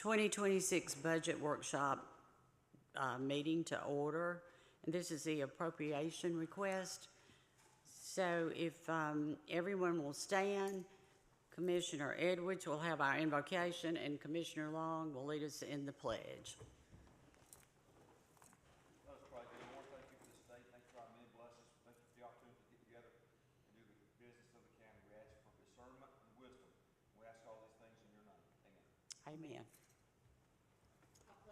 2026 budget workshop meeting to order. And this is the appropriation request. So if everyone will stand, Commissioner Edwards will have our invocation and Commissioner Long will lead us in the pledge. Let us pray. Dear Lord, thank you for this day. Thank you for our many blessings. Thank you for the opportunity to get together and do the business of the county. We ask for discernment and wisdom. We ask all these things in your name. Amen. Amen.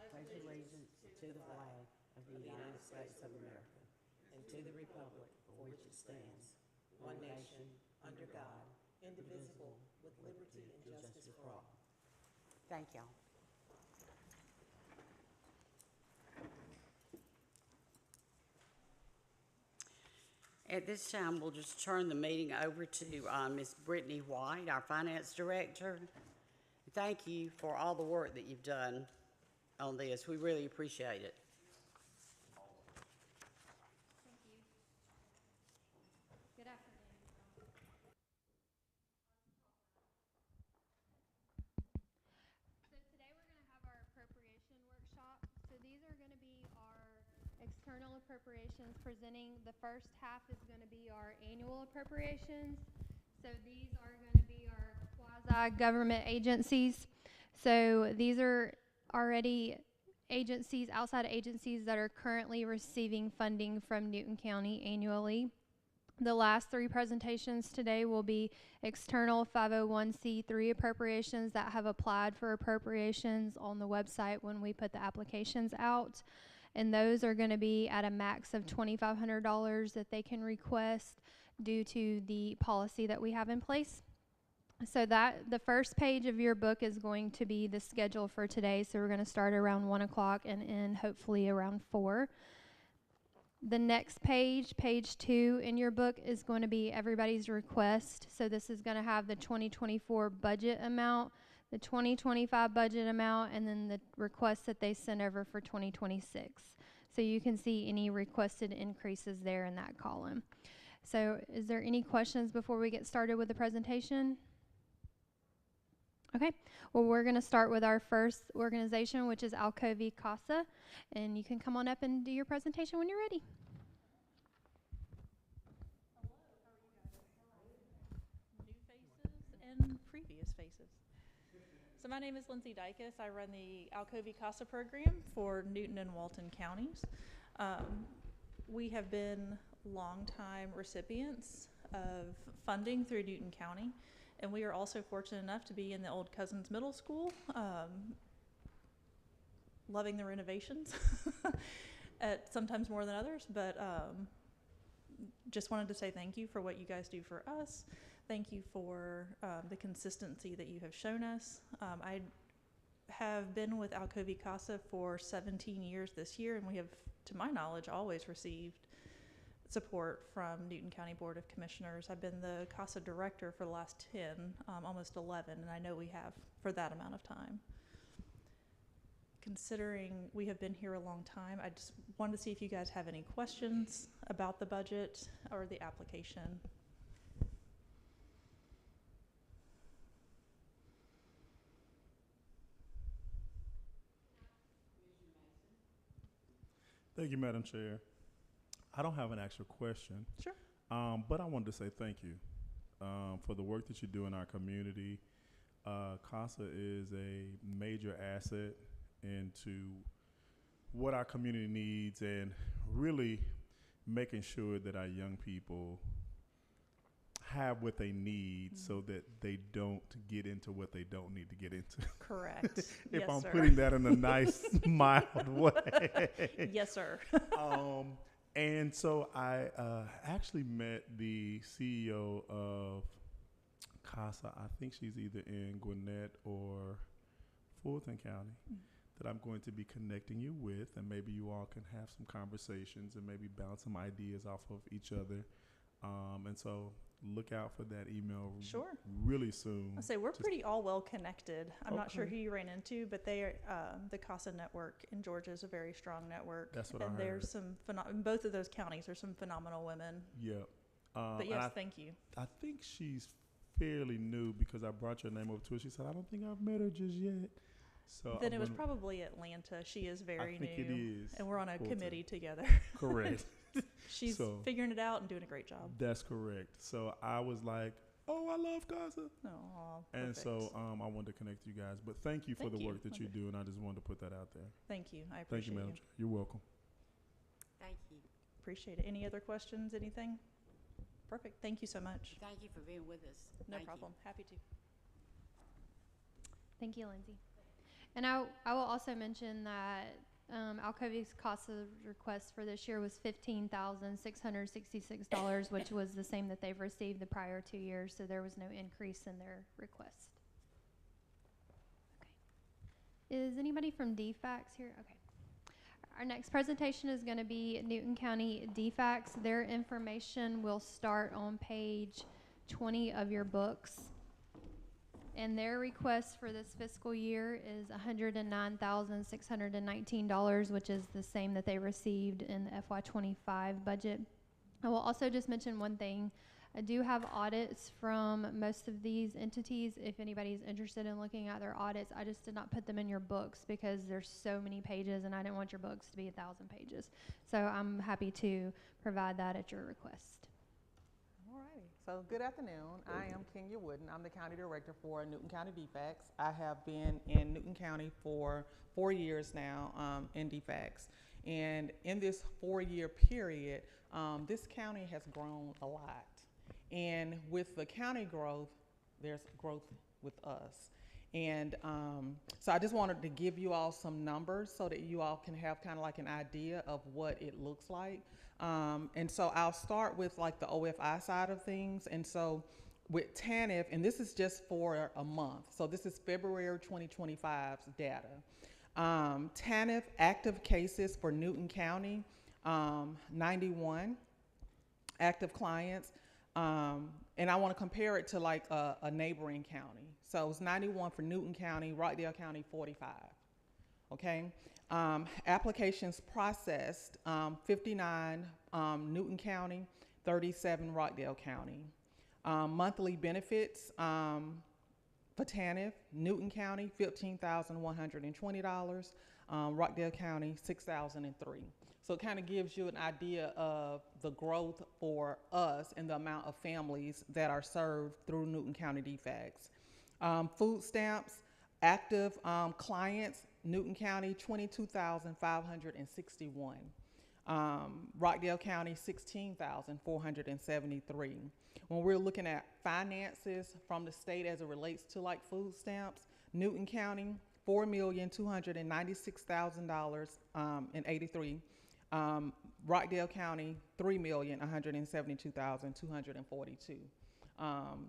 Pledge allegiance to the flag of the United States of America and to the republic for which it stands, one nation, under God, indivisible, with liberty and justice for all. Thank y'all. At this time, we'll just turn the meeting over to Ms. Brittany White, our Finance Director. Thank you for all the work that you've done on this. We really appreciate it. Thank you. Good afternoon. So today we're going to have our appropriation workshop. So these are going to be our external appropriations presenting. The first half is going to be our annual appropriations. So these are going to be our quasi-government agencies. So these are already agencies, outside agencies that are currently receiving funding from Newton County annually. The last three presentations today will be external 501c3 appropriations that have applied for appropriations on the website when we put the applications out. And those are going to be at a max of $2,500 that they can request due to the policy that we have in place. So that the first page of your book is going to be the schedule for today. So we're going to start around 1 o'clock and end hopefully around 4. The next page, page 2 in your book, is going to be everybody's request. So this is going to have the 2024 budget amount, the 2025 budget amount, and then the requests that they sent over for 2026. So you can see any requested increases there in that column. So is there any questions before we get started with the presentation? Okay, well, we're going to start with our first organization, which is Alcoasa, and you can come on up and do your presentation when you're ready. Hello, how are you guys? New faces and previous faces. So my name is Lindsay Dykus. I run the Alcoasa program for Newton and Walton counties. We have been longtime recipients of funding through Newton County. And we are also fortunate enough to be in the old Cousins Middle School, loving the renovations, sometimes more than others, but just wanted to say thank you for what you guys do for us. Thank you for the consistency that you have shown us. I have been with Alcoasa for 17 years this year, and we have, to my knowledge, always received support from Newton County Board of Commissioners. I've been the CASA director for the last 10, almost 11, and I know we have for that amount of time. Considering we have been here a long time, I just wanted to see if you guys have any questions about the budget or the application. Thank you, Madam Chair. I don't have an actual question. Sure. But I wanted to say thank you for the work that you do in our community. CASA is a major asset into what our community needs and really making sure that our young people have what they need so that they don't get into what they don't need to get into. Correct. If yes, I'm sir. putting that in a nice, mild way. Yes, sir. And so I actually met the CEO of CASA. I think she's either in Gwinnett or Fulton County that I'm going to be connecting you with, and maybe you all can have some conversations and maybe bounce some ideas off of each other. And so look out for that email really soon. I say we're pretty all well connected. I'm not sure Okay. who you ran into, but they are, the CASA network in Georgia is a very strong network. That's what I and heard. there's some in both of those counties. There's some phenomenal women. Yeah. But yes, thank you. I think she's fairly new because I brought your name over to her. She said, I don't think I've met her just yet. So Then I'm it was gonna- probably Atlanta. She is very I think new. it is. And we're on a full-time. committee together. Correct. She's So- figuring it out and doing a great job. That's correct. So I was like, oh, I love Casa. Aw, And so perfect. I wanted to connect you guys. But thank you for Thank the you. work that you do, and I just wanted to put that out there. Thank you. I Thank appreciate you, Madam you. Chair. You're welcome. Thank you. Appreciate it. Any other questions, anything? Perfect. Thank you so much. Thank you for being with us. No Thank you. problem. Happy to. Thank you, Lindsay. And I will also mention that Alcoa's CASA request for this year was $15,666, which was the same that they've received the prior 2 years, so there was no increase in their request. Okay. Is anybody from Defax here? Okay. Our next presentation is going to be Newton County Defax. Their information will start on page 20 of your books. And their request for this fiscal year is $109,619, which is the same that they received in the FY25 budget. I will also just mention one thing. I do have audits from most of these entities. If anybody's interested in looking at their audits, I just did not put them in your books because there's so many pages and I didn't want your books to be 1,000 pages. So I'm happy to provide that at your request. All righty. So good afternoon. I am Kenya Wooden. I'm the County Director for Newton County Defax. I have been in Newton County for 4 years now in Defax. And in this 4-year period, this county has grown a lot. And with the county growth, there's growth with us. And so I just wanted to give you all some numbers so that you all can have kind of like an idea of what it looks like. And so I'll start with like the OFI side of things. And so with TANF, and this is just for a month. So this is February 2025's data. TANF active cases for Newton County, 91 active clients. And I want to compare it to like a neighboring county. So it's 91 for Newton County, Rockdale County 45. Okay. Applications processed, 59 Newton County, 37 Rockdale County. Monthly benefits for TANF, Newton County, $15,120, Rockdale County, $6,003. So it kind of gives you an idea of the growth for us and the amount of families that are served through Newton County Defax. Food stamps, active clients, Newton County, 22,561. Rockdale County, 16,473. When we're looking at finances from the state as it relates to like food stamps, Newton County, $4,296,000 and 83. Rockdale County, $3,172,242.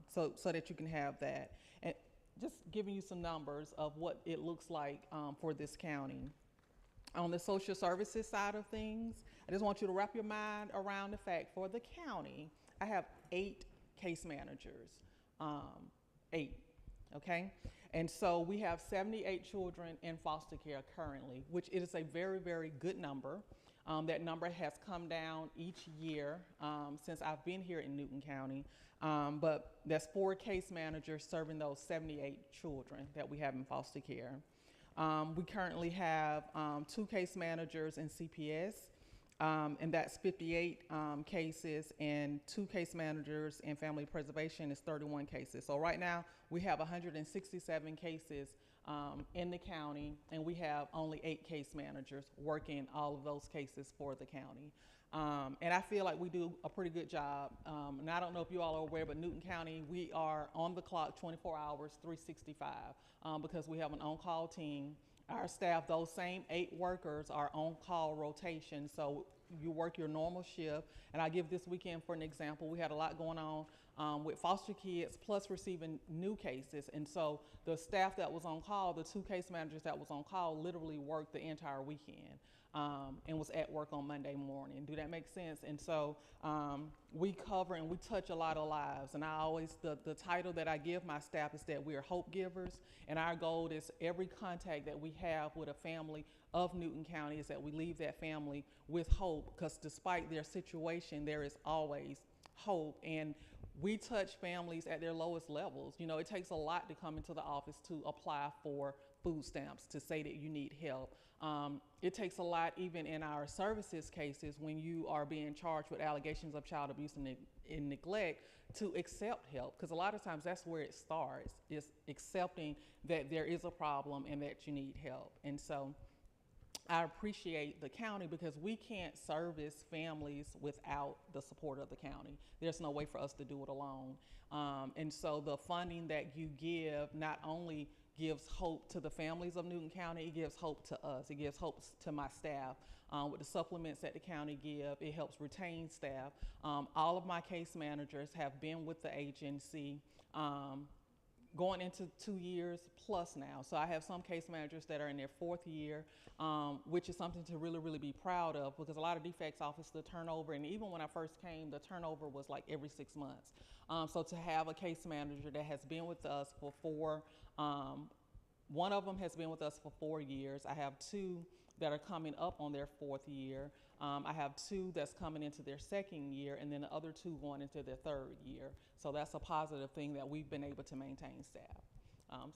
So that you can have that. And just giving you some numbers of what it looks like for this county. On the social services side of things, I just want you to wrap your mind around the fact for the county, I have 8 case managers, 8, okay? And so we have 78 children in foster care currently, which is a very, very good number. That number has come down each year since I've been here in Newton County, but that's 4 case managers serving those 78 children that we have in foster care. We currently have 2 case managers in CPS, and that's 58 cases, and 2 case managers in family preservation is 31 cases. So right now we have 167 cases in the county, and we have only 8 case managers working all of those cases for the county. And I feel like we do a pretty good job. And I don't know if you all are aware, but Newton County, we are on the clock 24 hours, 365, because we have an on-call team. Our staff, those same 8 workers are on-call rotation, so you work your normal shift. And I give this weekend for an example. We had a lot going on with foster kids, plus receiving new cases. And so the staff that was on call, the 2 case managers that was on call, literally worked the entire weekend and was at work on Monday morning. Do that make sense? And so we cover and we touch a lot of lives. And I always, the title that I give my staff is that we are hope givers. And our goal is every contact that we have with a family of Newton County is that we leave that family with hope, because despite their situation, there is always hope. And we touch families at their lowest levels. You know, it takes a lot to come into the office to apply for food stamps, to say that you need help. It takes a lot even in our services cases when you are being charged with allegations of child abuse and neglect to accept help, because a lot of times that's where it starts, is accepting that there is a problem and that you need help. And so I appreciate the county, because we can't service families without the support of the county. There's no way for us to do it alone. And so the funding that you give not only gives hope to the families of Newton County, it gives hope to us. It gives hope to my staff. With the supplements that the county give, it helps retain staff. All of my case managers have been with the agency going into 2 years plus now. So I have some case managers that are in their 4th year, which is something to really, really be proud of, because a lot of Defax office, the turnover, and even when I first came, the turnover was like every 6 months. So to have a case manager that has been with us for one of them has been with us for 4 years. I have 2 that are coming up on their 4th year. I have 2 that's coming into their 2nd year, and then the other 2 going into their 3rd year. So that's a positive thing that we've been able to maintain staff.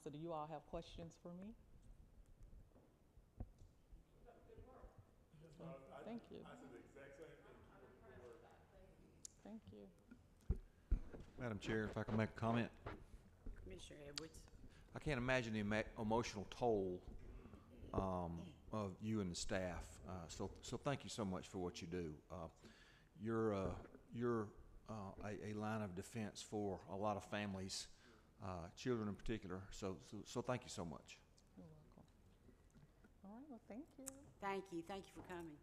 So do you all have questions for me? Thank you. I said the exact same thing. Thank you. Madam Chair, if I can make a comment. Commissioner Edwards. I can't imagine the emotional toll of you and the staff. So thank you so much for what you do. You're a line of defense for a lot of families, children in particular. So thank you so much. You're welcome. All right, well, thank you. Thank you. Thank you for coming.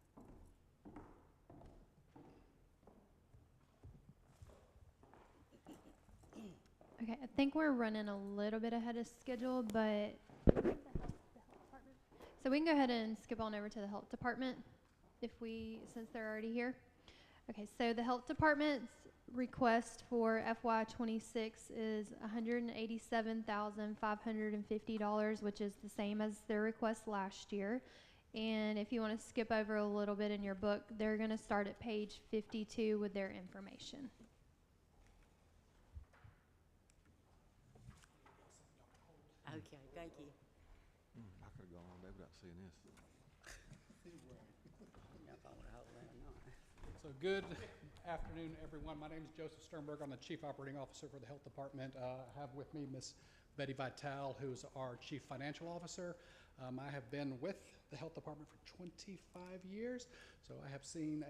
Okay, I think we're running a little bit ahead of schedule, but so we can go ahead and skip on over to the health department since they're already here. Okay, so the health department's request for FY26 is $187,550, which is the same as their request last year. And if you want to skip over a little bit in your book, they're going to start at page 52 with their information. Okay, thank you. I could have gone all day without seeing this. So good afternoon, everyone. My name is Joseph Sternberg. I'm the Chief Operating Officer for the Health Department. I have with me Ms. Betty Vitale, who's our Chief Financial Officer. I have been with the Health Department for 25 years, so I have seen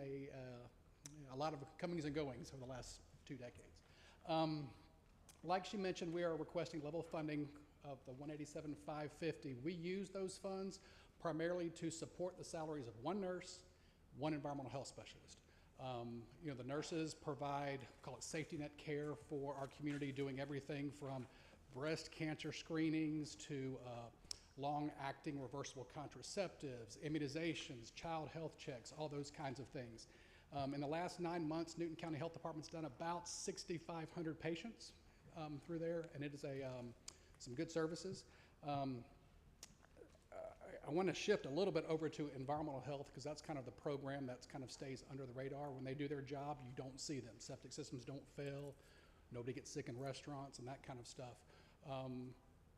a lot of comings and goings over the last 2 decades. Like she mentioned, we are requesting level funding of the $187,550. We use those funds primarily to support the salaries of 1 nurse, 1 environmental health specialist. The nurses provide, call it safety net care for our community, doing everything from breast cancer screenings to long-acting reversible contraceptives, immunizations, child health checks, all those kinds of things. In the last 9 months, Newton County Health Department's done about 6,500 patients through there, and it is some good services. I want to shift a little bit over to environmental health, because that's kind of the program that kind of stays under the radar. When they do their job, you don't see them. Septic systems don't fail. Nobody gets sick in restaurants and that kind of stuff.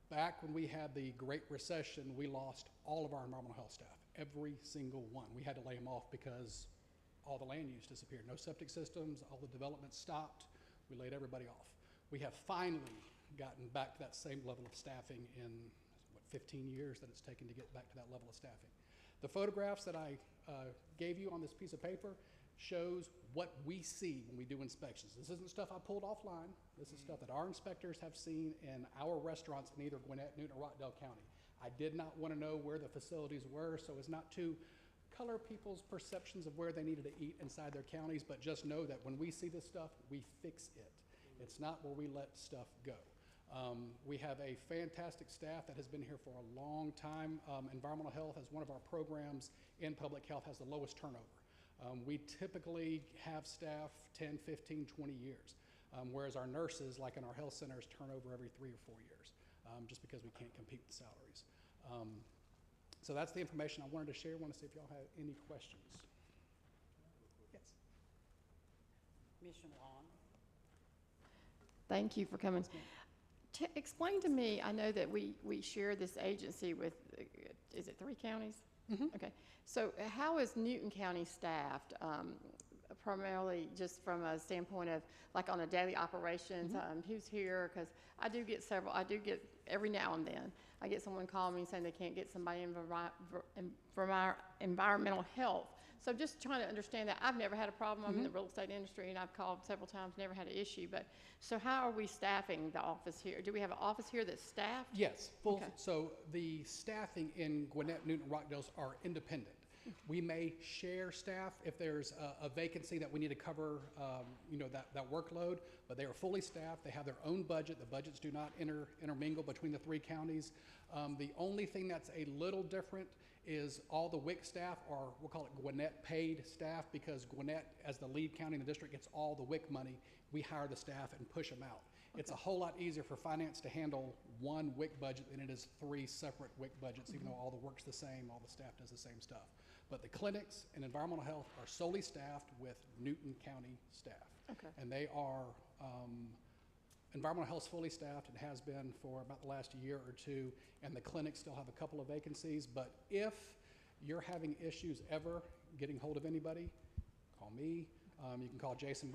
Back when we had the Great Recession, we lost all of our environmental health staff, every single one. We had to lay them off because all the land use disappeared. No septic systems, all the development stopped. We laid everybody off. We have finally gotten back to that same level of staffing in 15 years that it's taken to get back to that level of staffing. The photographs that I gave you on this piece of paper shows what we see when we do inspections. This isn't stuff I pulled offline. This is stuff that our inspectors have seen in our restaurants in either Gwinnett, Newton, or Rockdale County. I did not want to know where the facilities were, so as not to color people's perceptions of where they needed to eat inside their counties, but just know that when we see this stuff, we fix it. It's not where we let stuff go. We have a fantastic staff that has been here for a long time. Environmental health, as one of our programs in public health, has the lowest turnover. We typically have staff 10, 15, 20 years, whereas our nurses, like in our health centers, turn over every 3 or 4 years, just because we can't compete with salaries. So that's the information I wanted to share. I want to see if y'all have any questions. Yes. Commissioner Long. Thank you for coming. Explain to me, I know that we share this agency with, is it 3 counties? Okay. So how is Newton County staffed? Primarily just from a standpoint of, like, on a daily operations, who's here? Because I do get every now and then, I get someone calling me saying they can't get somebody in from our environmental health. So just trying to understand that. I've never had a problem. I'm in the real estate industry, and I've called several times, never had an issue. But so how are we staffing the office here? Do we have an office here that's staffed? Yes, full. Okay. So the staffing in Gwinnett, Newton, Rockdale are independent. We may share staff if there's a vacancy that we need to cover, that workload, but they are fully staffed. They have their own budget. The budgets do not intermingle between the 3 counties. The only thing that's a little different is all the WIC staff are, we'll call it Gwinnett paid staff, because Gwinnett, as the lead county in the district, gets all the WIC money. We hire the staff and push them out. Okay. It's a whole lot easier for finance to handle one WIC budget than it is 3 separate WIC budgets, even though all the work's the same, all the staff does the same stuff. But the clinics and environmental health are solely staffed with Newton County staff. Okay. And they are, environmental health's fully staffed and has been for about the last year or 2, and the clinics still have a couple of vacancies. But if you're having issues ever getting hold of anybody, call me. You can call Jason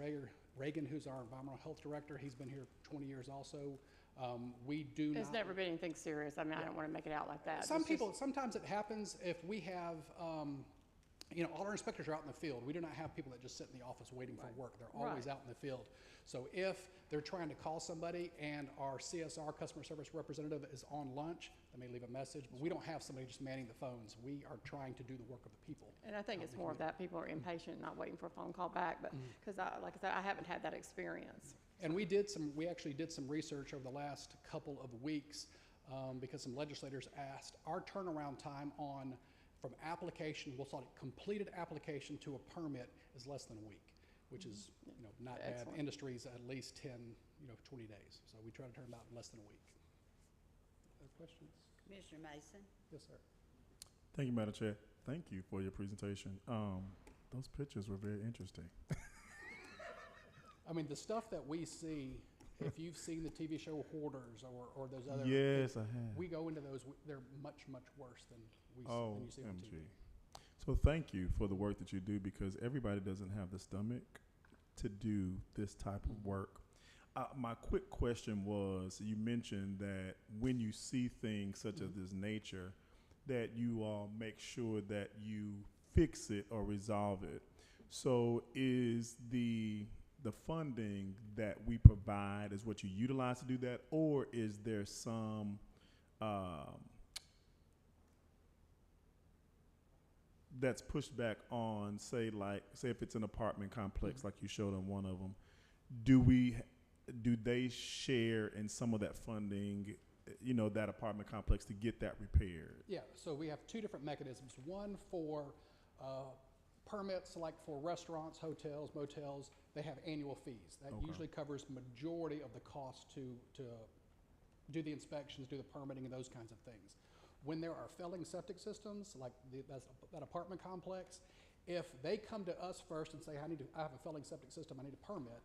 Reagan, who's our environmental health director. He's been here 20 years also. There's never been anything serious. I mean, I don't want to make it out like that. Sometimes it happens if we have, all our inspectors are out in the field. We do not have people that just sit in the office waiting for work. They're always out in the field. So if they're trying to call somebody and our CSR, customer service representative, is on lunch, they may leave a message, but we don't have somebody just manning the phones. We are trying to do the work of the people. And I think it's more of that. People are impatient, not waiting for a phone call back, but because like I said, I haven't had that experience. And we actually did some research over the last couple of weeks because some legislators asked. Our turnaround time from application, we'll call it completed application to a permit, is less than a week, which is not Excellent. bad. Industry's at least 10, 20 days. So we try to turn them out in less than a week. Other questions? Commissioner Mason? Yes, sir. Thank you, Madam Chair. Thank you for your presentation. Those pictures were very interesting. I mean, the stuff that we see, if you've seen the TV show Hoarders or those other, Yes, I have. we go into those. They're much, much worse than than you see on TV. So thank you for the work that you do, because everybody doesn't have the stomach to do this type of work. My quick question was, you mentioned that when you see things such as this nature, that you all make sure that you fix it or resolve it. So is the funding that we provide is what you utilize to do that, or is there some that's pushed back on, say if it's an apartment complex like you showed on one of them, do they share in some of that funding, that apartment complex to get that repaired? Yeah, so we have 2 different mechanisms. One for permits, like for restaurants, hotels, motels, they have annual fees. That usually covers majority of the cost to do the inspections, do the permitting, and those kinds of things. When there are failing septic systems, like that apartment complex, if they come to us first and say, I have a failing septic system, I need a permit,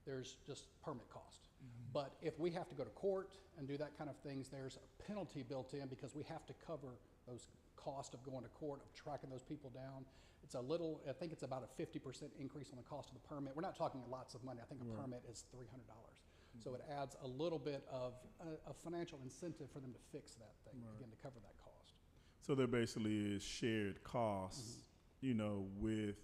there's just permit cost. But if we have to go to court and do that kind of things, there's a penalty built in, because we have to cover those costs of going to court, of tracking those people down. It's I think it's about a 50% increase on the cost of the permit. We're not talking lots of money. I think a permit is $300. So it adds a little bit of a financial incentive for them to fix that thing, again, to cover that cost. So there basically is shared costs, with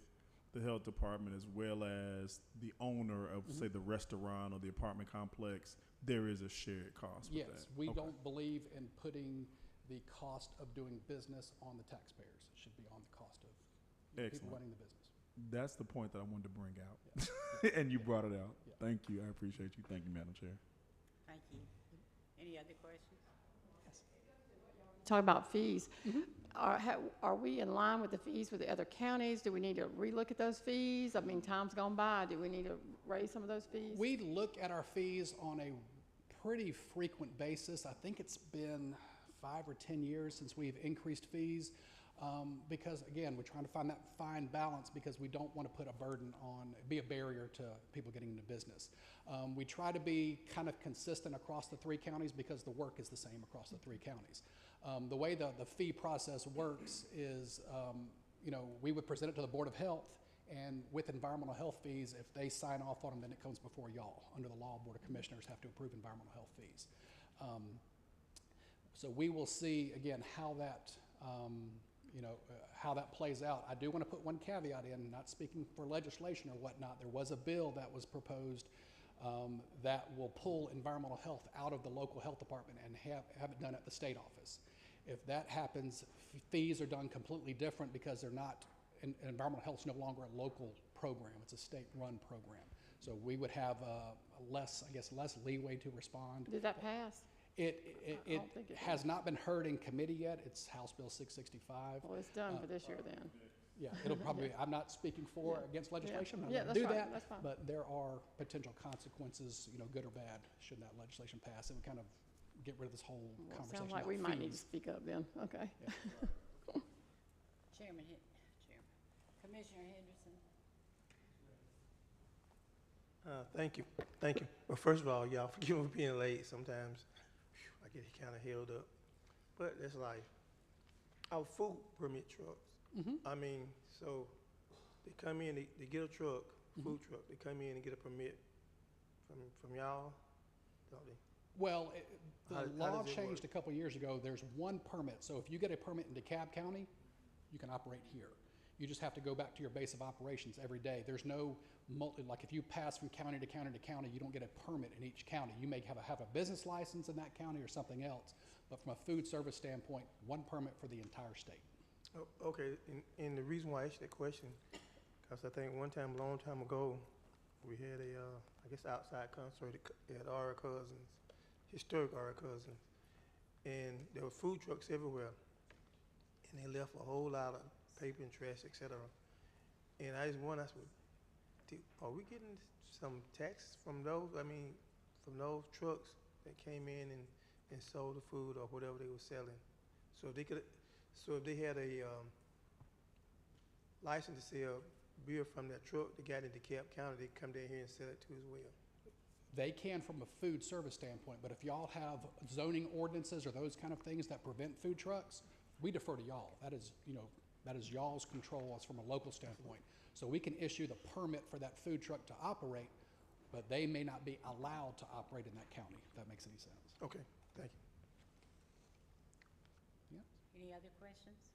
the health department as well as the owner of, say, the restaurant or the apartment complex. There is a shared cost with that. Yes, we don't believe in putting the cost of doing business on the taxpayers. It should be on the cost of people running the business. That's the point that I wanted to bring out, and you brought it out. Yeah. Thank you. I appreciate you. Thank you, Madam Chair. Thank you. Any other questions? Talk about fees. Are we in line with the fees with the other counties? Do we need to relook at those fees? I mean, time's gone by. Do we need to raise some of those fees? We look at our fees on a pretty frequent basis. I think it's been 5 or 10 years since we've increased fees. Because again, we're trying to find that fine balance because we don't want to put a burden on, be a barrier to people getting into business. We try to be kind of consistent across the 3 counties because the work is the same across the 3 counties. The way the fee process works is, we would present it to the Board of Health, and with environmental health fees, if they sign off on them, then it comes before y'all. Under the law, Board of Commissioners have to approve environmental health fees. So we will see, again, how that, how that plays out. I do want to put one caveat in, not speaking for legislation or whatnot. There was a bill that was proposed that will pull environmental health out of the local health department and have it done at the state office. If that happens, fees are done completely different because they're not, environmental health is no longer a local program, it's a state-run program. So we would have less leeway to respond. Did that pass? It don't think it has not been heard in committee yet. It's House Bill 665. Well, it's done for this year then. Yeah, it'll probably, I'm not speaking for or against legislation. I'm Yeah, not that's gonna do fine, that. that's fine. But there are potential consequences, good or bad, should that legislation pass. It would kind of get rid of this whole Well, it conversation sounds like about we might need to fees. speak up then, okay. Chairman, Commissioner Henderson. Thank you. Well, first of all, y'all forgive me for being late. Sometimes I get kind of held up, but that's life. Our food permit trucks. I mean, so they come in, they get a truck, food truck. They come in and get a permit from y'all, don't they? Well, the How law does it changed a work? couple years ago. There's one permit. So if you get a permit in DeKalb County, you can operate here. You just have to go back to your base of operations every day. There's no like if you pass from county to county to county, you don't get a permit in each county. You may have a business license in that county or something else, but from a food service standpoint, one permit for the entire state. Oh, okay, and the reason why I asked that question, because I think one time, a long time ago, we had outside concert at our cousins, historic our cousins, and there were food trucks everywhere, and they left a whole lot of paper and trash, etc. And I just wonder, are we getting some tax from those? I mean, from those trucks that came in and sold the food or whatever they were selling. So if they had a license to sell beer from that truck that got into DeKalb County, they come down here and sell it too as well. They can from a food service standpoint, but if y'all have zoning ordinances or those kind of things that prevent food trucks, we defer to y'all. That is y'all's control as from a local standpoint. So we can issue the permit for that food truck to operate, but they may not be allowed to operate in that county, if that makes any sense. Okay, thank you. Any other questions?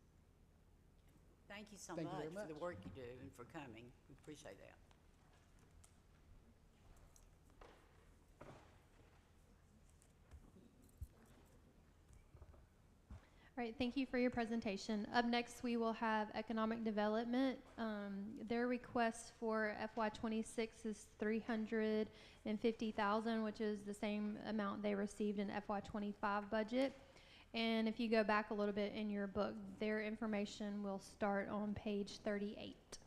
Thank you so Thank you much very for the much. work you do and for coming. We appreciate that. All right, thank you for your presentation. Up next, we will have economic development. Their request for FY26 is $350,000, which is the same amount they received in FY25 budget. And if you go back a little bit in your book, their information will start on page 38.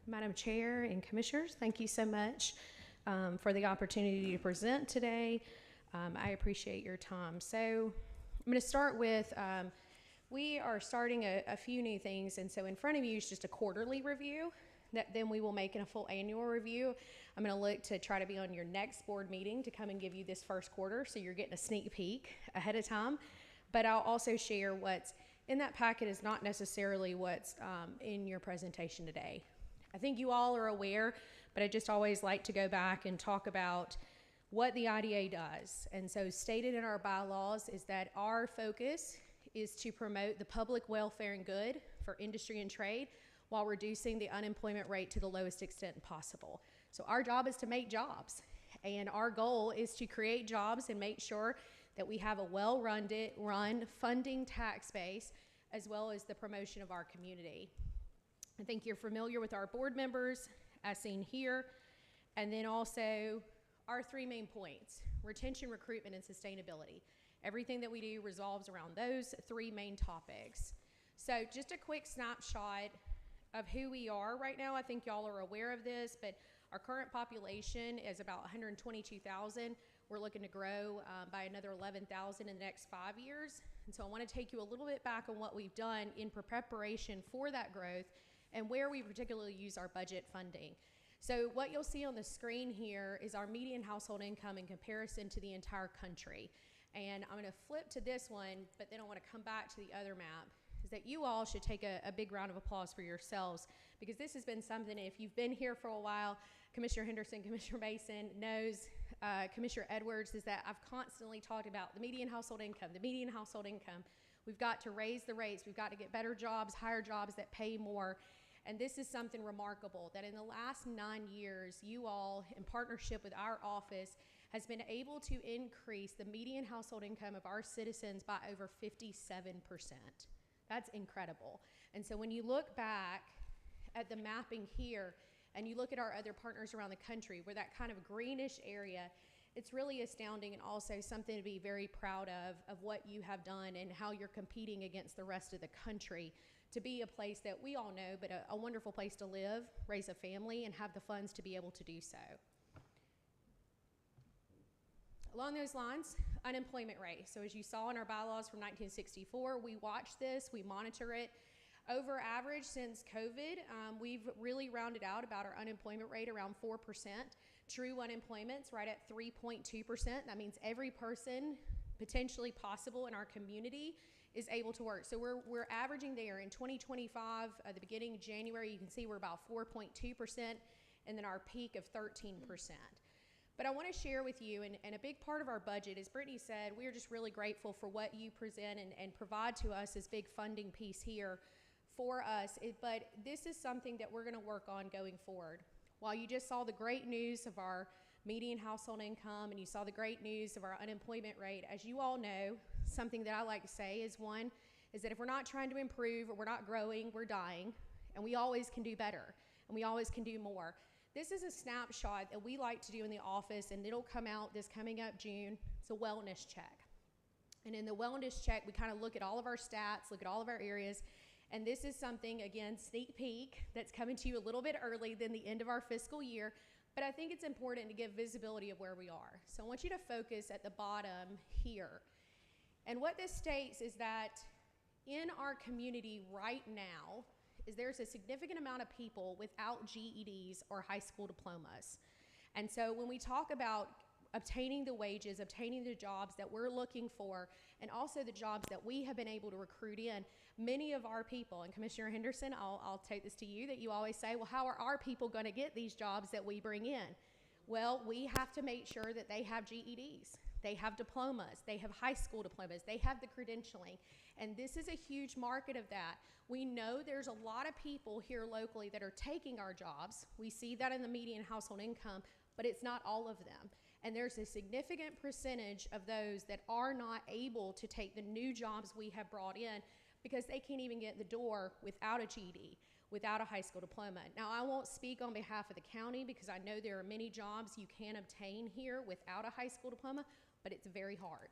Madam Chair and Commissioners, thank you so much for the opportunity to present today. I appreciate your time. So I'm going to start with, we are starting a few new things, and so in front of you is just a quarterly review that then we will make in a full annual review. I'm going to look to try to be on your next board meeting to come and give you this first quarter, so you're getting a sneak peek ahead of time. But I'll also share what's in that packet is not necessarily what's in your presentation today. I think you all are aware, but I just always like to go back and talk about what the IDA does. And so stated in our bylaws is that our focus is to promote the public welfare and good for industry and trade while reducing the unemployment rate to the lowest extent possible. So our job is to make jobs, and our goal is to create jobs and make sure that we have a well-run funding tax base, as well as the promotion of our community. I think you're familiar with our board members, as seen here, and then also our three main points: retention, recruitment, and sustainability. Everything that we do revolves around those three main topics. So just a quick snapshot of who we are right now. I think y'all are aware of this, but our current population is about 122,000. We're looking to grow by another 11,000 in the next 5 years. And so I want to take you a little bit back on what we've done in preparation for that growth and where we particularly use our budget funding. So what you'll see on the screen here is our median household income in comparison to the entire country. And I'm going to flip to this one, but then I want to come back to the other map, is that you all should take a big round of applause for yourselves, because this has been something, if you've been here for a while, Commissioner Henderson, Commissioner Mason knows, Commissioner Edwards, is that I've constantly talked about the median household income, the median household income. We've got to raise the rates. We've got to get better jobs, higher jobs that pay more. And this is something remarkable, that in the last 9 years, you all, in partnership with our office, has been able to increase the median household income of our citizens by over 57%. That's incredible. And so when you look back at the mapping here, and you look at our other partners around the country, where that kind of greenish area, it's really astounding, and also something to be very proud of what you have done and how you're competing against the rest of the country to be a place that we all know, but a wonderful place to live, raise a family, and have the funds to be able to do so. Along those lines, unemployment rate. So as you saw in our bylaws from 1964, we watch this, we monitor it. Over average since COVID, we've really rounded out about our unemployment rate around 4%. True unemployment's right at 3.2%. That means every person potentially possible in our community is able to work. So we're averaging there. In 2025, at the beginning of January, you can see we're about 4.2%, and then our peak of 13%. But I want to share with you, and a big part of our budget, as Brittany said, we are just really grateful for what you present and provide to us as big funding piece here for us. But this is something that we're going to work on going forward. While you just saw the great news of our median household income and you saw the great news of our unemployment rate, as you all know, something that I like to say is that if we're not trying to improve or we're not growing, we're dying, and we always can do better, and we always can do more. This is a snapshot that we like to do in the office, and it'll come out this coming up June. It's a wellness check. And in the wellness check, we kind of look at all of our stats, look at all of our areas, and this is something, again, sneak peek, that's coming to you a little bit early than the end of our fiscal year, but I think it's important to give visibility of where we are. So I want you to focus at the bottom here. And what this states is that in our community right now, is there's a significant amount of people without GEDs or high school diplomas. And so when we talk about obtaining the wages, obtaining the jobs that we're looking for, and also the jobs that we have been able to recruit in, many of our people, and Commissioner Henderson, I'll take this to you, that you always say, well, how are our people going to get these jobs that we bring in? Well, we have to make sure that they have GEDs, they have diplomas, they have high school diplomas, they have the credentialing, and this is a huge market of that. We know there's a lot of people here locally that are taking our jobs. We see that in the median household income, but it's not all of them. And there's a significant percentage of those that are not able to take the new jobs we have brought in because they can't even get in the door without a GED, without a high school diploma. Now, I won't speak on behalf of the county because I know there are many jobs you can obtain here without a high school diploma, but it's very hard.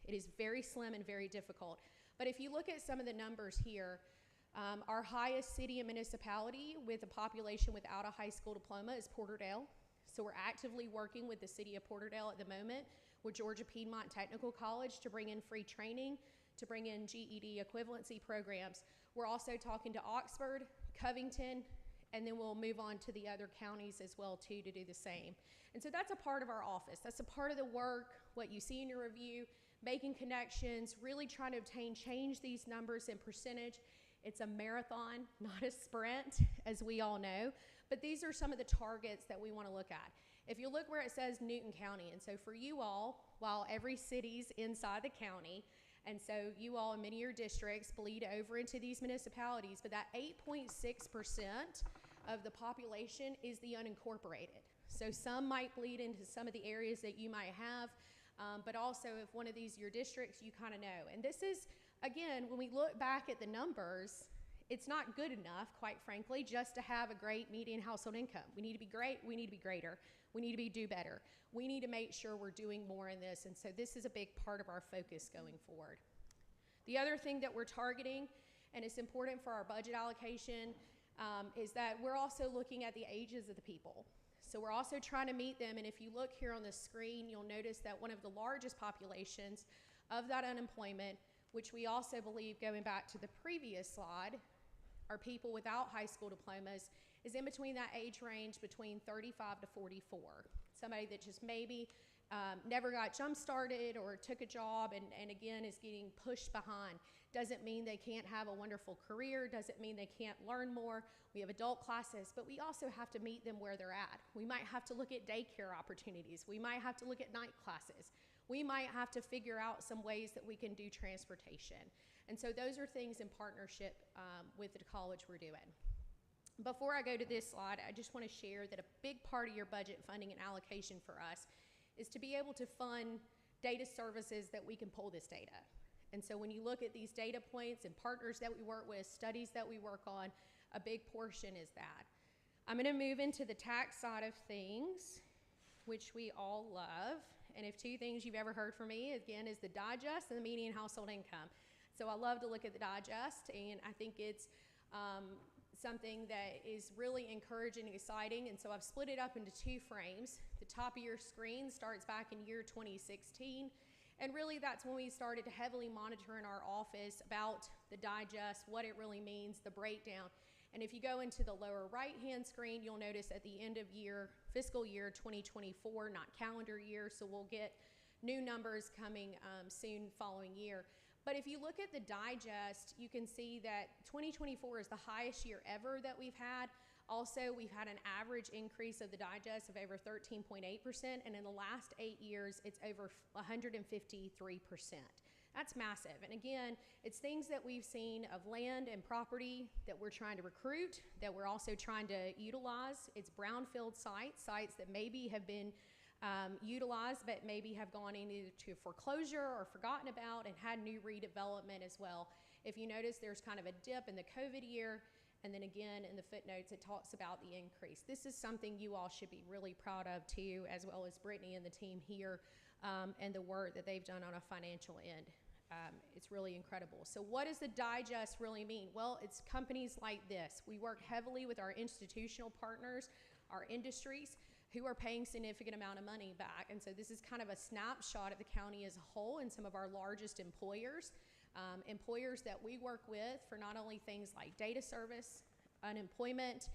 It is very slim and very difficult. But if you look at some of the numbers here, Our highest city and municipality with a population without a high school diploma is Porterdale. So we're actively working with the city of Porterdale at the moment with Georgia Piedmont Technical College to bring in free training, to bring in GED equivalency programs. We're also talking to Oxford, Covington, and then we'll move on to the other counties as well too to do the same. And so that's a part of our office. That's a part of the work, what you see in your review, making connections, really trying to change these numbers in percentage. It's a marathon, not a sprint, as we all know, but these are some of the targets that we want to look at. If you look where it says Newton County, and so for you all, while every city's inside the county, and so you all in many of your districts bleed over into these municipalities, but that 8.6% of the population is the unincorporated. So some might bleed into some of the areas that you might have, but also if one of these are your districts, you kind of know. And this is, again, when we look back at the numbers, it's not good enough, quite frankly, just to have a great median household income. We need to be great, we need to be greater, we need to do better. We need to make sure we're doing more in this, and so this is a big part of our focus going forward. The other thing that we're targeting, and it's important for our budget allocation, is that we're also looking at the ages of the people. So we're also trying to meet them, and if you look here on the screen, you'll notice that one of the largest populations of that unemployment, which we also believe, going back to the previous slide, are people without high school diplomas, is in between that age range between 35 to 44. Somebody that just maybe never got jump-started or took a job and again is getting pushed behind. Doesn't mean they can't have a wonderful career, doesn't mean they can't learn more. We have adult classes, but we also have to meet them where they're at. We might have to look at daycare opportunities. We might have to look at night classes. We might have to figure out some ways that we can do transportation. And so those are things in partnership with the college we're doing. Before I go to this slide, I just want to share that a big part of your budget funding and allocation for us is to be able to fund data services that we can pull this data. And so when you look at these data points and partners that we work with, studies that we work on, a big portion is that. I'm going to move into the tax side of things, which we all love. And if two things you've ever heard from me, again, is the digest and the median household income. So I love to look at the digest, and I think it's something that is really encouraging and exciting. And so I've split it up into two frames. The top of your screen starts back in year 2016. And really that's when we started to heavily monitor in our office about the digest, what it really means, the breakdown. And if you go into the lower right-hand screen, you'll notice at the end of year, fiscal year 2024, not calendar year, so we'll get new numbers coming soon following year. But if you look at the digest, you can see that 2024 is the highest year ever that we've had. Also, we've had an average increase of the digest of over 13.8%, and in the last 8 years, it's over 153%. That's massive. And again, it's things that we've seen of land and property that we're trying to recruit, that we're also trying to utilize. It's brownfield sites that maybe have been utilized, but maybe have gone into foreclosure or forgotten about and had new redevelopment as well. If you notice, there's kind of a dip in the COVID year, and then again in the footnotes it talks about the increase. This is something you all should be really proud of too, as well as Brittany and the team here and the work that they've done on a financial end. It's really incredible. So what does the digest really mean? Well, it's companies like this. We work heavily with our institutional partners, our industries, who are paying significant amount of money back. And so this is kind of a snapshot of the county as a whole and some of our largest employers. Employers that we work with for not only things like data service, unemployment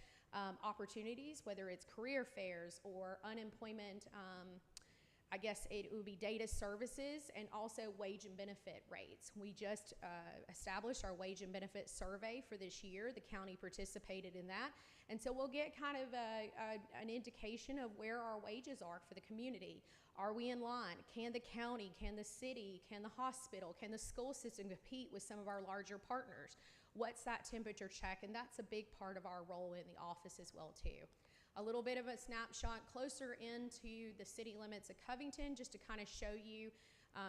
opportunities, whether it's career fairs or unemployment, I guess it would be data services, and also wage and benefit rates. We just established our wage and benefit survey for this year. The county participated in that. And so we'll get kind of an indication of where our wages are for the community. Are we in line? Can the county, can the city, can the hospital, can the school system compete with some of our larger partners? What's that temperature check? And that's a big part of our role in the office as well too. A little bit of a snapshot closer into the city limits of Covington, just to kind of show you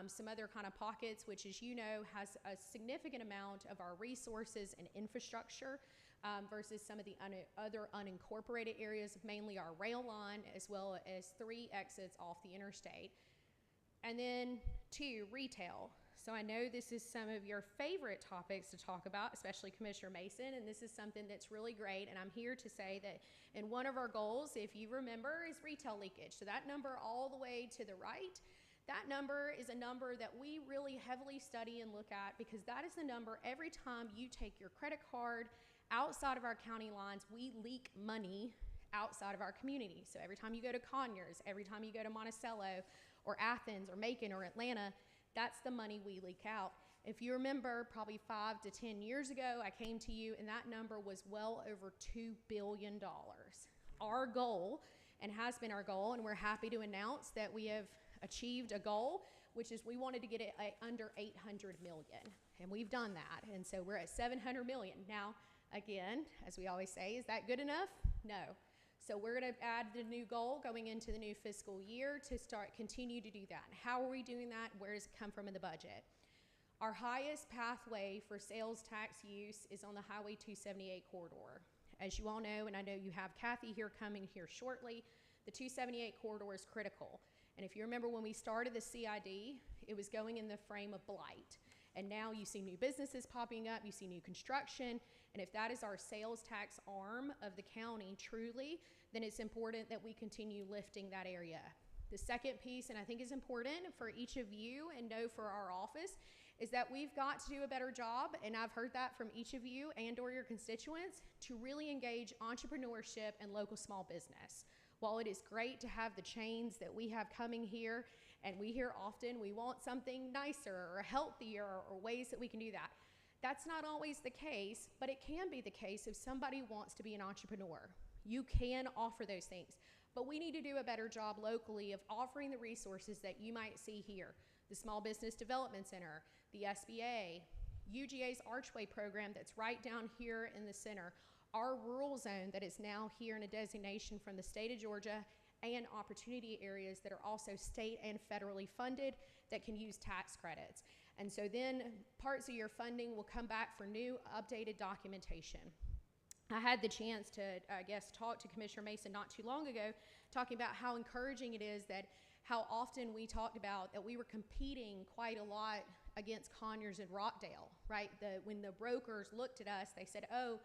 some other kind of pockets, which, as you know, has a significant amount of our resources and infrastructure versus some of the other unincorporated areas, mainly our rail line, as well as 3 exits off the interstate. And then 2, retail. So I know this is some of your favorite topics to talk about, especially Commissioner Mason, and this is something that's really great. And I'm here to say that in one of our goals, if you remember, is retail leakage. So that number all the way to the right, that number is a number that we really heavily study and look at, because that is the number every time you take your credit card outside of our county lines, we leak money outside of our community. So every time you go to Conyers, every time you go to Monticello or Athens or Macon or Atlanta, that's the money we leak out. If you remember, probably 5 to 10 years ago, I came to you and that number was well over $2 billion. Our goal, and has been our goal, and we're happy to announce that we have achieved a goal, which is we wanted to get it under 800 million, and we've done that. And so we're at 700 million. Now, again, as we always say, is that good enough? No. So we're going to add the new goal going into the new fiscal year to continue to do that. And how are we doing that? Where does it come from in the budget? Our highest pathway for sales tax use is on the Highway 278 corridor. As you all know, and I know you have Kathy here coming here shortly, the 278 corridor is critical. And if you remember when we started the CID, it was going in the frame of blight. And now you see new businesses popping up, you see new construction, and if that is our sales tax arm of the county truly, then it's important that we continue lifting that area. The second piece, and I think is important for each of you and know for our office, is that we've got to do a better job, and I've heard that from each of you and or your constituents, to really engage entrepreneurship and local small business. While it is great to have the chains that we have coming here, and we hear often we want something nicer or healthier or ways that we can do that. That's not always the case, but it can be the case if somebody wants to be an entrepreneur. You can offer those things, but we need to do a better job locally of offering the resources that you might see here. The Small Business Development Center, the SBA, UGA's Archway program that's right down here in the center, our rural zone that is now here in a designation from the state of Georgia, and opportunity areas that are also state and federally funded that can use tax credits. And so then parts of your funding will come back for new updated documentation. I had the chance to, talk to Commissioner Mason not too long ago, talking about how encouraging it is that how often we talked about that we were competing quite a lot against Conyers and Rockdale, right? When the brokers looked at us, they said, oh,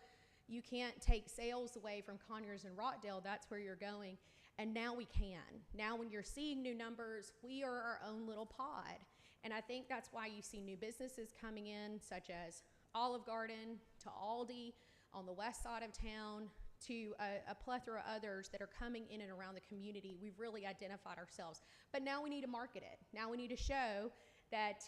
you can't take sales away from Conyers and Rockdale, that's where you're going. And now we can. Now when you're seeing new numbers, we are our own little pod. And I think that's why you see new businesses coming in, such as Olive Garden, to Aldi on the west side of town, to a plethora of others that are coming in and around the community. We've really identified ourselves. But now we need to market it. Now we need to show that,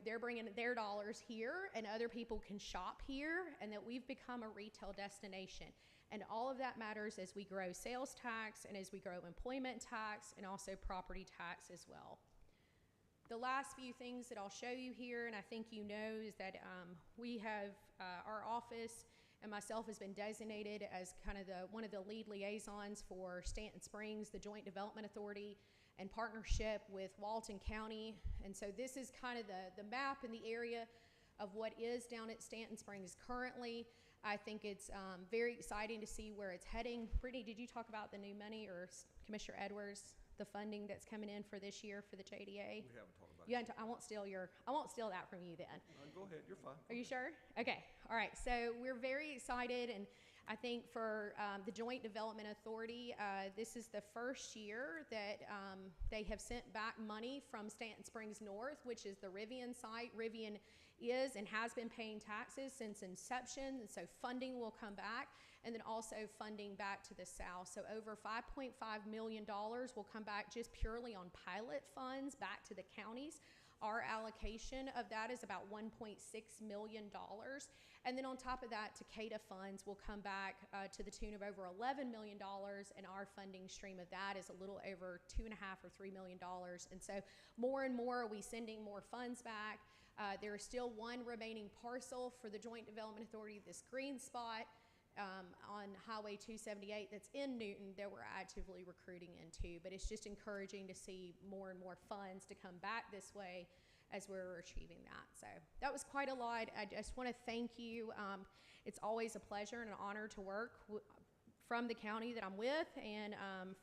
they're bringing their dollars here and other people can shop here, and that we've become a retail destination. And all of that matters as we grow sales tax and as we grow employment tax and also property tax as well. The last few things that I'll show you here, and I think you know, is that we have our office and myself has been designated as kind of one of the lead liaisons for Stanton Springs, the Joint Development Authority, in partnership with Walton County. And so this is kind of the map in the area of what is down at Stanton Springs currently. I think it's very exciting to see where it's heading. Brittany, did you talk about the new money, or Commissioner Edwards, the funding that's coming in for this year for the JDA? We haven't talked about it. I won't steal that from you then. Go ahead, you're fine. Are you sure? Okay, all right. So we're very excited, and I think for the Joint Development Authority, this is the first year that they have sent back money from Stanton Springs North, which is the Rivian site. Rivian is and has been paying taxes since inception, and so funding will come back, and then also funding back to the south. So over $5.5 million will come back just purely on pilot funds back to the counties. Our allocation of that is about $1.6 million. And then on top of that, Takeda funds will come back to the tune of over $11 million, and our funding stream of that is a little over $2.5 or $3 million. And so more and more are we sending more funds back. There is still one remaining parcel for the Joint Development Authority, this green spot on Highway 278 that's in Newton that we're actively recruiting into. But it's just encouraging to see more and more funds to come back this way as we're achieving that. So that was quite a lot. I just want to thank you. It's always a pleasure and an honor to work from the county that I'm with and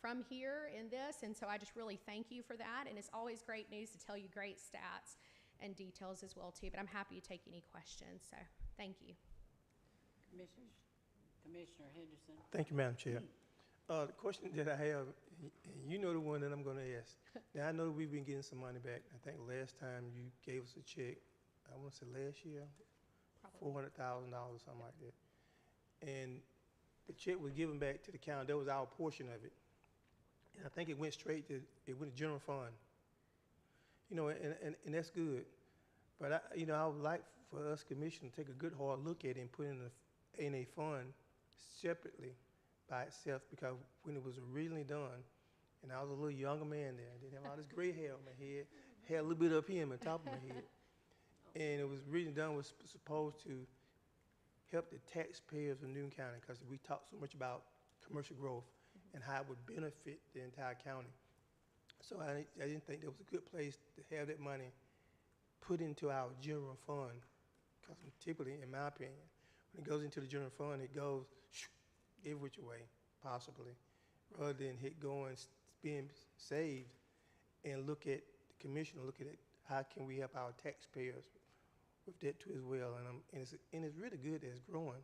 from here in this. And so I just really thank you for that. And it's always great news to tell you great stats. and details as well too. But I'm happy to take any questions. So thank you. Commissioner Henderson. Thank you, Madam Chair. The question that I have, and you know the one that I'm going to ask. Now, I know we've been getting some money back. I think last time you gave us a check, I want to say last year, $400,000, something like that. And the check was given back to the county. That was our portion of it. And I think it went straight to, it went to general fund. You know, and that's good. But, I would like for us, Commissioner, to take a good hard look at it and put it in a fund separately by itself, because when it was originally done, and I was a little younger man there, I didn't have all this gray hair on my head, had a little bit up here on the top of my head, and it was originally done, was supposed to help the taxpayers of Newton County, because we talked so much about commercial growth and how it would benefit the entire county. So I didn't think that was a good place to have that money put into our general fund, because typically, in my opinion, when it goes into the general fund, it goes every which way, possibly, rather than hit going, being saved, and look at the commissioner, look at it, how can we help our taxpayers with that too as well, and it's really good that it's growing.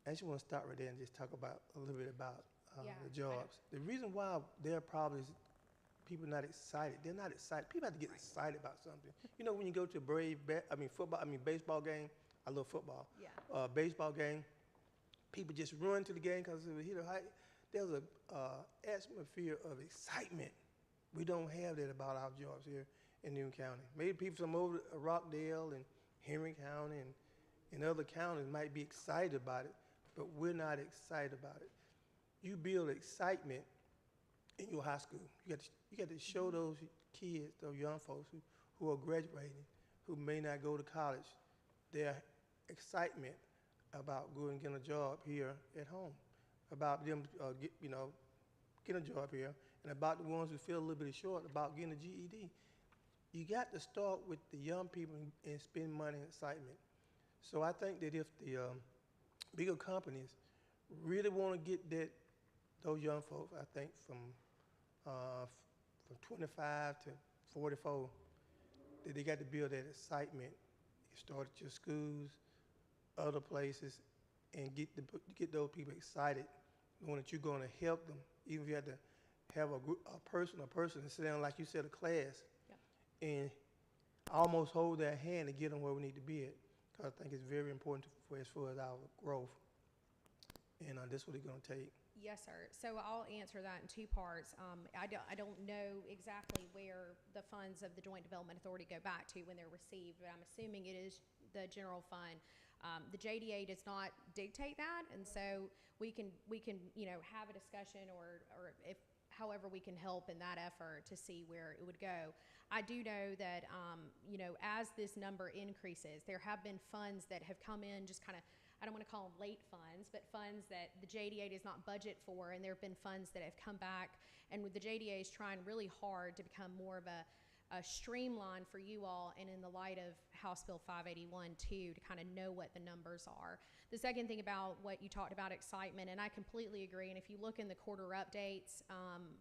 I just want to start right there and just talk about a little bit about the jobs. The reason why there are probably people not excited, they're not excited. People have to get excited about something. You know, when you go to a baseball game, I love football. Yeah. Baseball game, people just run to the game because it hit a height. There's a atmosphere of excitement. We don't have that about our jobs here in Newton County. Maybe people from over Rockdale and Henry County and other counties might be excited about it, but we're not excited about it. You build excitement in your high school. You got to show those kids, those young folks who are graduating, who may not go to college, their excitement about going and getting a job here at home, about them getting a job here, and about the ones who feel a little bit short about getting a GED. You got to start with the young people and spend money and excitement. So I think that if the bigger companies really want to get those young folks, I think from 25 to 44, that they got to build that excitement. You start at your schools, other places, and get those people excited, knowing that you're going to help them. Even if you have to have a person and sit down, like you said, a class, and almost hold their hand to get them where we need to be at. Because I think it's very important as far as our growth. And that's what it's going to take. Yes, sir. So I'll answer that in two parts. I don't know exactly where the funds of the Joint Development Authority go back to when they're received, but I'm assuming it is the general fund. The JDA does not dictate that, and so we can have a discussion or if however we can help in that effort to see where it would go. I do know that as this number increases, there have been funds that have come in just kind of, I don't want to call them late funds, but funds that the JDA does not budget for, and there have been funds that have come back, and with the JDA is trying really hard to become more of a streamline for you all, and in the light of House Bill 581 too, to kind of know what the numbers are. The second thing about what you talked about, excitement, and I completely agree, and if you look in the quarter updates,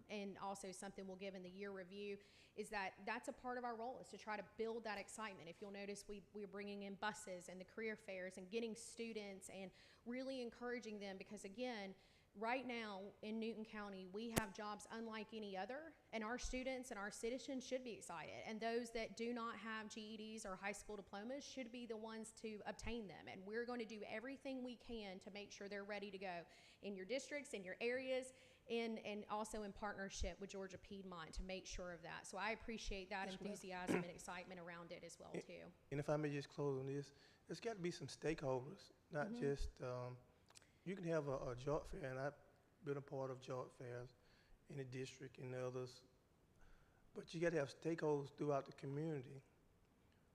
and also something we'll give in the year review, is that's a part of our role, is to try to build that excitement. If you'll notice, we're bringing in buses and the career fairs and getting students and really encouraging them, because again, right now in Newton County, we have jobs unlike any other, and our students and our citizens should be excited. And those that do not have GEDs or high school diplomas should be the ones to obtain them. And we're going to do everything we can to make sure they're ready to go in your districts, in your areas, and also in partnership with Georgia Piedmont to make sure of that. So I appreciate that enthusiasm and excitement around it as well too. And if I may just close on this, there's got to be some stakeholders, not just you can have a job fair, and I've been a part of job fairs in the district and others, but you got to have stakeholders throughout the community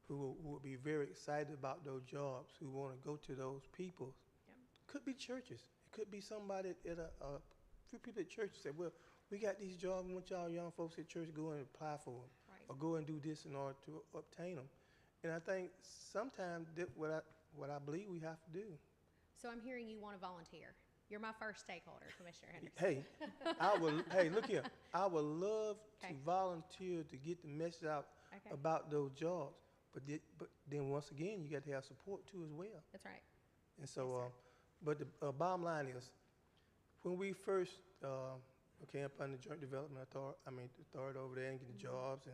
who will be very excited about those jobs, who want to go to those people. Yep. Could be churches. It could be somebody at a few people at church say, well, we got these jobs, we want y'all young folks at church to go and apply for them, Right. or go and do this in order to obtain them. And I think sometimes that what I believe we have to do. So I'm hearing you want to volunteer. You're my first stakeholder, Commissioner Henderson. Hey, look here. I would love to volunteer to get the message out Okay. about those jobs. But then once again, you got to have support too as well. That's right. And so, Yes, sir. but the bottom line is, when we first came up on the Joint Development Authority over there and get the jobs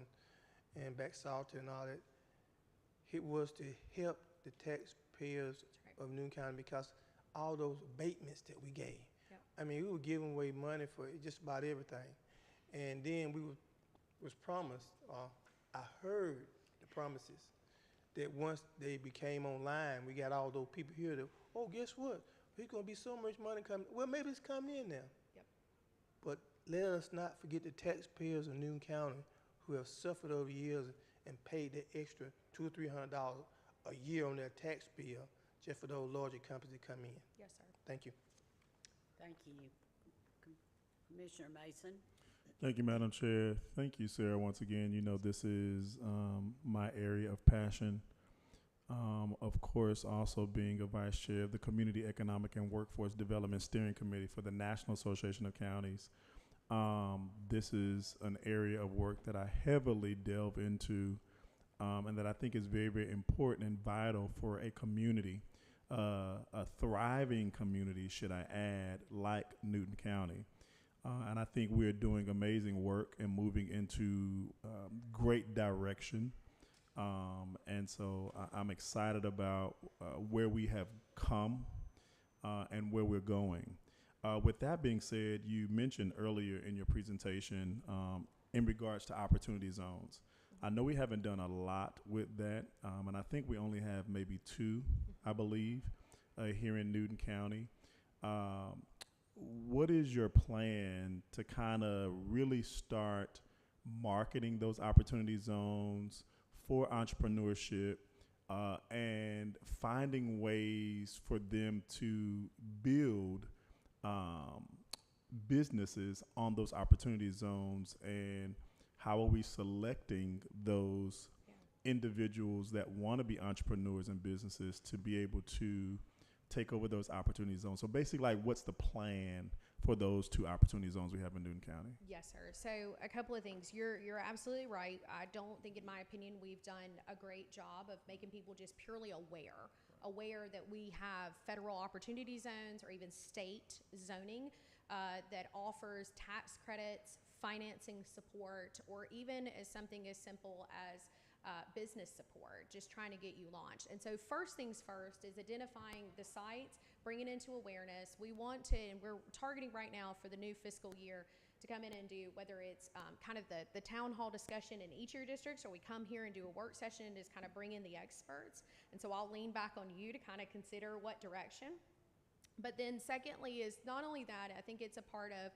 and back south and all that, it was to help the taxpayers That's right. of Newton County because all those abatements that we gave. Yep. I mean, we were giving away money for just about everything. And then was promised, I heard the promises that once they became online, we got all those people here that, oh, guess what? There's going to be so much money coming. Well, maybe it's coming in now. Yep. But let us not forget the taxpayers of Newton County who have suffered over years and paid that extra $200 or $300 a year on their tax bill just for those larger companies that come in. Yes, sir. Thank you. Thank you. Commissioner Mason? Thank you, Madam Chair. Thank you, Sarah, once again. You know, this is my area of passion. Of course, also being a vice chair of the Community Economic and Workforce Development Steering Committee for the National Association of Counties. This is an area of work that I heavily delve into and that I think is very, very important and vital for a community, a thriving community, should I add, like Newton County. And I think we're doing amazing work and moving into great direction. And so I'm excited about where we have come and where we're going. With that being said, you mentioned earlier in your presentation in regards to opportunity zones. I know we haven't done a lot with that, and I think we only have maybe 2, I believe, here in Newton County. What is your plan to kind of really start marketing those opportunity zones for entrepreneurship and finding ways for them to build businesses on those opportunity zones, and how are we selecting those individuals that want to be entrepreneurs and businesses to be able to take over those opportunity zones? So basically, like, what's the plan for those 2 opportunity zones we have in Newton County? Yes, sir. So a couple of things. You're absolutely right. I don't think, in my opinion, we've done a great job of making people just purely aware that we have federal opportunity zones or even state zoning that offers tax credits, financing support, or even as something as simple as business support, just trying to get you launched. And so first things first is identifying the sites, bringing into awareness. We want to, and we're targeting right now for the new fiscal year to come in and do, whether it's kind of the town hall discussion in each of your districts, or we come here and do a work session and just kind of bring in the experts. And so I'll lean back on you to kind of consider what direction. But then secondly is not only that, I think it's a part of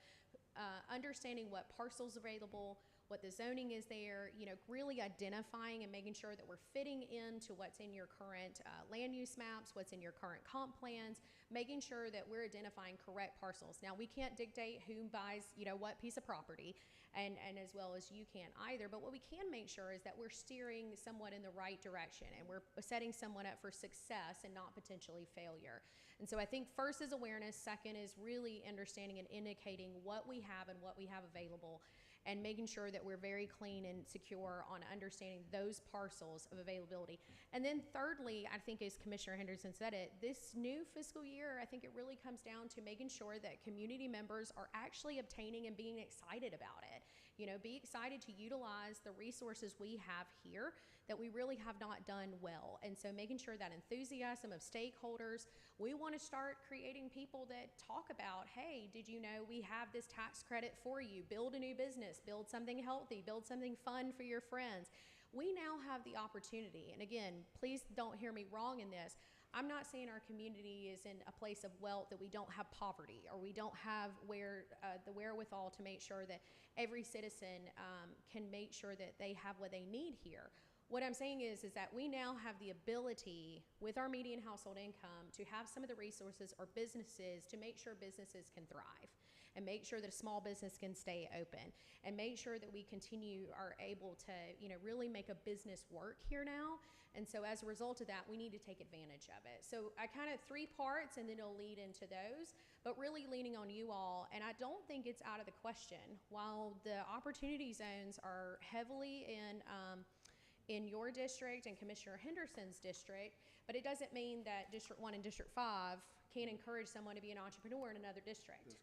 understanding what parcels available, what the zoning is there, you know, really identifying and making sure that we're fitting into what's in your current land use maps, what's in your current comp plans, making sure that we're identifying correct parcels. Now, we can't dictate who buys, you know, what piece of property, and as well as you can't either, but what we can make sure is that we're steering somewhat in the right direction, and we're setting someone up for success and not potentially failure. And so I think first is awareness, second is really understanding and indicating what we have and what we have available, and making sure that we're very clean and secure on understanding those parcels of availability. And then thirdly, I think, as Commissioner Henderson said it, this new fiscal year, I think it really comes down to making sure that community members are actually obtaining and being excited about it. You know, be excited to utilize the resources we have here that we really have not done well. And so making sure that enthusiasm of stakeholders, we want to start creating people that talk about, hey, did you know we have this tax credit for you? Build a new business, build something healthy, build something fun for your friends. We now have the opportunity, and again, please don't hear me wrong in this. I'm not saying our community is in a place of wealth that we don't have poverty, or we don't have the wherewithal to make sure that every citizen can make sure that they have what they need here. What I'm saying is that we now have the ability, with our median household income, to have some of the resources or businesses to make sure businesses can thrive, and make sure that a small business can stay open, and make sure that we are able to, you know, really make a business work here now. And so as a result of that, we need to take advantage of it. So I kind of 3 parts, and then it'll lead into those, but really leaning on you all. And I don't think it's out of the question, while the opportunity zones are heavily in your district and Commissioner Henderson's district, but it doesn't mean that District 1 and District 5 can't encourage someone to be an entrepreneur in another district.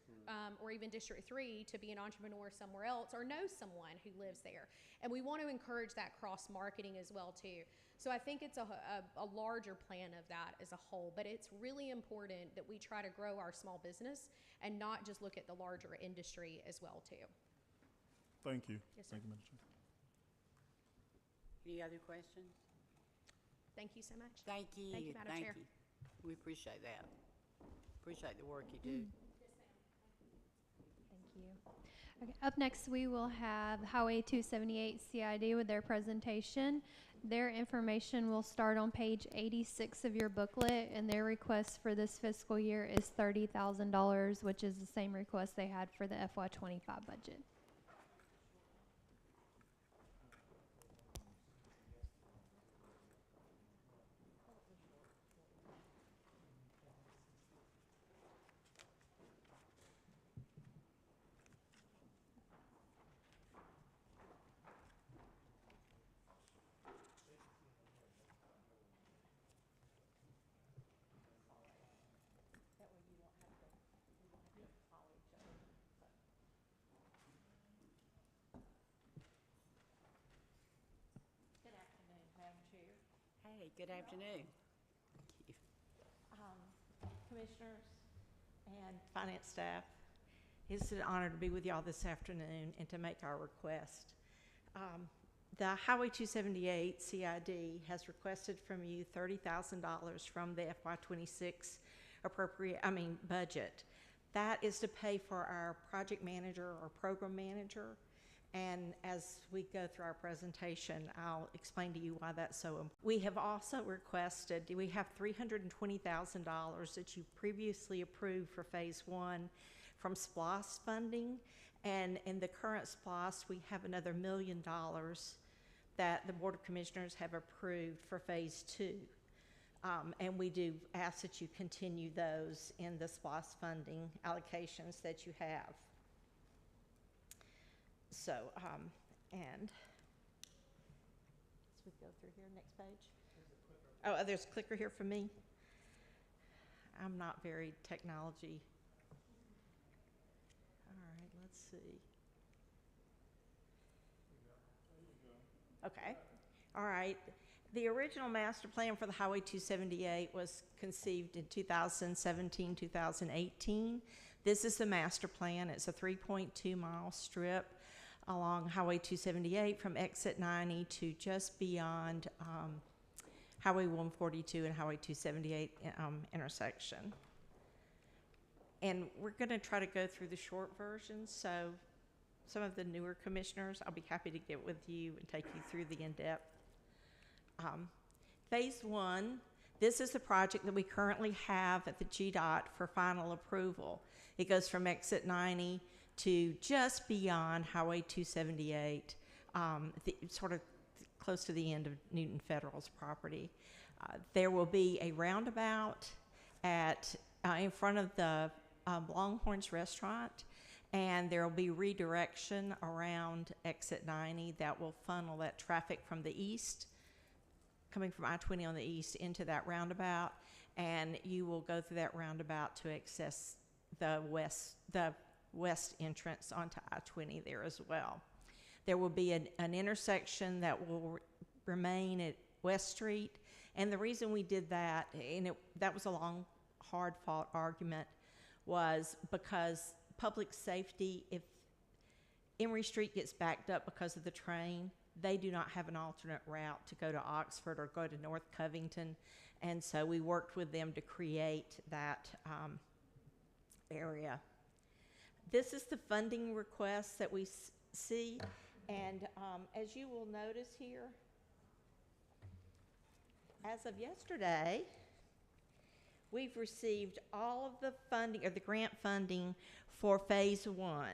Or even District 3 to be an entrepreneur somewhere else or know someone who lives there. And we want to encourage that cross-marketing as well too. So I think it's a larger plan of that as a whole, but it's really important that we try to grow our small business and not just look at the larger industry as well too. Thank you. Yes, sir. Thank you, Madam Chair. Any other questions? Thank you so much. Thank you. Thank you, Madam Chair. You. We appreciate that. Appreciate the work you do. Thank you. Okay, up next, we will have Highway 278 CID with their presentation. Their information will start on page 86 of your booklet, and their request for this fiscal year is $30,000, which is the same request they had for the FY25 budget. Hey, good afternoon. Commissioners and finance staff, it's an honor to be with y'all this afternoon and to make our request. The Highway 278 CID has requested from you $30,000 from the FY26 budget. That is to pay for our project manager or program manager. And as we go through our presentation, I'll explain to you why that's so important. We have also requested, we have $320,000 that you previously approved for phase 1 from SPLOST funding. And in the current SPLOST, we have another $1 million that the Board of Commissioners have approved for phase 2. And we do ask that you continue those in the SPLOST funding allocations that you have. So, and as we go through here, next page. Oh, there's a clicker here for me. I'm not very technology. All right, let's see. Okay, all right. The original master plan for the Highway 278 was conceived in 2017, 2018. This is the master plan. It's a 3.2 mile strip along Highway 278 from exit 90 to just beyond Highway 142 and Highway 278 intersection. And we're going to try to go through the short version, so some of the newer commissioners, I'll be happy to get with you and take you through the in-depth. Phase 1, this is the project that we currently have at the GDOT for final approval. It goes from exit 90 to just beyond Highway 278, sort of close to the end of Newton Federal's property. There will be a roundabout at in front of the Longhorns restaurant, and there will be redirection around exit 90 that will funnel that traffic from the east, coming from I-20 on the east into that roundabout, and you will go through that roundabout to access the west entrance onto I-20 there as well. There will be an intersection that will remain at West Street, and the reason we did that, and that was a long, hard-fought argument, was because public safety, if Emory Street gets backed up because of the train, they do not have an alternate route to go to Oxford or go to North Covington, and so we worked with them to create that area. This is the funding request that we see, and as you will notice here, as of yesterday, we've received all of the funding, or the grant funding, for phase 1.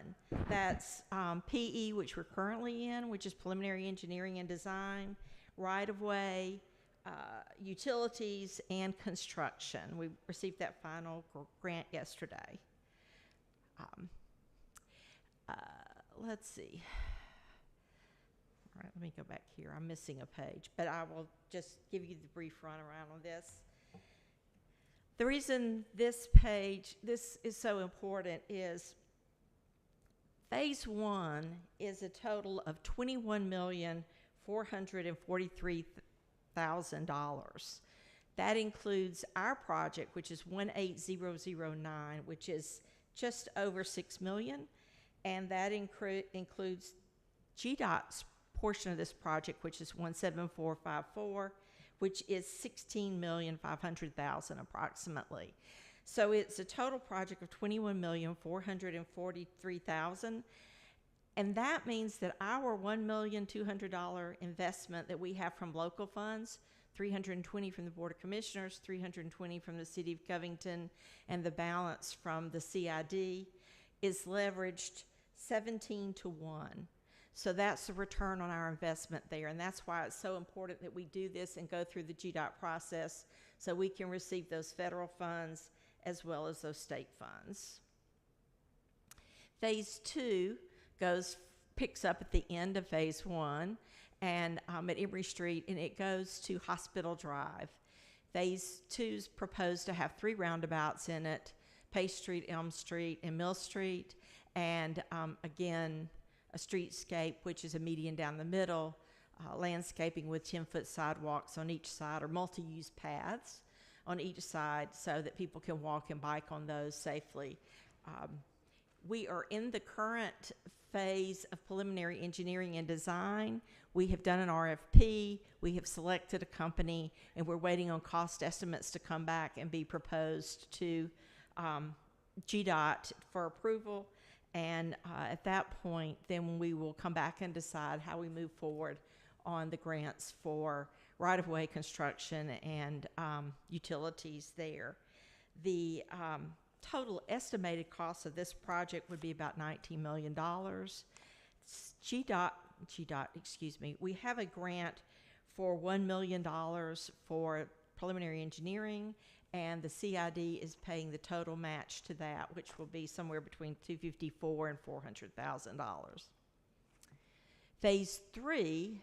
That's PE, which we're currently in, which is preliminary engineering and design, right-of-way, utilities, and construction. We received that final grant yesterday. Let's see. All right, let me go back here. I'm missing a page, but I will just give you the brief runaround on this. The reason this is so important is Phase 1 is a total of $21,443,000. That includes our project, which is 18009, which is just over $6 million, and that includes GDOT's portion of this project, which is 17454, which is $16,500,000 approximately. So it's a total project of $21,443,000, and that means that our $1,200,000 investment that we have from local funds, $320 from the Board of Commissioners, $320 from the City of Covington, and the balance from the CID is leveraged 17-to-1. So that's the return on our investment there, and that's why it's so important that we do this and go through the GDOT process so we can receive those federal funds as well as those state funds. Phase 2 picks up at the end of Phase 1 and at Emory Street, and it goes to Hospital Drive. Phase 2's proposed to have 3 roundabouts in it: Pace Street, Elm Street, and Mill Street, and again, a streetscape, which is a median down the middle, landscaping with 10-foot sidewalks on each side, or multi-use paths on each side so that people can walk and bike on those safely. We are in the current phase of preliminary engineering and design. We have done an RFP, we have selected a company, and we're waiting on cost estimates to come back and be proposed to GDOT for approval. And at that point, then we will come back and decide how we move forward on the grants for right-of-way construction and utilities there. The total estimated cost of this project would be about $19 million. We have a grant for $1 million for preliminary engineering, and the CID is paying the total match to that, which will be somewhere between $254,000 and $400,000. Phase 3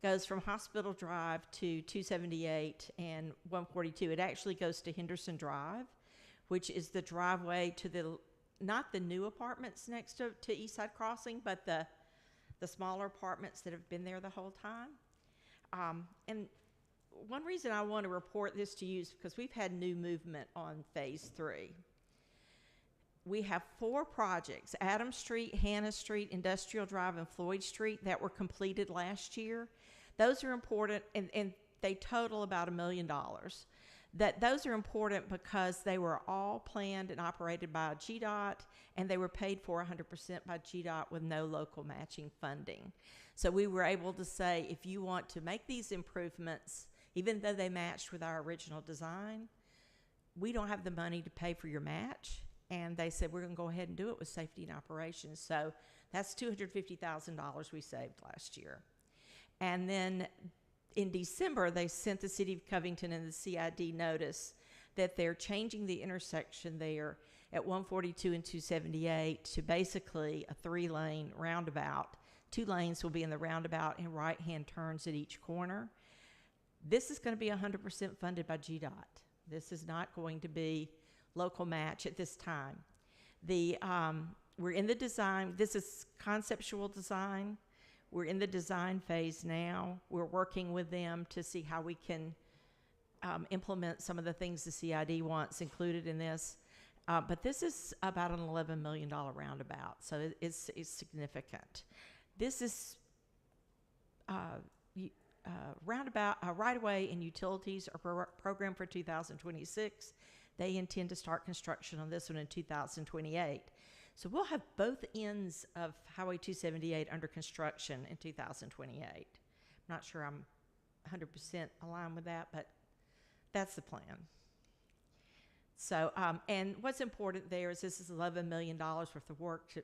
goes from Hospital Drive to 278 and 142. It actually goes to Henderson Drive, which is the driveway to not the new apartments next to Eastside Crossing, but the smaller apartments that have been there the whole time. And one reason I want to report this to you is because we've had new movement on Phase 3. We have 4 projects: Adams Street, Hannah Street, Industrial Drive, and Floyd Street, that were completed last year. Those are important, and they total about $1 million. Those are important because they were all planned and operated by GDOT, and they were paid for 100% by GDOT with no local matching funding. So we were able to say, if you want to make these improvements, even though they matched with our original design, we don't have the money to pay for your match. And they said, we're going to go ahead and do it with safety and operations. So that's $250,000 we saved last year. And then in December, they sent the City of Covington and the CID notice that they're changing the intersection there at 142 and 278 to basically a 3-lane roundabout. 2 lanes will be in the roundabout and right-hand turns at each corner. This is going to be 100% funded by GDOT. This is not going to be local match at this time. We're in the design. This is conceptual design. We're in the design phase now. We're working with them to see how we can implement some of the things the CID wants included in this. But this is about an $11 million roundabout, so it's significant. This is roundabout, right-of-way and utilities are programmed for 2026. They intend to start construction on this one in 2028. So we'll have both ends of Highway 278 under construction in 2028. I'm not sure I'm 100% aligned with that, but that's the plan. So, and what's important there is this is $11 million worth of work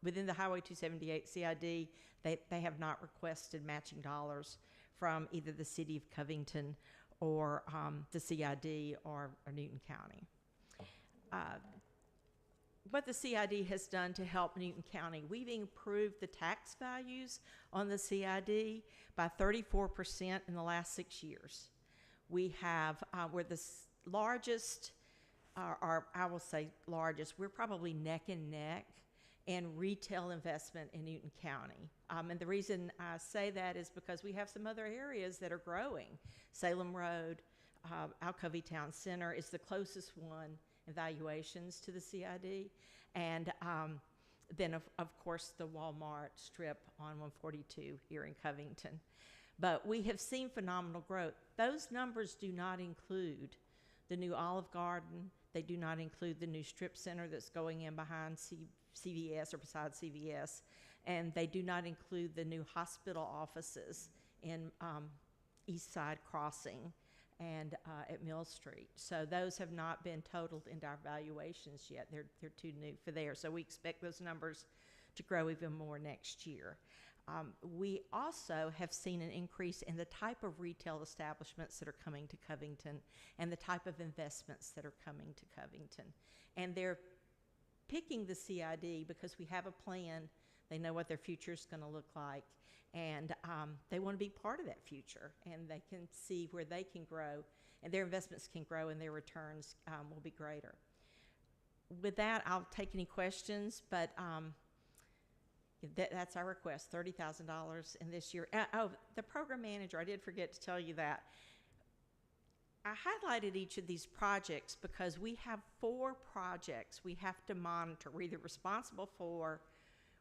within the Highway 278 CID. They have not requested matching dollars from either the City of Covington or the CID or Newton County. what the CID has done to help Newton County, we've improved the tax values on the CID by 34% in the last 6 years. We have, we're the largest, or I will say largest, we're probably neck and neck in retail investment in Newton County. And the reason I say that is because we have some other areas that are growing. Salem Road, Alcoa Town Center is the closest one in valuations to the CID. And then, of course, the Walmart strip on 142 here in Covington. But we have seen phenomenal growth. Those numbers do not include the new Olive Garden. They do not include the new strip center that's going in behind CVS or beside CVS. And they do not include the new hospital offices in East Side Crossing and at Mill Street. So those have not been totaled into our valuations yet. They're too new for there. So we expect those numbers to grow even more next year. We also have seen an increase in the type of retail establishments that are coming to Covington and the type of investments that are coming to Covington. And they're picking the CID because we have a plan. They know what their future is going to look like, and they want to be part of that future, and they can see where they can grow, and their investments can grow, and their returns will be greater. With that, I'll take any questions, but that's our request, $30,000 in this year. Oh, the program manager, I did forget to tell you that. I highlighted each of these projects because we have 4 projects we have to monitor. We're either responsible for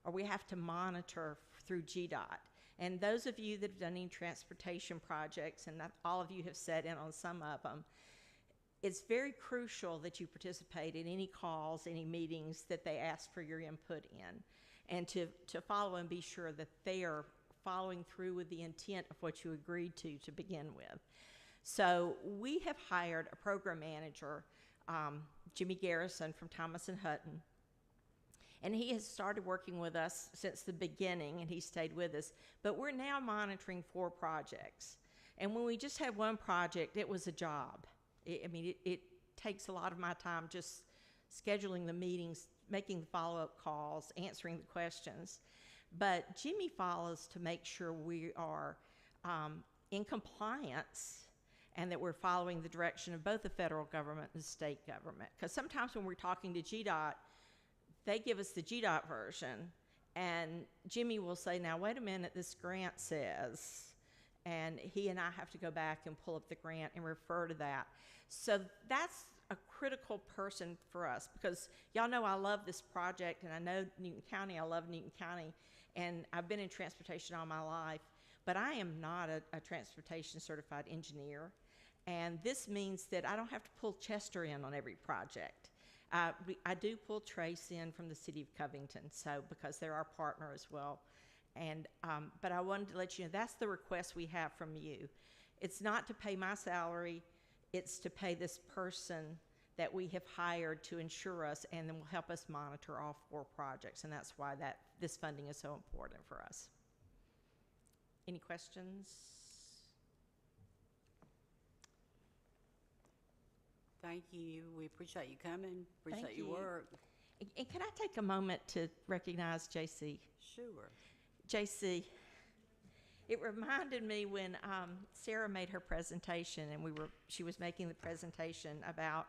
or we have to monitor through GDOT. And those of you that have done any transportation projects, and all of you have sat in on some of them, it's very crucial that you participate in any calls, any meetings that they ask for your input in, and to follow and be sure that they are following through with the intent of what you agreed to begin with. So we have hired a program manager, Jimmy Garrison from Thomas & Hutton, and he has started working with us since the beginning, and he stayed with us. But we're now monitoring 4 projects. And when we just had one project, it was a job. It takes a lot of my time just scheduling the meetings, making the follow-up calls, answering the questions. But Jimmy follows to make sure we are in compliance and that we're following the direction of both the federal government and the state government. Because sometimes when we're talking to GDOT, they give us the GDOT version, and Jimmy will say, now, wait a minute, this grant says, and he and I have to go back and pull up the grant and refer to that. So that's a critical person for us, because y'all know I love this project, and I know Newton County, I love Newton County, and I've been in transportation all my life, but I am not a transportation certified engineer, and this means that I don't have to pull Chester in on every project. I do pull Trace in from the city of Covington, so because they're our partner as well. And but I wanted to let you know that's the request we have from you. It's not to pay my salary; it's to pay this person that we have hired to insure us, and then will help us monitor all 4 projects. And that's why this funding is so important for us. Any questions? Thank you. We appreciate you coming. Appreciate Thank your you. work. And can I take a moment to recognize JC? Sure. JC, it reminded me when Sarah made her presentation, and she was making the presentation about,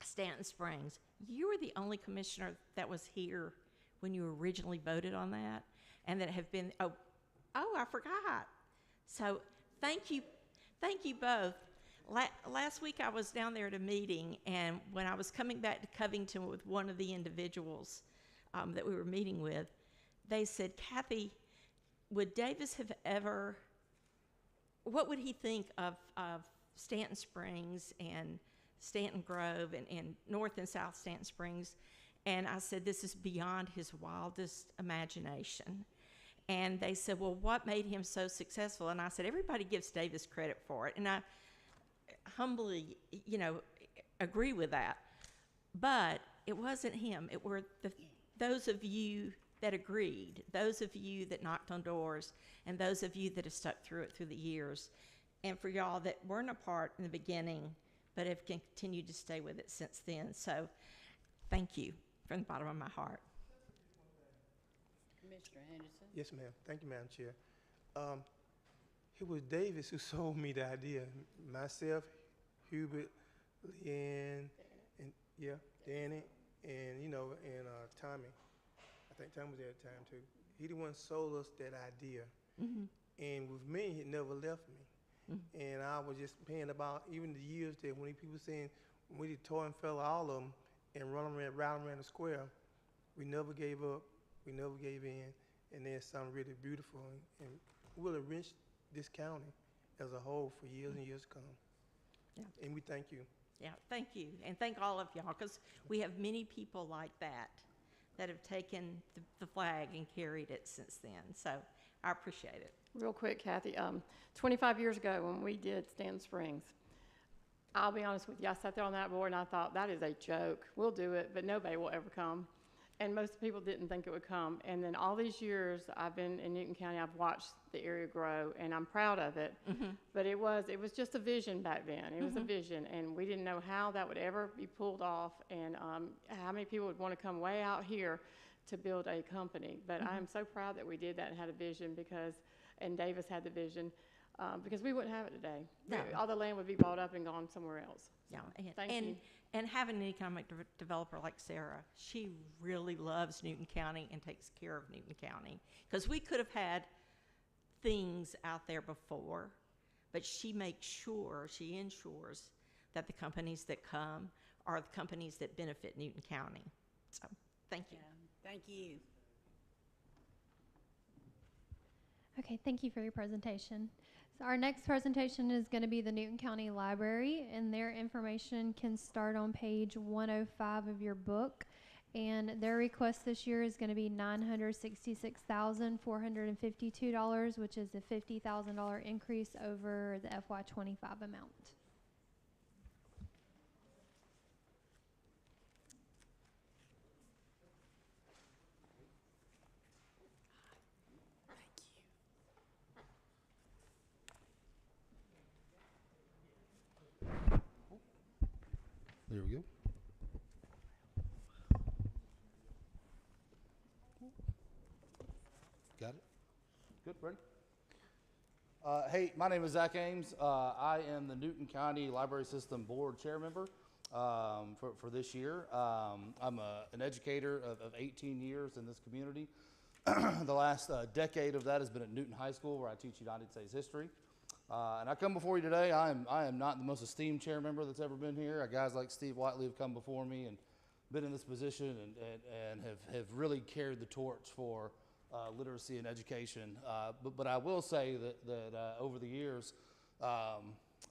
Stanton Springs. You were the only commissioner that was here when you originally voted on that, and that have been. Oh, I forgot. So thank you both. Last week I was down there at a meeting, and when I was coming back to Covington with one of the individuals that we were meeting with, they said, Kathy, would Davis have ever, what would he think of Stanton Springs and Stanton Grove and North and South Stanton Springs? And I said, this is beyond his wildest imagination. And they said, well, what made him so successful? And I said, everybody gives Davis credit for it. And I humbly, agree with that. But it wasn't him. It were those of you that agreed, those of you that knocked on doors, and those of you that have stuck through it through the years. And for y'all that weren't a part in the beginning, but have continued to stay with it since then. So thank you from the bottom of my heart. Mr. Henderson? Yes, ma'am. Thank you, Madam Chair. It was Davis who sold me the idea. Myself, Hubert, Leanne, and Danny, and Tommy. I think Tommy was there at the time too. He the one sold us that idea, and with me, he never left me. And I was just paying about even the years that when people saying when we did toy and fella all of them and run around the square, we never gave up, we never gave in, and there's something really beautiful and will enrich this county as a whole for years and years to come. Yeah. And we thank you. Yeah, thank you. And thank all of y'all, because we have many people like that have taken the flag and carried it since then. So I appreciate it. Real quick, Kathy, 25 years ago when we did Stand Springs, I'll be honest with you, I sat there on that board and I thought, that is a joke. We'll do it, but nobody will ever come. And most people didn't think it would come. And then all these years I've been in Newton County, I've watched the area grow, and I'm proud of it. But it was just a vision back then. It was a vision, and we didn't know how that would ever be pulled off, and how many people would want to come way out here to build a company. But I am so proud that we did that and had a vision and Davis had the vision, because we wouldn't have it today. No. All the land would be bought up and gone somewhere else. Yeah, Thank you. And having an economic developer like Sarah, she really loves Newton County and takes care of Newton County. Because we could have had things out there before, but she ensures that the companies that come are the companies that benefit Newton County. So, thank you. Yeah, thank you. Okay, thank you for your presentation. So our next presentation is going to be the Newton County Library, and their information can start on page 105 of your book. And their request this year is going to be $966,452, which is a $50,000 increase over the FY25 amount. There we go. Got it? Good, ready? Hey, my name is Zach Ames. I am the Newton County Library System Board Chair Member for this year. I'm an educator of 18 years in this community. The last decade of that has been at Newton High School, where I teach United States history. And I come before you today. I am not the most esteemed chair member that's ever been here. Guys like Steve Whiteley have come before me and been in this position and have really carried the torch for literacy and education. But I will say that over the years,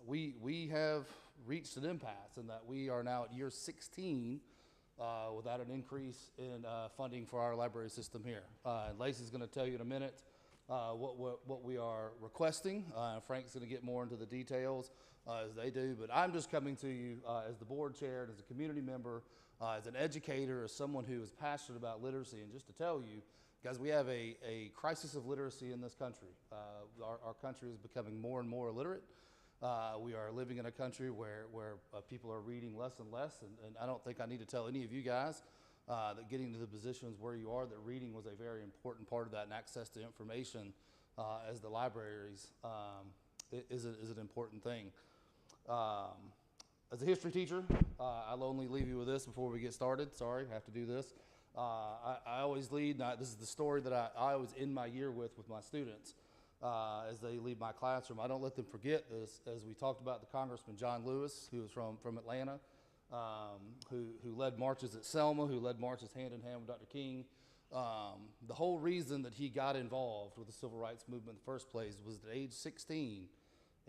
we have reached an impasse in that we are now at year 16 without an increase in funding for our library system here. And Lacey's going to tell you in a minute what we are requesting. Frank's going to get more into the details as they do, but I'm just coming to you as the board chair, as a community member, as an educator, as someone who is passionate about literacy, and just to tell you, guys, we have a crisis of literacy in this country. Our country is becoming more and more illiterate. We are living in a country where people are reading less and less, and I don't think I need to tell any of you guys that getting to the positions where you are, that reading was a very important part of that, and access to information as the libraries is an important thing. As a history teacher, I'll only leave you with this before we get started. Sorry, I have to do this. I always lead, this is the story that I always end my year with my students as they leave my classroom. I don't let them forget this, as we talked about the Congressman John Lewis, who was from Atlanta, who led marches at Selma, who led marches hand in hand with Dr. King. The whole reason that he got involved with the civil rights movement in the first place was at age 16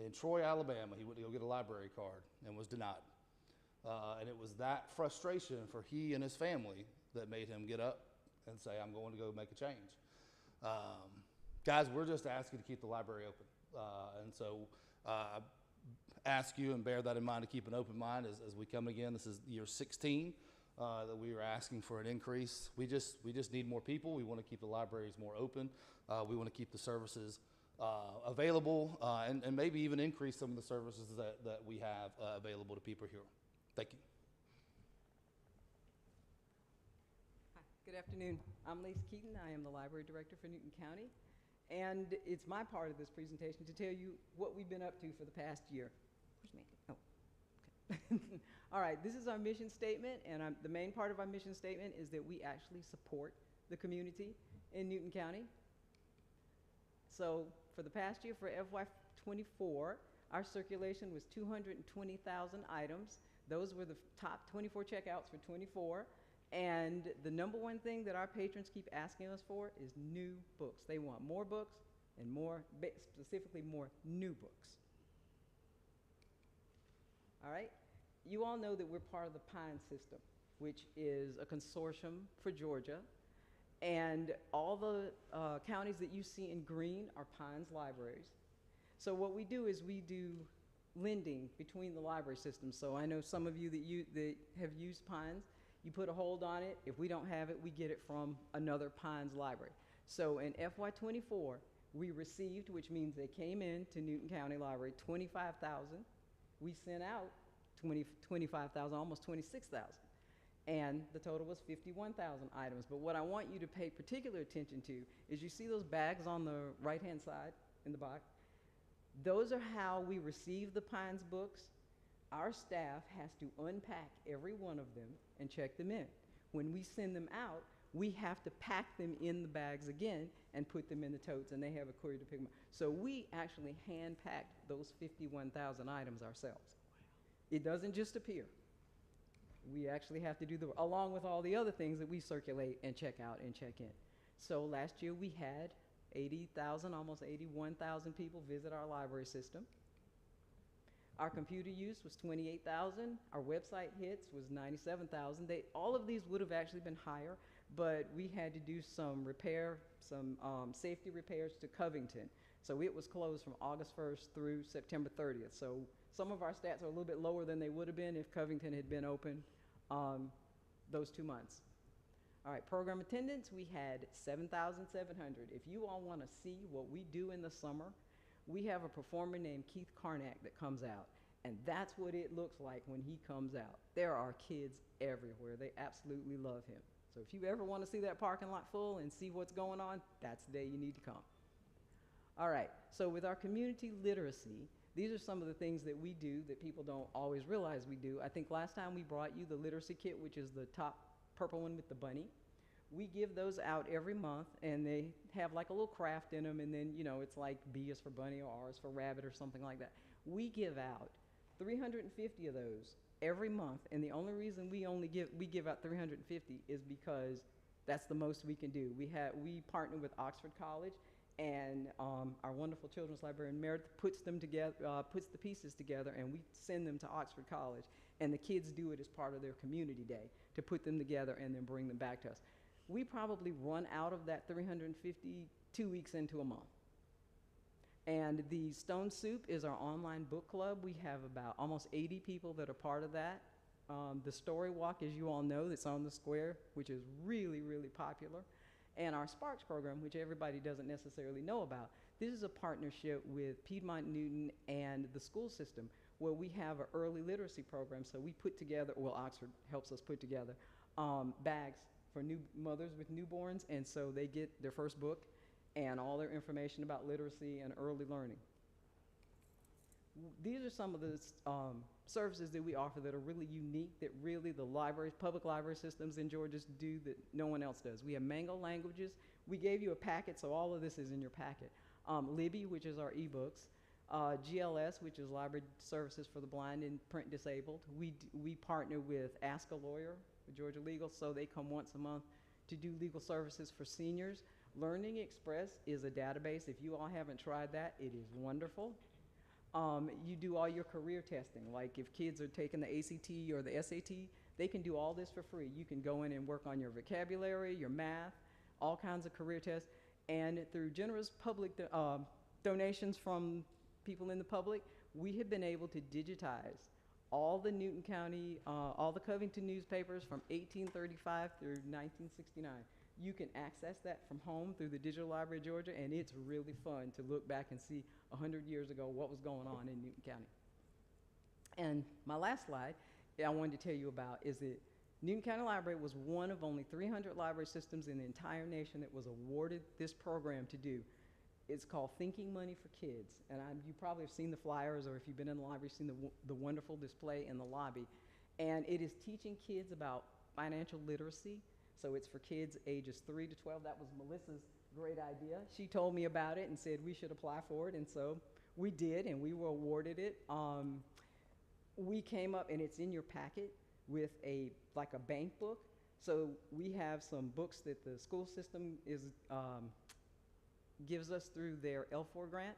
in Troy, Alabama, he went to go get a library card and was denied. And it was that frustration for he and his family that made him get up and say, I'm going to go make a change. Guys, we're just asking to keep the library open. And so I ask you and bear that in mind to keep an open mind as we come again. This is year 16 that we are asking for an increase. We just need more people. We want to keep the libraries more open. We want to keep the services available and maybe even increase some of the services that we have available to people here. Thank you. Hi, good afternoon. I'm Lisa Keaton. I am the Library Director for Newton County. And it's my part of this presentation to tell you what we've been up to for the past year. Where's Mandy? Oh, okay. All right, this is our mission statement, and the main part of our mission statement is that we actually support the community in Newton County. So for the past year, for FY24, our circulation was 220,000 items. Those were the top 24 checkouts for 24. And the number one thing that our patrons keep asking us for is new books. They want more books and more, specifically more new books. All right? You all know that we're part of the PINE system, which is a consortium for Georgia. And all the counties that you see in green are PINE's libraries. So what we do is we do lending between the library systems. So I know some of you that have used PINE's. You put a hold on it. If we don't have it, we get it from another PINE's library. So in FY24, we received, which means they came in to Newton County Library, 25,000. We sent out 25,000, almost 26,000. And the total was 51,000 items. But what I want you to pay particular attention to is you see those bags on the right-hand side in the box? Those are how we receive the PINE's books. Our staff has to unpack every one of them and check them in. When we send them out, we have to pack them in the bags again and put them in the totes, and they have a courier to pick them up. So we actually hand-packed those 51,000 items ourselves. It doesn't just appear. We actually have to do along with all the other things that we circulate and check out and check in. So last year we had 80,000, almost 81,000 people visit our library system. Our computer use was 28,000. Our website hits was 97,000. All of these would have actually been higher, but we had to do some safety repairs to Covington. So it was closed from August 1st through September 30th. So some of our stats are a little bit lower than they would have been if Covington had been open those 2 months. All right, program attendance, we had 7,700. If you all want to see what we do in the summer, we have a performer named Keith Karnak that comes out, and that's what it looks like when he comes out. There are kids everywhere. They absolutely love him. So if you ever want to see that parking lot full and see what's going on, that's the day you need to come. All right, so with our community literacy, these are some of the things that we do that people don't always realize we do. I think last time we brought you the literacy kit, which is the top purple one with the bunny. We give those out every month, and they have like a little craft in them, and then, you know, it's like B is for bunny or R is for rabbit or something like that. We give out 350 of those every month, and the only reason we give out 350 is because that's the most we can do. We partner with Oxford College, and our wonderful children's librarian Meredith puts the pieces together, and we send them to Oxford College, and the kids do it as part of their community day to put them together and then bring them back to us. We probably run out of that 350 2 weeks into a month. And the Stone Soup is our online book club. We have about almost 80 people that are part of that. The Story Walk, as you all know, that's on the square, which is really, really popular. And our Sparks program, which everybody doesn't necessarily know about. This is a partnership with Piedmont Newton and the school system, where we have an early literacy program. So we put together, well, Oxford helps us put together bags for new mothers with newborns, and so they get their first book and all their information about literacy and early learning. These are some of the services that we offer that are really unique, that really the libraries, public library systems in Georgia do that no one else does. We have Mango Languages. We gave you a packet, so all of this is in your packet. Libby, which is our ebooks. GLS, which is Library Services for the Blind and Print Disabled. We partner with Ask a Lawyer with Georgia Legal, so they come once a month to do legal services for seniors. Learning Express is a database. If you all haven't tried that, it is wonderful. You do all your career testing, like if kids are taking the ACT or the SAT, they can do all this for free. You can go in and work on your vocabulary, your math, all kinds of career tests, and through generous public donations from people in the public, we have been able to digitize all the Newton County, all the Covington newspapers from 1835 through 1969. you can access that from home through the Digital Library of Georgia, and it's really fun to look back and see 100 years ago what was going on in Newton County. And my last slide I wanted to tell you about is that Newton County Library was one of only 300 library systems in the entire nation that was awarded this program to do. It's called Thinking Money for Kids, and you probably have seen the flyers, or if you've been in the library, seen the wonderful display in the lobby. And it is teaching kids about financial literacy. So it's for kids ages 3 to 12. That was Melissa's great idea. She told me about it and said we should apply for it, and so we did, and we were awarded it. We came up, and it's in your packet, with like a bank book. So we have some books that the school system gives us through their L4 grant.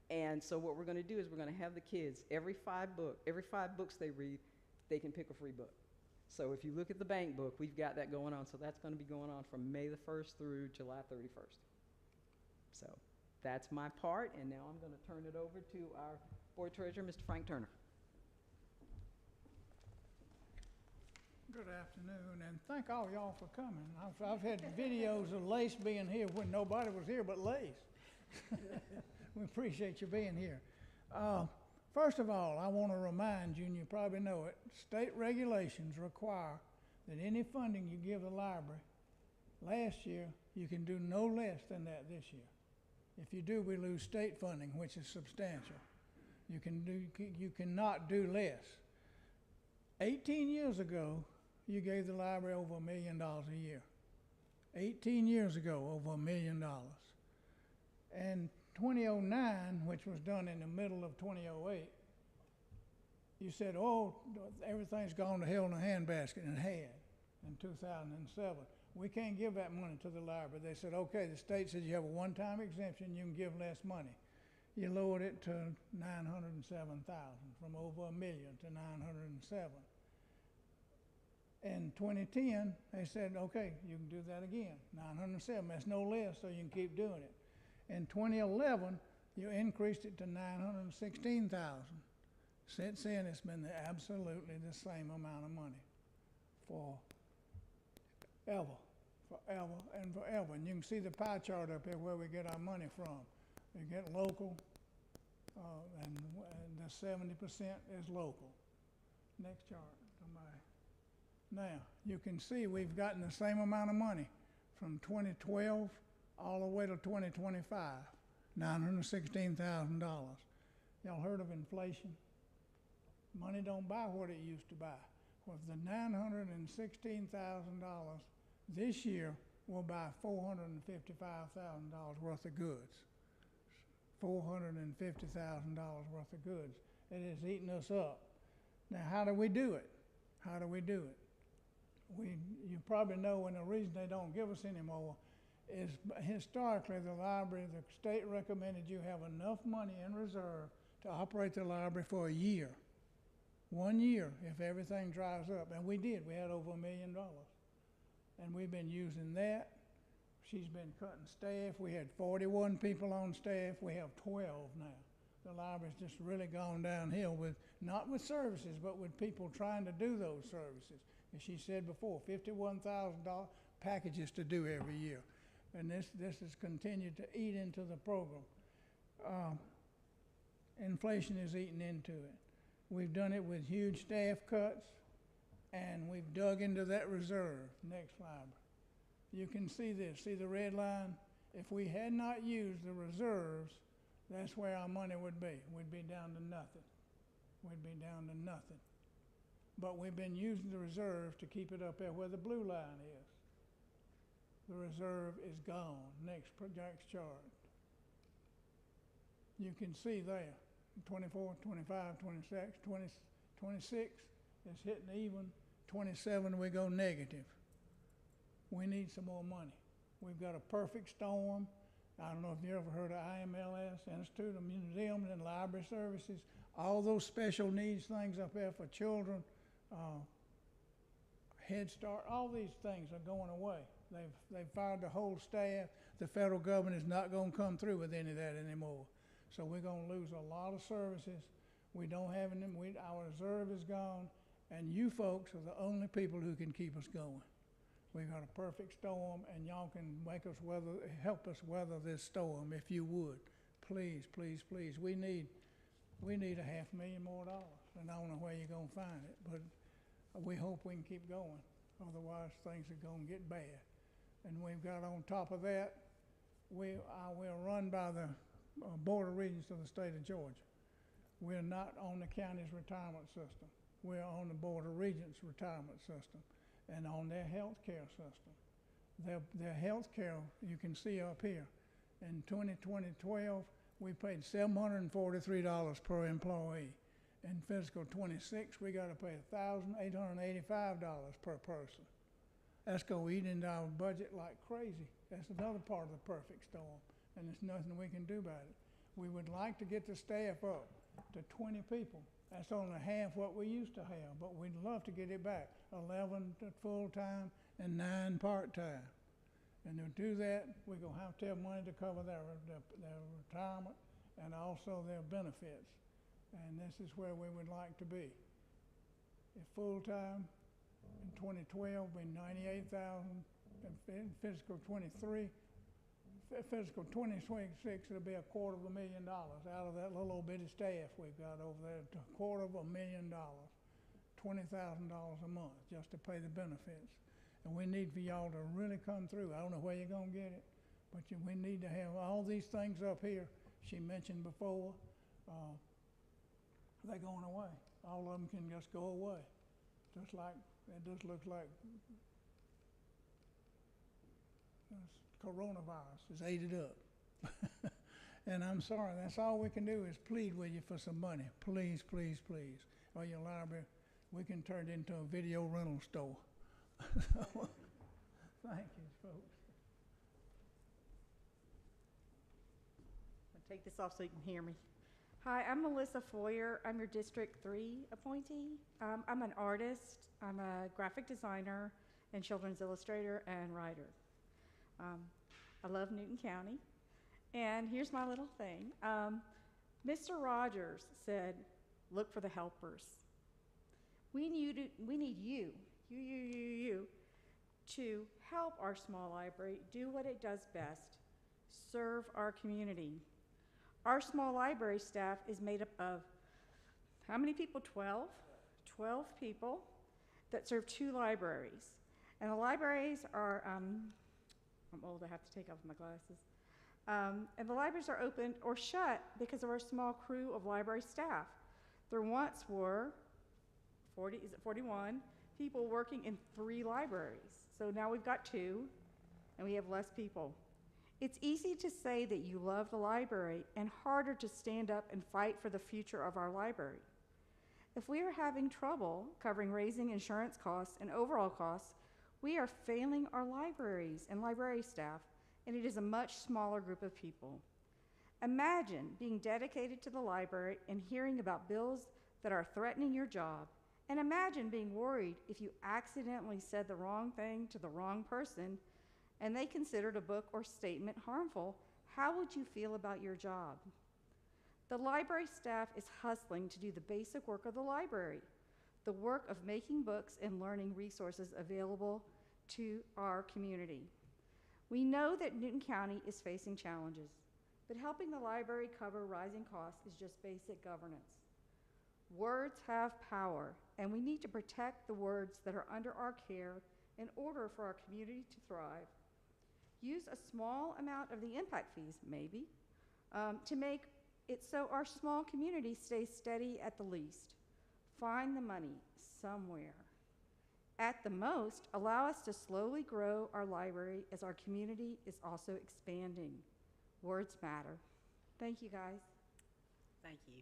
And so what we're going to do is we're going to have the kids, every five books they read, they can pick a free book. So if you look at the bank book, we've got that going on. So that's going to be going on from May the 1st through July 31st. So that's my part, and now I'm going to turn it over to our board treasurer, Mr. Frank Turner. Good afternoon, and thank all y'all for coming. I've had videos of Lace being here when nobody was here but Lace. We appreciate you being here. First of all, I want to remind you, and you probably know it, state regulations require that any funding you give the library last year, you can do no less than that this year. If you do, we lose state funding, which is substantial. You cannot do less. 18 years ago, you gave the library over $1 million a year. 18 years ago, over $1 million. And 2009, which was done in the middle of 2008, you said, oh, everything's gone to hell in a handbasket, and it had in 2007. We can't give that money to the library. They said, okay, the state says you have a one-time exemption, you can give less money. You lowered it to 907,000, from over $1 million to 907. In 2010, they said, okay, you can do that again, 907. That's no less, so you can keep doing it. In 2011, you increased it to 916,000. Since then, it's been absolutely the same amount of money forever and forever. And you can see the pie chart up here where we get our money from. We get local, and the 70% is local. Next chart, somebody. Now, you can see we've gotten the same amount of money from 2012 all the way to 2025, $916,000. Y'all heard of inflation? Money don't buy what it used to buy. Well, the $916,000 this year will buy $455,000 worth of goods. $450,000 worth of goods. It is eating us up. Now, how do we do it? How do we do it? You probably know, and the reason they don't give us any more is historically the library, the state recommended you have enough money in reserve to operate the library for a year. 1 year if everything dries up. And we did. We had over $1 million. And we've been using that. She's been cutting staff. We had 41 people on staff. We have 12 now. The library's just really gone downhill with, not with services, but with people trying to do those services. As she said before, $51,000 packages to do every year. And this has continued to eat into the program. Inflation is eating into it. We've done it with huge staff cuts, and we've dug into that reserve. Next slide. You can see this. See the red line? If we had not used the reserves, that's where our money would be. We'd be down to nothing. We'd be down to nothing. But we've been using the reserve to keep it up there where the blue line is. The reserve is gone. Next chart. You can see there, 24, 25, 26, 20, 26 is hitting even. 27, we go negative. We need some more money. We've got a perfect storm. I don't know if you ever heard of IMLS, Institute of Museums and Library Services. All those special needs things up there for children, Head Start, all these things are going away. They've fired the whole staff. The federal government is not going to come through with any of that anymore. So we're going to lose a lot of services. We don't have them. Our reserve is gone, and you folks are the only people who can keep us going. We got a perfect storm, and y'all can help us weather this storm if you would. Please, please, please. We need $500,000 more, and I don't know where you're gonna find it, but we hope we can keep going. Otherwise, things are gonna get bad. And we've got on top of that, we're run by the Board of Regents of the state of Georgia. We're not on the county's retirement system. We're on the Board of Regents retirement system and on their health care system. Their health care, you can see up here. In 2012, we paid $743 per employee. In fiscal 26, we got to pay $1,885 per person. That's going to eat into our budget like crazy. That's another part of the perfect storm, and there's nothing we can do about it. We would like to get the staff up to 20 people. That's only half what we used to have, but we'd love to get it back, 11 full-time and 9 part-time. And to do that, we're going to have money to cover their retirement and also their benefits. And this is where we would like to be. If full-time in 2012 be 98,000, in fiscal 23, fiscal 2026 it'll be $250,000 out of that little old bitty staff we've got over there. $250,000, $20,000 a month just to pay the benefits. And we need for y'all to really come through. I don't know where you're gonna get it, but we need to have all these things up here she mentioned before. They're going away. All of them can just go away. Just like, it just looks like coronavirus has ate it up. And I'm sorry, that's all we can do is plead with you for some money. Please, please, please. Or your library, we can turn it into a video rental store. Thank you, folks. I'll take this off so you can hear me. Hi, I'm Melissa Foyer. I'm your District 3 appointee. I'm an artist. I'm a graphic designer and children's illustrator and writer. I love Newton County. And here's my little thing. Mr. Rogers said, look for the helpers. We need you to help our small library do what it does best, serve our community. Our small library staff is made up of, how many people? 12? 12 people that serve 2 libraries. And the libraries are, I'm old, I have to take off my glasses. And the libraries are open or shut because of our small crew of library staff. There once were 41 people working in 3 libraries. So now we've got 2, and we have less people. It's easy to say that you love the library and harder to stand up and fight for the future of our library. If we are having trouble covering raising insurance costs and overall costs, we are failing our libraries and library staff, and it is a much smaller group of people. Imagine being dedicated to the library and hearing about bills that are threatening your job. And imagine being worried if you accidentally said the wrong thing to the wrong person and they considered a book or statement harmful. How would you feel about your job? The library staff is hustling to do the basic work of the library, the work of making books and learning resources available to our community. We know that Newton County is facing challenges, but helping the library cover rising costs is just basic governance. Words have power, and we need to protect the words that are under our care in order for our community to thrive. Use a small amount of the impact fees, maybe, to make it so our small community stays steady at the least. Find the money somewhere. At the most, allow us to slowly grow our library as our community is also expanding. Words matter. Thank you, guys. Thank you.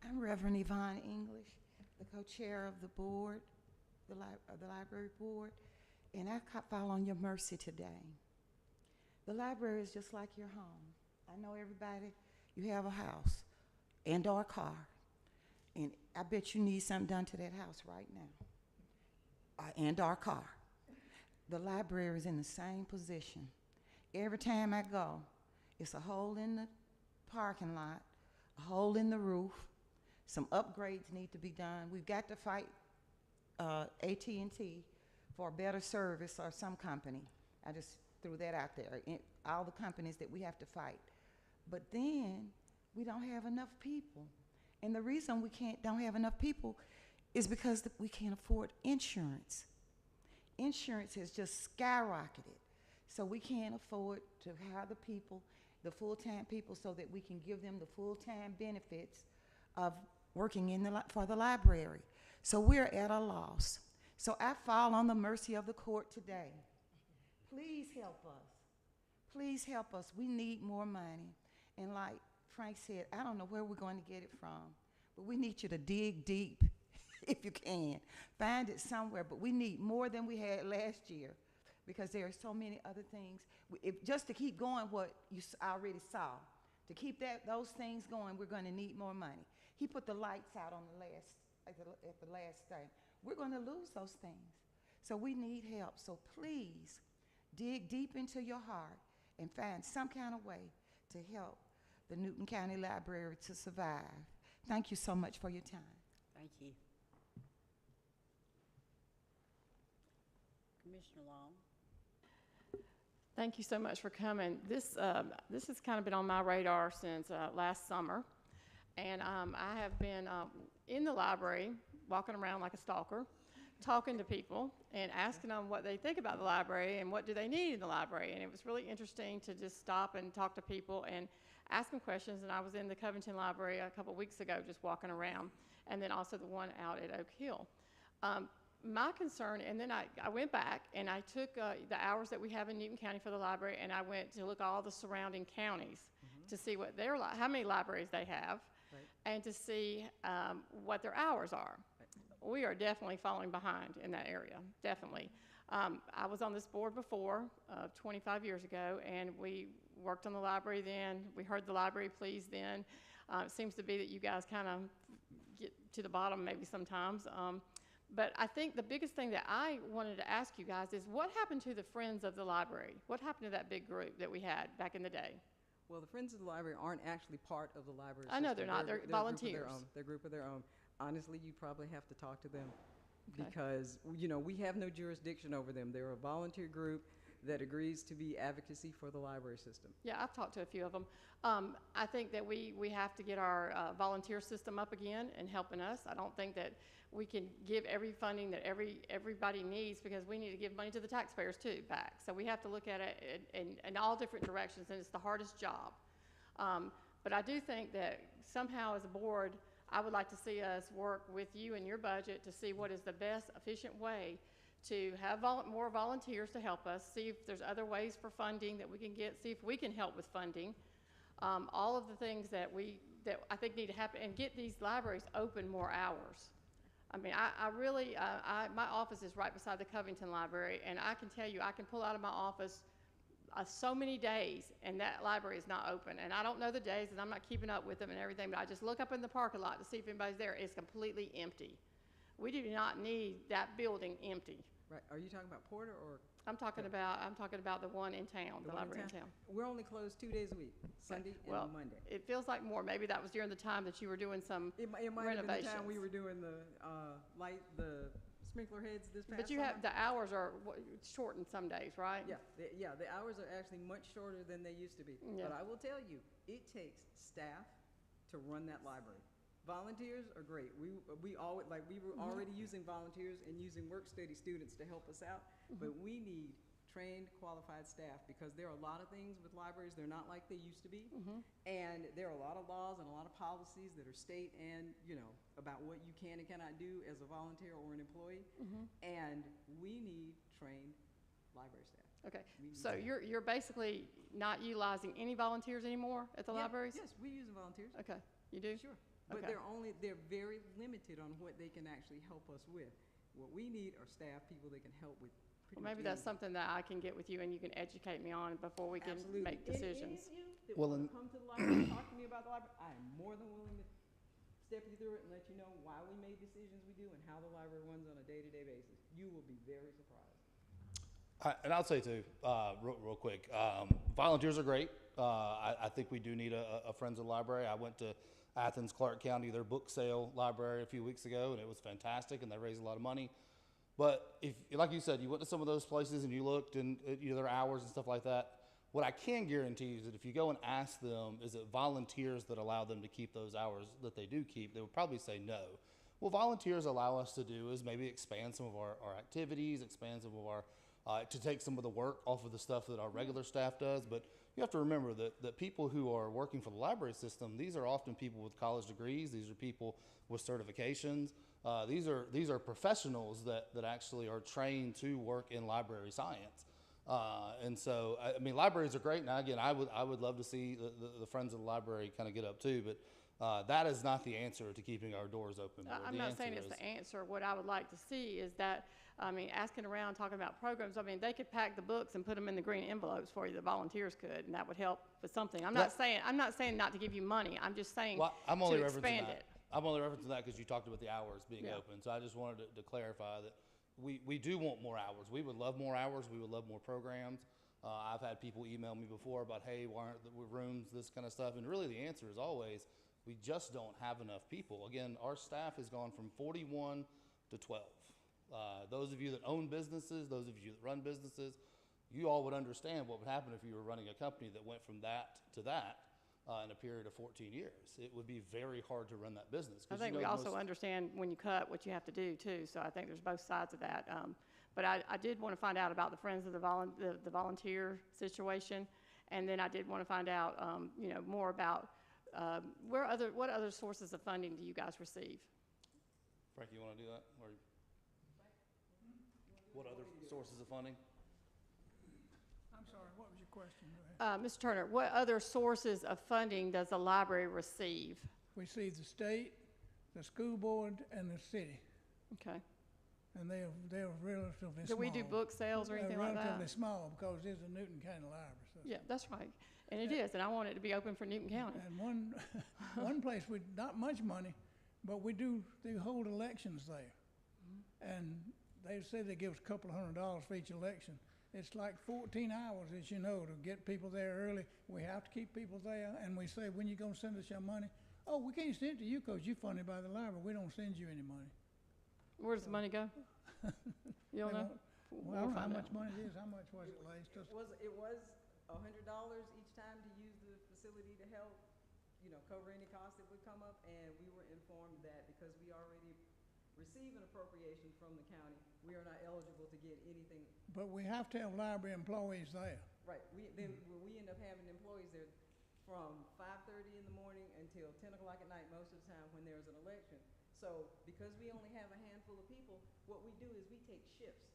I'm Reverend Yvonne English, the co-chair of the board, the library board, and I fall on your mercy today. The library is just like your home. I know everybody, you have a house and or a car, and I bet you need something done to that house right now, and or car. The library is in the same position. Every time I go, it's a hole in the parking lot, a hole in the roof. Some upgrades need to be done. We've got to fight AT&T for better service or some company. I just threw that out there. All the companies that we have to fight. But then we don't have enough people. And the reason we don't have enough people is because we can't afford insurance. Insurance has just skyrocketed. So we can't afford to hire the people, the full-time people, so that we can give them the full-time benefits of working for the library. So we're at a loss. So I fall on the mercy of the court today. Please help us. Please help us. We need more money. And like Frank said, I don't know where we're going to get it from, but we need you to dig deep if you can. Find it somewhere, but we need more than we had last year because there are so many other things. Just to keep going what you already saw, to keep those things going, we're going to need more money. He put the lights out on at the last thing. We're going to lose those things. So we need help. So please dig deep into your heart and find some kind of way to help the Newton County Library to survive. Thank you so much for your time. Thank you. Commissioner Long. Thank you so much for coming. This has kind of been on my radar since last summer. And I have been in the library, walking around like a stalker, talking to people and asking them what they think about the library and what do they need in the library. And it was really interesting to just stop and talk to people and ask them questions. And I was in the Covington Library a couple weeks ago just walking around, and then also the one out at Oak Hill. My concern, and then I went back and I took the hours that we have in Newton County for the library, and I went to look at all the surrounding counties to see what how many libraries they have, and to see what their hours are. We are definitely falling behind in that area, definitely. I was on this board before, 25 years ago, and we worked on the library then. We heard the library pleas then. It seems to be that you guys kind of get to the bottom maybe sometimes. But I think the biggest thing that I wanted to ask you guys is what happened to the Friends of the Library? What happened to that big group that we had back in the day? Well, the Friends of the Library aren't actually part of the library I know system. they're not. They're volunteers. They're a group of their own. Honestly, you probably have to talk to them Okay. because, you know, we have no jurisdiction over them. They're a volunteer group that agrees to be advocacy for the library system. Yeah, I've talked to a few of them. I think that we have to get our volunteer system up again and helping us. I don't think that we can give every funding that everybody needs because we need to give money to the taxpayers too back. So we have to look at it in all different directions, and it's the hardest job. But I do think that somehow as a board, I would like to see us work with you and your budget to see what is the best efficient way to have more volunteers to help us, see if there's other ways for funding that we can get, see if we can help with funding. All of the things that I think need to happen, and get these libraries open more hours. I mean, I really, my office is right beside the Covington Library, and I can tell you, I can pull out of my office so many days, and that library is not open. And I don't know the days, and I'm not keeping up with them and everything, but I just look up in the parking lot to see if anybody's there. It's completely empty. We do not need that building empty. Right. Are you talking about Porter or? I'm talking about the one in town, the library in town. We're only closed 2 days a week, Sunday and Monday. It feels like more. Maybe that was during the time that you were doing some It might have been the time we were doing the sprinkler heads this past But you summer. have, the hours are shortened some days, right? Yeah, the hours are actually much shorter than they used to be. Yeah. But I will tell you, it takes staff to run that library. Volunteers are great. We always, like, we were already using volunteers and using work study students to help us out, but we need trained, qualified staff because there are a lot of things with libraries, they're not like they used to be, and there are a lot of laws and a lot of policies that are state and, you know, about what you can and cannot do as a volunteer or an employee, and we need trained library staff. Okay, so you're basically not utilizing any volunteers anymore at the libraries? Yes, we're using volunteers. Okay, you do? Sure. But Okay. they're very limited on what they can actually help us with. What we need are staff people that can help with pretty Well, maybe much that's something that I can get with you and you can educate me on before we can Absolutely. make decisions. Any of you that want to come to the library and talk to me about the library, I am more than willing to step you through it and let you know why we made decisions we do and how the library runs on a day-to-day basis. You will be very surprised. And I'll say too, real quick, volunteers are great. I think we do need a Friends of the Library. I went to Athens, Clark County, their book sale library a few weeks ago, and it was fantastic, and they raised a lot of money. But if, like you said, you went to some of those places and you looked and their hours and stuff like that, what I can guarantee you is that if you go and ask them, is it volunteers that allow them to keep those hours that they do keep, they would probably say no. What volunteers allow us to do is maybe expand some of our activities, expand some of our, to take some of the work off of the stuff that our regular staff does. But you have to remember that people who are working for the library system, these are often people with college degrees. These are people with certifications. These are professionals that actually are trained to work in library science. And so, I mean, libraries are great. Now, again, I would love to see the Friends of the Library kind of get up too, but that is not the answer to keeping our doors open. I'm not saying it's the answer. What I would like to see is that, I mean, asking around, talking about programs, I mean, they could pack the books and put them in the green envelopes for you, the volunteers could, and that would help with something. I'm not saying not to give you money. I'm just saying to expand it. I'm only referencing that because you talked about the hours being open. So I just wanted to clarify that we do want more hours. We would love more hours. We would love more programs. I've had people email me before about, hey, why aren't the rooms, this kind of stuff. And really the answer is always, we just don't have enough people. Again, our staff has gone from 41 to 12. Those of you that own businesses, those of you that run businesses, you all would understand what would happen if you were running a company that went from that to that in a period of 14 years. It would be very hard to run that business. I think we also understand when you cut what you have to do too, so I think there's both sides of that. But I did want to find out about the Friends of the Volunteer situation, and then I did want to find out, more about what other sources of funding do you guys receive? Frank, you want to do that? Or what other sources of funding? I'm sorry, what was your question? Mr. Turner, what other sources of funding does the library receive? We receive the state, the school board, and the city. Okay. And they're relatively small. Do we do book sales or anything like that? Relatively small because it's a Newton County library. So. Yeah, that's right. And it is, and I want it to be open for Newton County. And one place with not much money, but they hold elections there. Mm-hmm. And they say they give us a couple of $100 for each election. It's like 14 hours, as you know, to get people there early. We have to keep people there, and we say, when you going to send us your money? Oh, we can't send it to you because you're funded by the library. We don't send you any money. Where does the money go? You don't know? Well, I don't know how much money it is. How much was it, Lace? It was $100 each time to use the facility to help, cover any costs that would come up, and we were informed that because we already receive an appropriation from the county, we are not eligible to get anything. But we have to have library employees there. Right. We end up having employees there from 5:30 in the morning until 10 o'clock at night most of the time when there's an election. So because we only have a handful of people, what we do is we take shifts.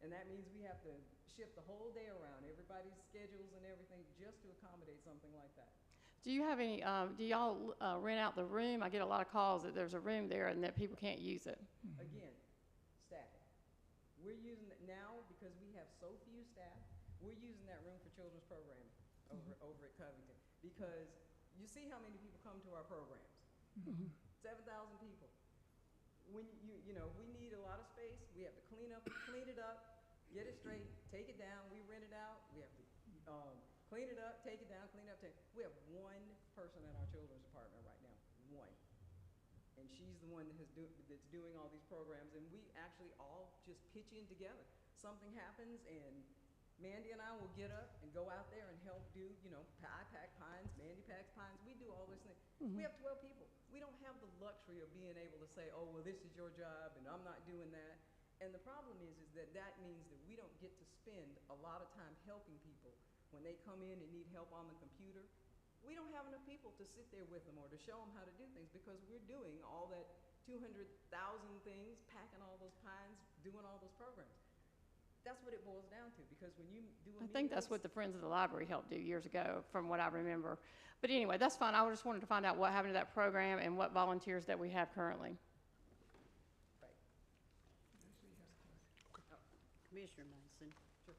And that means we have to shift the whole day around, everybody's schedules and everything, just to accommodate something like that. Do you have any, do y'all rent out the room? I get a lot of calls that there's a room there and that people can't use it. Mm-hmm. Again, staffing. We're using it now because we have so few staff, we're using that room for children's programming over at Covington. Because you see how many people come to our programs. 7,000 people. When we need a lot of space, we have to clean it up, get it straight, take it down, we rent it out, we have to clean it up, take it down, clean it up. We have one person in our children's department right now, one. And she's the one that's doing all these programs, and we actually all just pitch in together. Something happens, and Mandy and I will get up and go out there and help do, I pack pines, Mandy packs pines, we do all those things. We have 12 people. We don't have the luxury of being able to say, oh, well, this is your job, and I'm not doing that. And the problem is that means that we don't get to spend a lot of time helping people when they come in and need help on the computer. We don't have enough people to sit there with them or to show them how to do things because we're doing all that 200,000 things, packing all those pines, doing all those programs. That's what it boils down to, because when you do a I think that's what the Friends of the Library helped do years ago, from what I remember. But anyway, that's fine. I just wanted to find out what happened to that program and what volunteers that we have currently. Commissioner Mason. Sure.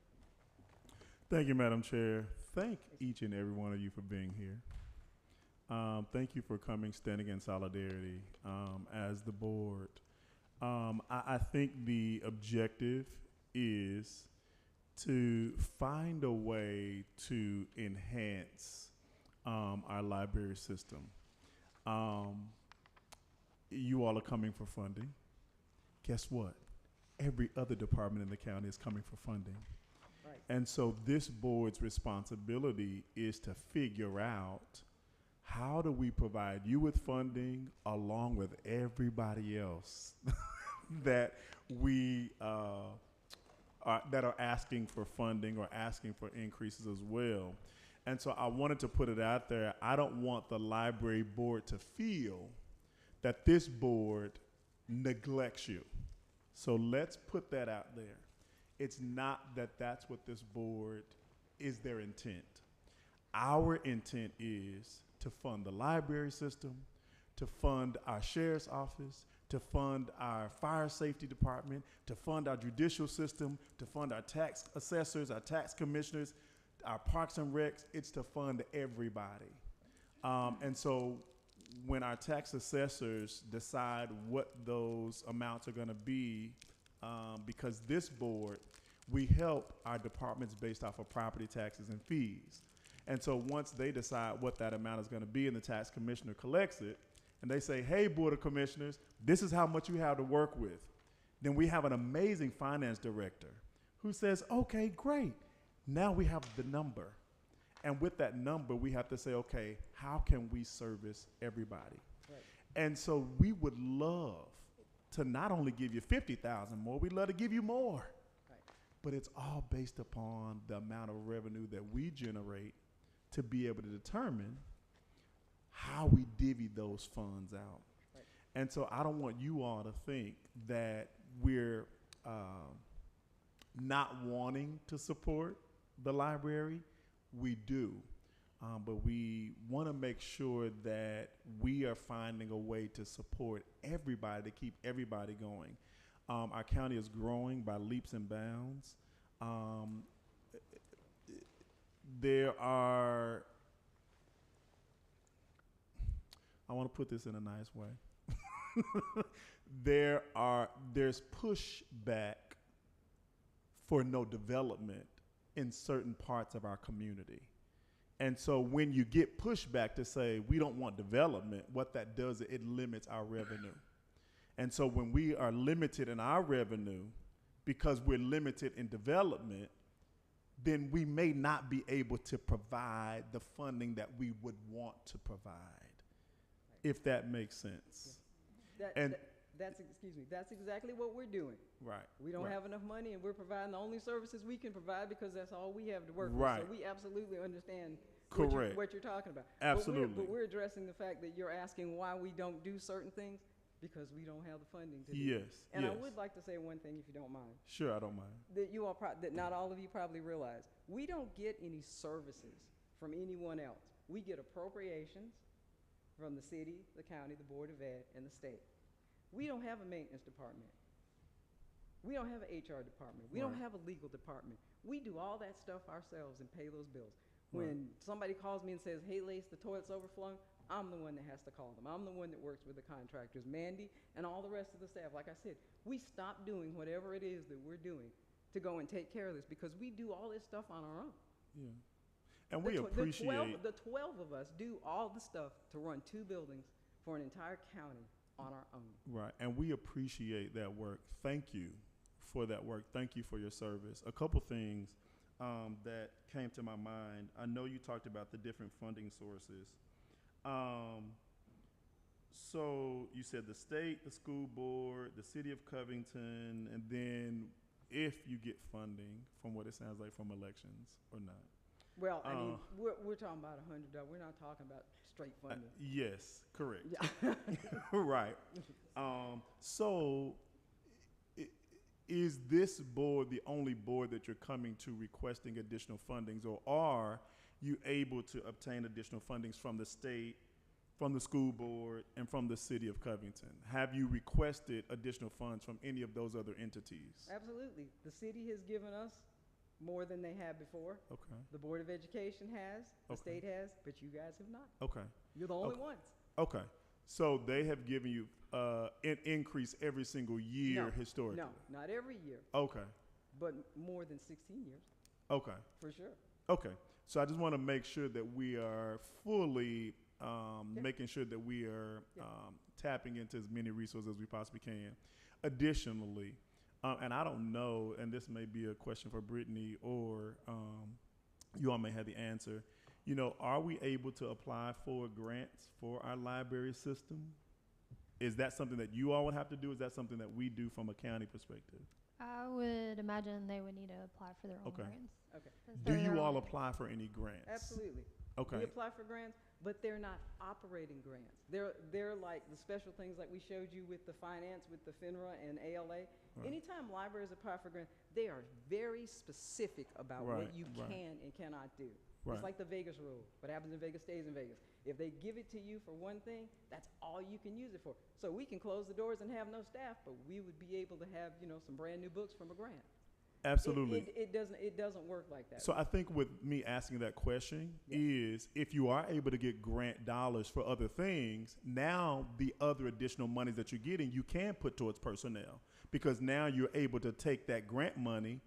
Thank you, Madam Chair. Thank each and every one of you for being here. Thank you for coming, standing in solidarity as the board. I think the objective is to find a way to enhance our library system. You all are coming for funding. Guess what? Every other department in the county is coming for funding. Right. And so this board's responsibility is to figure out, how do we provide you with funding along with everybody else that we that are asking for funding or asking for increases as well. And so I wanted to put it out there. I don't want the library board to feel that this board neglects you. So let's put that out there. It's not that that's what this board is their intent. Our intent is to fund the library system, to fund our sheriff's office, to fund our fire safety department, to fund our judicial system, to fund our tax assessors, our tax commissioners, our parks and recs. It's to fund everybody. And so when our tax assessors decide what those amounts are going to be, because this board, we help our departments based off of property taxes and fees. And so once they decide what that amount is going to be and the tax commissioner collects it, and they say, hey, Board of Commissioners, this is how much you have to work with, then we have an amazing finance director who says, okay, great. Now we have the number. And with that number, we have to say, okay, how can we service everybody? Right. And so we would love to not only give you 50,000 more, we'd love to give you more. Right. But it's all based upon the amount of revenue that we generate to be able to determine how we divvy those funds out. Right. And so I don't want you all to think that we're not wanting to support the library. We do. But we want to make sure that we are finding a way to support everybody, to keep everybody going. Our county is growing by leaps and bounds. There are, I want to put this in a nice way. There's pushback for no development in certain parts of our community. And so when you get pushback to say we don't want development, what that does is it limits our revenue. And so when we are limited in our revenue because we're limited in development, then we may not be able to provide the funding that we would want to provide, if that makes sense. That's exactly what we're doing. Right. We don't right. have enough money, and we're providing the only services we can provide because that's all we have to work Right. with. So we absolutely understand Correct. what you're talking about. Absolutely. But we're addressing the fact that you're asking why we don't do certain things because we don't have the funding to do it. Yes. And yes. I would like to say one thing, if you don't mind. Sure, I don't mind. That not all of you probably realize. We don't get any services from anyone else. We get appropriations from the city, the county, the Board of Ed, and the state. We don't have a maintenance department. We don't have an HR department. We don't have a legal department. We do all that stuff ourselves and pay those bills. When somebody calls me and says, hey, Lace, the toilet's overflowing, I'm the one that has to call them. I'm the one that works with the contractors, Mandy, and all the rest of the staff. Like I said, we stop doing whatever it is that we're doing to go and take care of this because we do all this stuff on our own. Yeah. And we appreciate the 12 of us do all the stuff to run 2 buildings for an entire county on our own. Right, and we appreciate that work. Thank you for that work. Thank you for your service. A couple things that came to my mind. I know you talked about the different funding sources. So you said the state, the school board, the city of Covington, and then if you get funding, from what it sounds like, from elections or not. Well, I mean, we're talking about $100. We're not talking about straight funding. Yes, correct. Yeah. Right. So is this board the only board that you're coming to requesting additional fundings, or are you able to obtain additional fundings from the state, from the school board, and from the city of Covington? Have you requested additional funds from any of those other entities? Absolutely. The city has given us more than they had before. Okay. The Board of Education has, the Okay. state has, but you guys have not. Okay. You're the only Okay. ones. Okay. So they have given you an increase every single year historically? No, not every year, Okay. but more than 16 years, Okay. for sure. Okay. So I just want to make sure that we are fully making sure that we are tapping into as many resources as we possibly can. Additionally, and I don't know, and this may be a question for Brittany or you all may have the answer. You know, are we able to apply for grants for our library system? Is that something that you all would have to do? Is that something that we do from a county perspective? I would imagine they would need to apply for their own Okay. grants. Okay. since Do they're their you all own- apply for any grants? Absolutely. Okay. We apply for grants, but they're not operating grants. They're like the special things like we showed you with the finance, with the FINRA and ALA. Right. Anytime libraries apply for grants, they are very specific about Right, what you right. can and cannot do. Right. It's like the Vegas rule. What happens in Vegas stays in Vegas. If they give it to you for one thing, that's all you can use it for. So we can close the doors and have no staff, but we would be able to have, some brand new books from a grant. Absolutely. It doesn't work like that. So I think with me asking that question is if you are able to get grant dollars for other things, now the other additional monies that you're getting, you can put towards personnel because now you're able to take that grant money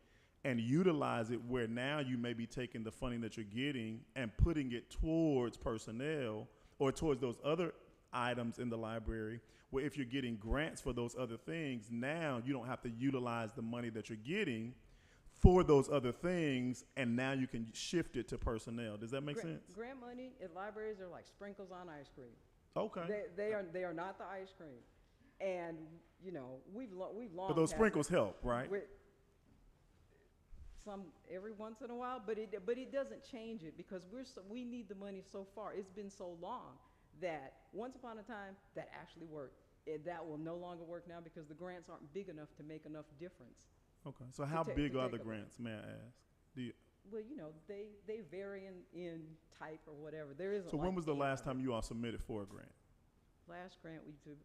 and utilize it where now you may be taking the funding that you're getting and putting it towards personnel or towards those other items in the library where if you're getting grants for those other things, now you don't have to utilize the money that you're getting for those other things, and now you can shift it to personnel. Does that make sense? Grant money at libraries are like sprinkles on ice cream. Okay. They are not the ice cream, and we've long. But those had sprinkles it help, right? with some every once in a while, but it doesn't change it because we need the money so far. It's been so long that once upon a time that actually worked. That will no longer work now because the grants aren't big enough to make enough difference. Okay. So how big are the grants, may I ask? Well, they vary in type or whatever. There isn't. So when like was the eight last of them. time you all submitted for a grant? Last grant we did,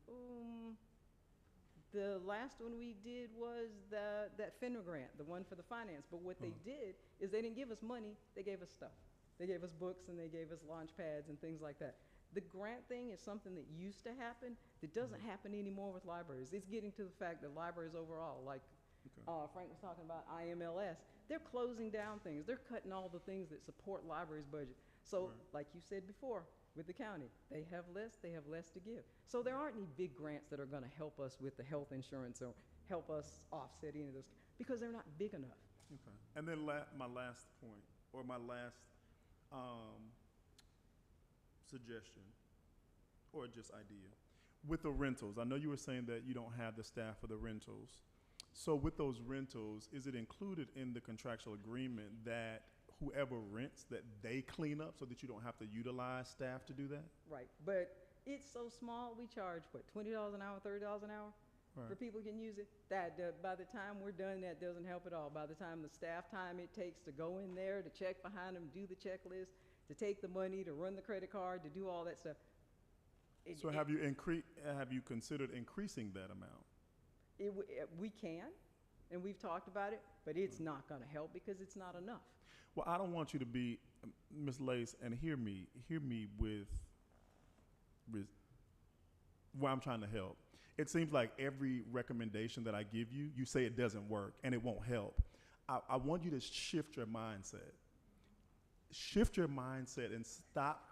the last one we did was that FINRA grant, the one for the finance. But what they did is they didn't give us money, they gave us stuff. They gave us books and they gave us launch pads and things like that. The grant thing is something that used to happen that doesn't happen anymore with libraries. It's getting to the fact that libraries overall, like Frank was talking about IMLS, they're closing down things. They're cutting all the things that support libraries' budget. So like you said before, with the county, they have less to give. So there aren't any big grants that are going to help us with the health insurance or help us offset any of those because they're not big enough. Okay. And then my last point or my last suggestion or just idea with the rentals. I know you were saying that you don't have the staff for the rentals. So with those rentals, is it included in the contractual agreement that whoever rents that they clean up so that you don't have to utilize staff to do that? Right, but it's so small. We charge $20 an hour, $30 an hour for people can use it. That by the time we're done, that doesn't help at all. By the time the staff time it takes to go in there, to check behind them, do the checklist, to take the money, to run the credit card, to do all that stuff. So have you considered increasing that amount? We can, and we've talked about it, but it's not going to help because it's not enough. Well, I don't want you to be, Ms. Lace, and hear me with where I'm trying to help. It seems like every recommendation that I give you, you say it doesn't work and it won't help. I want you to shift your mindset. Shift your mindset and stop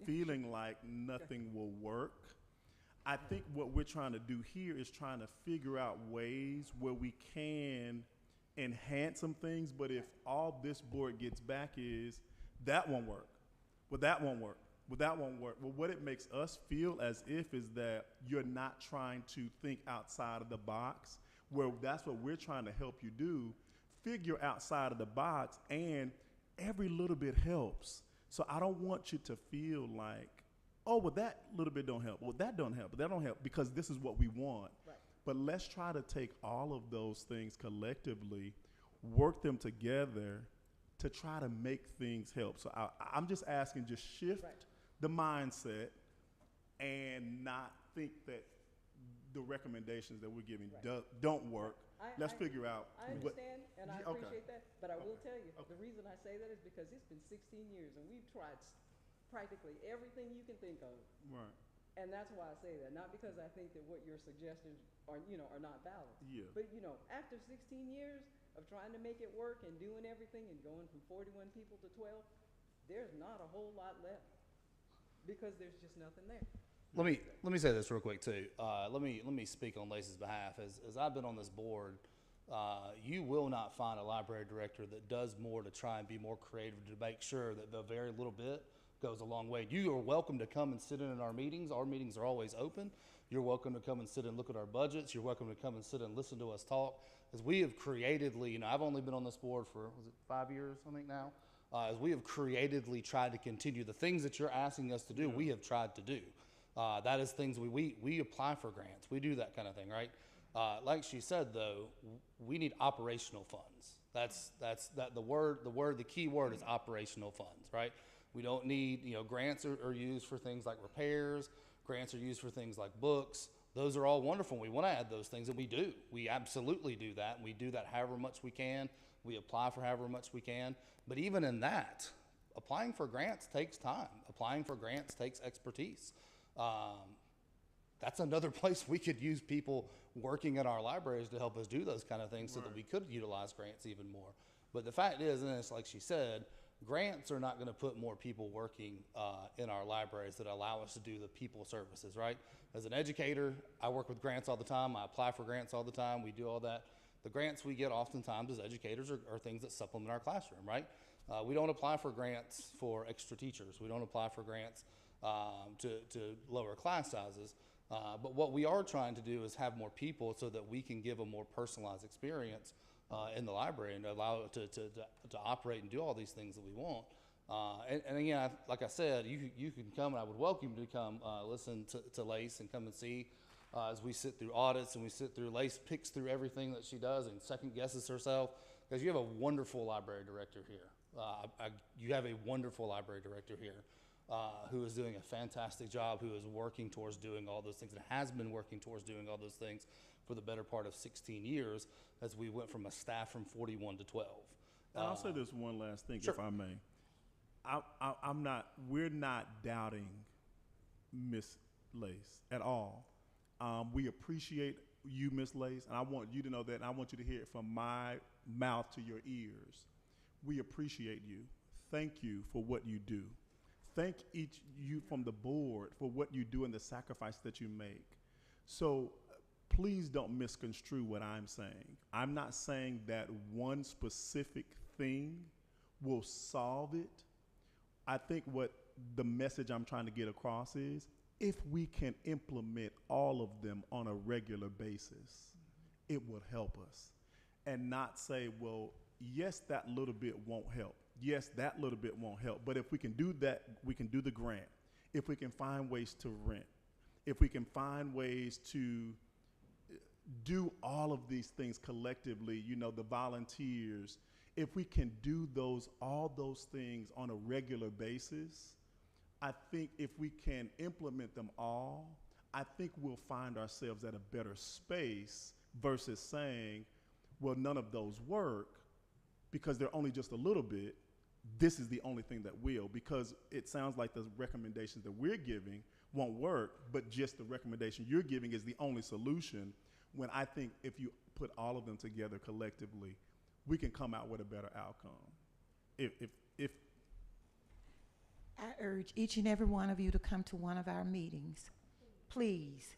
feeling like nothing will work. I think what we're trying to do here is trying to figure out ways where we can enhance some things, but if all this board gets back is, that won't work, well, that won't work, well, that won't work. Well, what it makes us feel as if is that you're not trying to think outside of the box, where that's what we're trying to help you do, figure outside of the box, and every little bit helps. So I don't want you to feel like, oh, well, that little bit don't help. Well, that don't help, but that don't help because this is what we want. Right. But let's try to take all of those things collectively, work them together to try to make things help. So I'm just asking, just shift the mindset and not think that the recommendations that we're giving don't work. Let's figure out. I understand, and I Okay. appreciate that, but I will tell you, the reason I say that is because it's been 16 years, and we've tried practically everything you can think of. Right. And that's why I say that, not because I think that what your suggestions are not valid. Yeah. But, after 16 years of trying to make it work and doing everything and going from 41 people to 12, there's not a whole lot left. because there's just nothing there. Let me say this real quick too. Let me speak on Lacey's behalf. As I've been on this board, you will not find a library director that does more to try and be more creative to make sure that the very little bit goes a long way. You are welcome to come and sit in our meetings. Our meetings are always open. You're welcome to come and sit and look at our budgets. You're welcome to come and sit and listen to us talk. As we have creatively, you know, I've only been on this board for, was it 5 years, I think now? As we have creatively tried to continue the things that you're asking us to do, we have tried to do. That is things we apply for grants. We do that kind of thing, right? Like she said, though, we need operational funds. That's the key word is operational funds, right? We don't need, you know, grants are used for things like repairs. Grants are used for things like books. Those are all wonderful. We want to add those things, and we do. We absolutely do that, and we do that however much we can. We apply for however much we can. But even in that, applying for grants takes time. Applying for grants takes expertise. That's another place we could use people working in our libraries to help us do those kind of things so that we could utilize grants even more. But the fact is, and it's like she said, grants are not going to put more people working in our libraries that allow us to do the people services, right? As an educator, I work with grants all the time. I apply for grants all the time. We do all that. The grants we get oftentimes as educators are things that supplement our classroom, right? We don't apply for grants for extra teachers. We don't apply for grants to lower class sizes. But what we are trying to do is have more people so that we can give a more personalized experience in the library and allow it to operate and do all these things that we want. And again, like I said, you can come, and I would welcome you to come listen to Lace and come and see as we sit through audits and we sit through. Lace picks through everything that she does and second guesses herself, because you have a wonderful library director here. You have a wonderful library director here who is doing a fantastic job, who is working towards doing all those things and has been working towards doing all those things for the better part of 16 years as we went from a staff from 41 to 12. And I'll say this one last thing, Sure. if I may. We're not doubting Miss Lace at all. We appreciate you, Miss Lace, and I want you to know that, and I want you to hear it from my mouth to your ears. We appreciate you. Thank you for what you do. Thank each you from the board for what you do and the sacrifice that you make. So please don't misconstrue what I'm saying. I'm not saying that one specific thing will solve it. I think what the message I'm trying to get across is, if we can implement all of them on a regular basis, it would help us. And not say, well, yes, that little bit won't help. Yes, that little bit won't help. But if we can do that, we can do the grant. If we can find ways to rent, if we can find ways to do all of these things collectively, you know, the volunteers, if we can do all those things on a regular basis, I think if we can implement them all, I think we'll find ourselves at a better space versus saying, well, none of those work because they're only just a little bit. This is the only thing that will, because it sounds like the recommendations that we're giving won't work, but just the recommendation you're giving is the only solution, when I think if you put all of them together collectively, we can come out with a better outcome. If I urge each and every one of you to come to one of our meetings, please,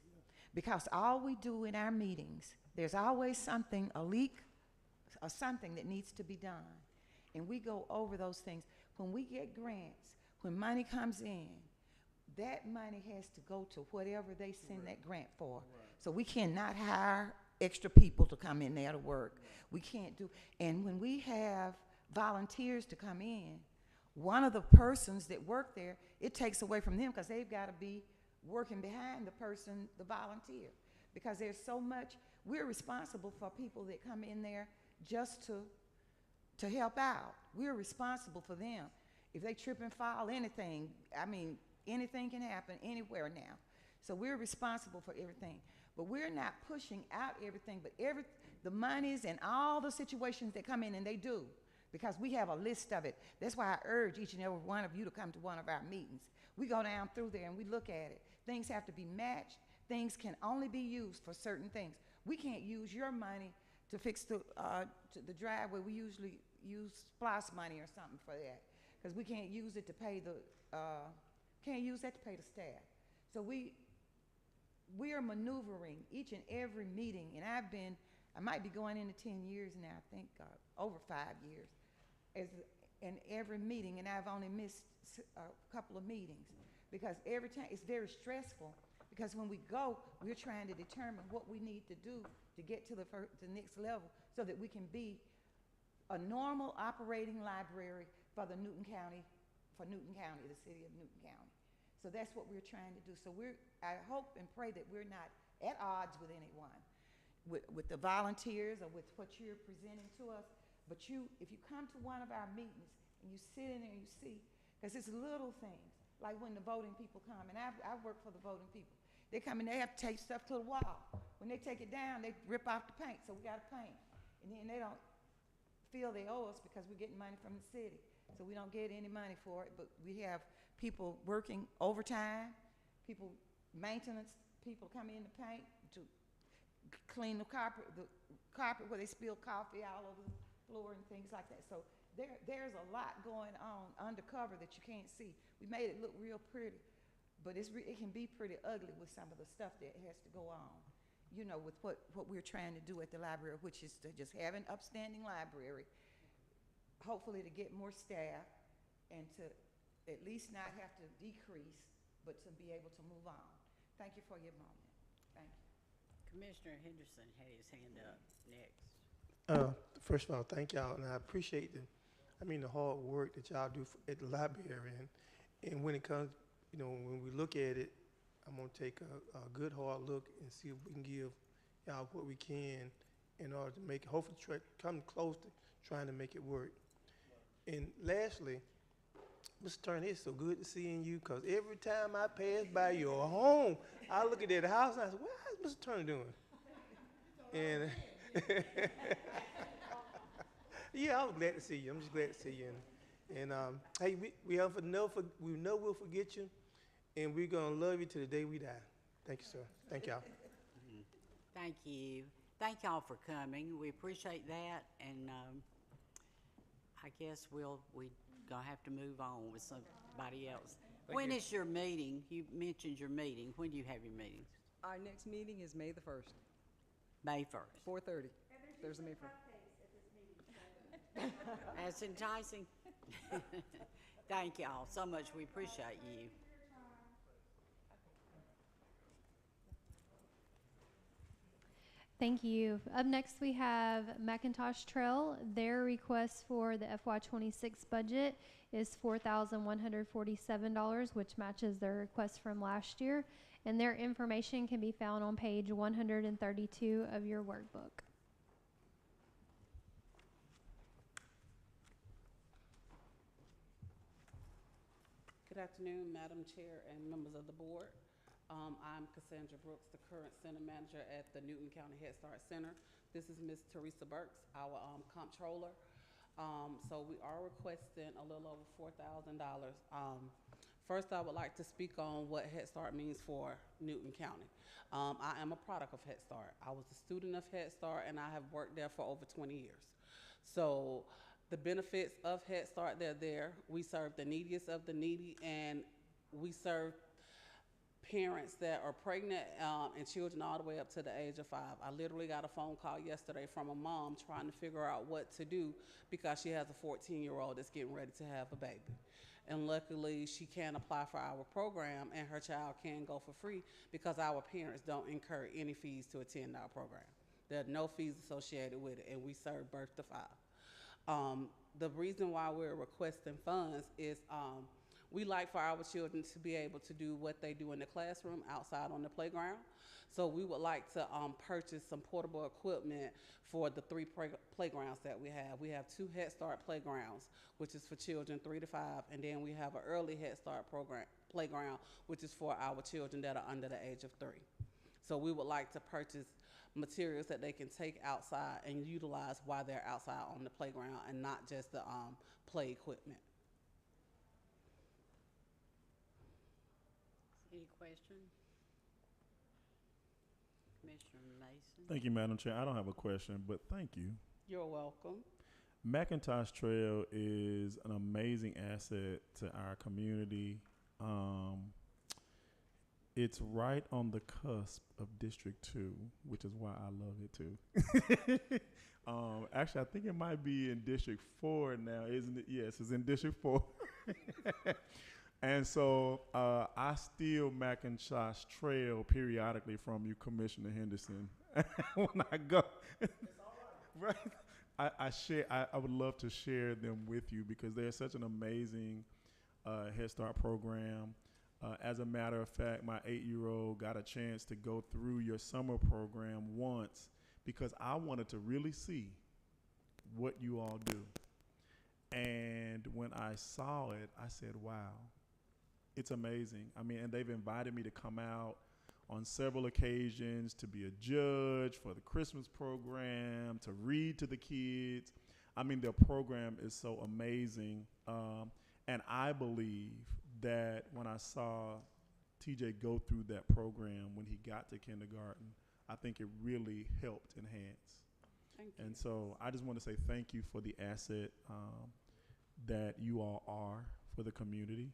because all we do in our meetings, there's always something, a leak or something that needs to be done. And we go over those things. When we get grants, when money comes in, that money has to go to whatever they send that grant for. So we cannot hire extra people to come in there to work. We can't do, and when we have volunteers to come in, one of the persons that work there, it takes away from them because they've got to be working behind the person, the volunteer, because there's so much. We're responsible for people that come in there just to help out. We're responsible for them. If they trip and fall, anything, I mean, anything can happen anywhere now. So we're responsible for everything. But we're not pushing out everything, but the monies and all the situations that come in, and they do, because we have a list of it. That's why I urge each and every one of you to come to one of our meetings. We go down through there and we look at it. Things have to be matched. Things can only be used for certain things. We can't use your money to fix the driveway. We usually use SPLOST money or something for that, because we can't use it to pay the Can't use that to pay the staff. So we are maneuvering each and every meeting, and I might be going into 10 years now, I think, over 5 years, in every meeting, and I've only missed a couple of meetings, because every time, it's very stressful, because when we go, we're trying to determine what we need to do to get to the next level, so that we can be a normal operating library for the Newton County, the city of Newton County. So that's what we're trying to do. So I hope and pray that we're not at odds with anyone, with the volunteers or with what you're presenting to us. But if you come to one of our meetings and you sit in there and you see, because it's little things, like when the voting people come, and I work for the voting people. They come and they have to take stuff to the wall. When they take it down, they rip off the paint, so we got to paint. And then they don't feel they owe us because we're getting money from the city. So we don't get any money for it, but we have people working overtime, maintenance people come in to paint, to clean the carpet where they spill coffee all over the floor and things like that. So there's a lot going on undercover that you can't see. We made it look real pretty, but it can be pretty ugly with some of the stuff that has to go on, with what we're trying to do at the library, which is to just have an upstanding library, hopefully to get more staff, and to at least not have to decrease, but to be able to move on. Thank you for your moment. Thank you. Commissioner Henderson had his hand up next. First of all, thank y'all, and I appreciate the hard work that y'all do at the library. And when it comes, when we look at it, I'm gonna take a good hard look and see if we can give y'all what we can in order to make it, hopefully come close to trying to make it work. And lastly, Mr. Turner, it's so good to seeing you, because every time I pass by your home, I look at that house and I say, what is Mr. Turner doing? And yeah, I was glad to see you. I'm just glad to see you. And hey, we know we'll forget you, and we're gonna love you to the day we die. Thank you, sir. Thank y'all. Thank you. Thank y'all for coming. We appreciate that, and I guess we're gonna have to move on with somebody else. When is your meeting? You mentioned your meeting. When do you have your meetings? Our next meeting is May the 1st, May 1st. 4:30. There's a May 1st. That's enticing. Thank y'all so much. We appreciate you. Thank you. Up next, we have Macintosh Trail. Their request for the FY26 budget is $4,147, which matches their request from last year. And their information can be found on page 132 of your workbook. Good afternoon, Madam Chair and members of the board. I'm Cassandra Brooks, the current center manager at the Newton County Head Start Center. This is Ms. Teresa Burks, our comptroller. So we are requesting a little over $4,000. First, I would like to speak on what Head Start means for Newton County. I am a product of Head Start. I was a student of Head Start, and I have worked there for over 20 years. So the benefits of Head Start, they're there. We serve the neediest of the needy, and we serve parents that are pregnant and children all the way up to the age of 5. I literally got a phone call yesterday from a mom trying to figure out what to do because she has a 14-year-old that's getting ready to have a baby. And luckily, she can apply for our program, and her child can go for free because our parents don't incur any fees to attend our program. There are no fees associated with it, and we serve birth to 5. The reason why we're requesting funds is we like for our children to be able to do what they do in the classroom outside on the playground. So we would like to purchase some portable equipment for the 3 playgrounds that we have. We have 2 Head Start playgrounds, which is for children 3 to 5, and then we have an early Head Start playground, which is for our children that are under the age of 3. So we would like to purchase materials that they can take outside and utilize while they're outside on the playground, and not just the play equipment. Any questions? Commissioner Mason? Thank you, Madam Chair. I don't have a question, but thank you. You're welcome. Macintosh Trail is an amazing asset to our community. It's right on the cusp of District 2, which is why I love it too. Actually, I think it might be in District 4 now, isn't it? Yes, it's in District 4. And so I steal Macintosh Trail periodically from you, Commissioner Henderson, when I go. It's all right. Right? I would love to share them with you because they're such an amazing Head Start program. As a matter of fact, my 8-year-old got a chance to go through your summer program once because I wanted to really see what you all do. And when I saw it, I said, wow, it's amazing. I mean, and they've invited me to come out on several occasions to be a judge for the Christmas program, to read to the kids. I mean, their program is so amazing. And I believe that when I saw TJ go through that program when he got to kindergarten, I think it really helped enhance. Thank you. And so I just want to say thank you for the asset that you all are for the community.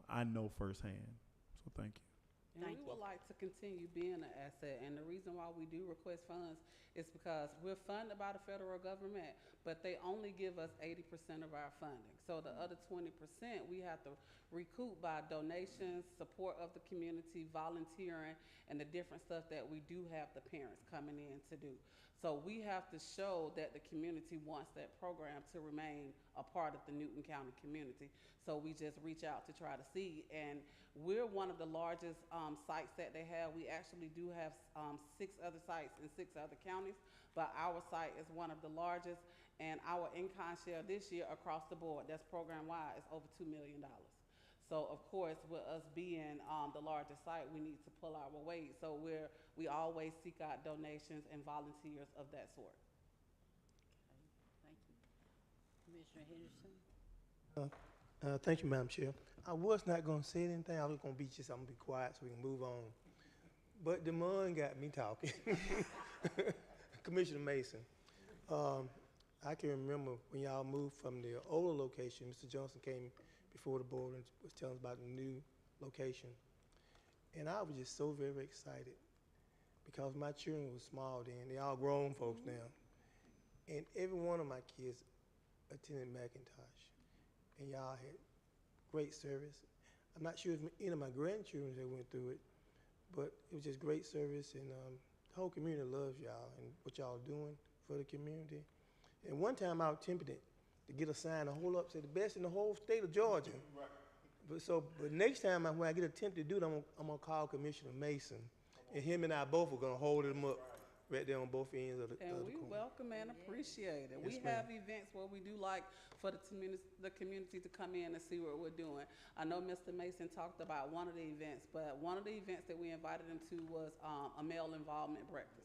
I know firsthand, so thank you. And we would like to continue being an asset. And the reason why we do request funds is because we're funded by the federal government, but they only give us 80% of our funding. So the other 20% we have to recoup by donations, support of the community, volunteering, and the different stuff that we do have the parents coming in to do. So we have to show that the community wants that program to remain a part of the Newton County community. So we just reach out to try to see. And we're one of the largest sites that they have. We actually do have 6 other sites in 6 other counties, but our site is one of the largest. And our in-kind share this year across the board, that's program-wide, is over $2 million. So of course, with us being the largest site, we need to pull our weight. So we always seek out donations and volunteers of that sort. Okay, thank you. Commissioner Henderson? Thank you, Madam Chair. I was not going to say anything. I was going to be I'm going to be quiet so we can move on. But Demond got me talking. Commissioner Mason, I can remember when y'all moved from the older location, Mr. Johnson came before the board and was telling us about the new location. And I was just so very excited because my children were small then. They all grown folks now. And every one of my kids attended Macintosh. And y'all had great service. I'm not sure if any of my grandchildren that went through it, but it was just great service. And the whole community loves y'all and what y'all doing for the community. And one time I was tempted to get a sign to hold up, say the best in the whole state of Georgia. Right. But next time when I get a tempt to do it, I'm gonna call Commissioner Mason, and him and I both are gonna hold him up right there on both ends of the And we corner. welcome and appreciate it. Yes, We have events where we do like for the community to come in and see what we're doing. I know Mr. Mason talked about one of the events, but one of the events that we invited him to was a male involvement breakfast.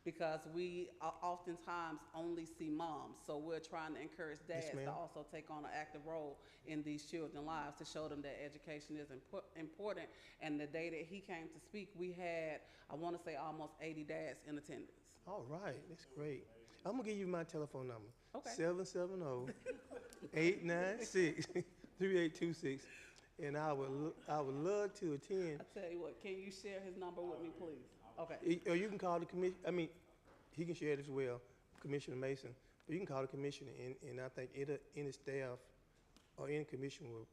Because we oftentimes only see moms, so we're trying to encourage dads to also take on an active role in these children's lives to show them that education is important. And the day that he came to speak, we had, I want to say, almost 80 dads in attendance. All right, that's great. I'm gonna give you my telephone number. Okay. 770-896-3826, and I would love to attend. I tell you what, can you share his number with me, please? Okay. Or you can call the commission. I mean, he can share it as well, Commissioner Mason. But you can call the commissioner, and I think any staff or any commission will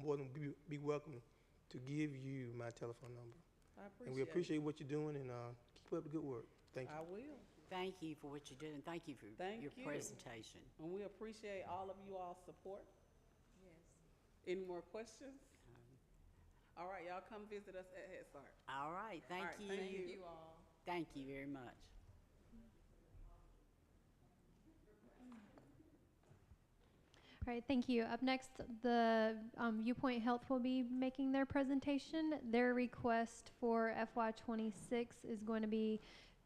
more than be welcome to give you my telephone number. I appreciate And we appreciate what you're doing, and keep up the good work. Thank you. I will. Thank you for what you did, and thank you for your presentation. And we appreciate all of you all's support. Yes. Any more questions? All right, y'all come visit us at Head Start. All right, thank you. Thank you all. Thank you very much. All right, thank you. Up next, the Viewpoint Health will be making their presentation. Their request for FY26 is going to be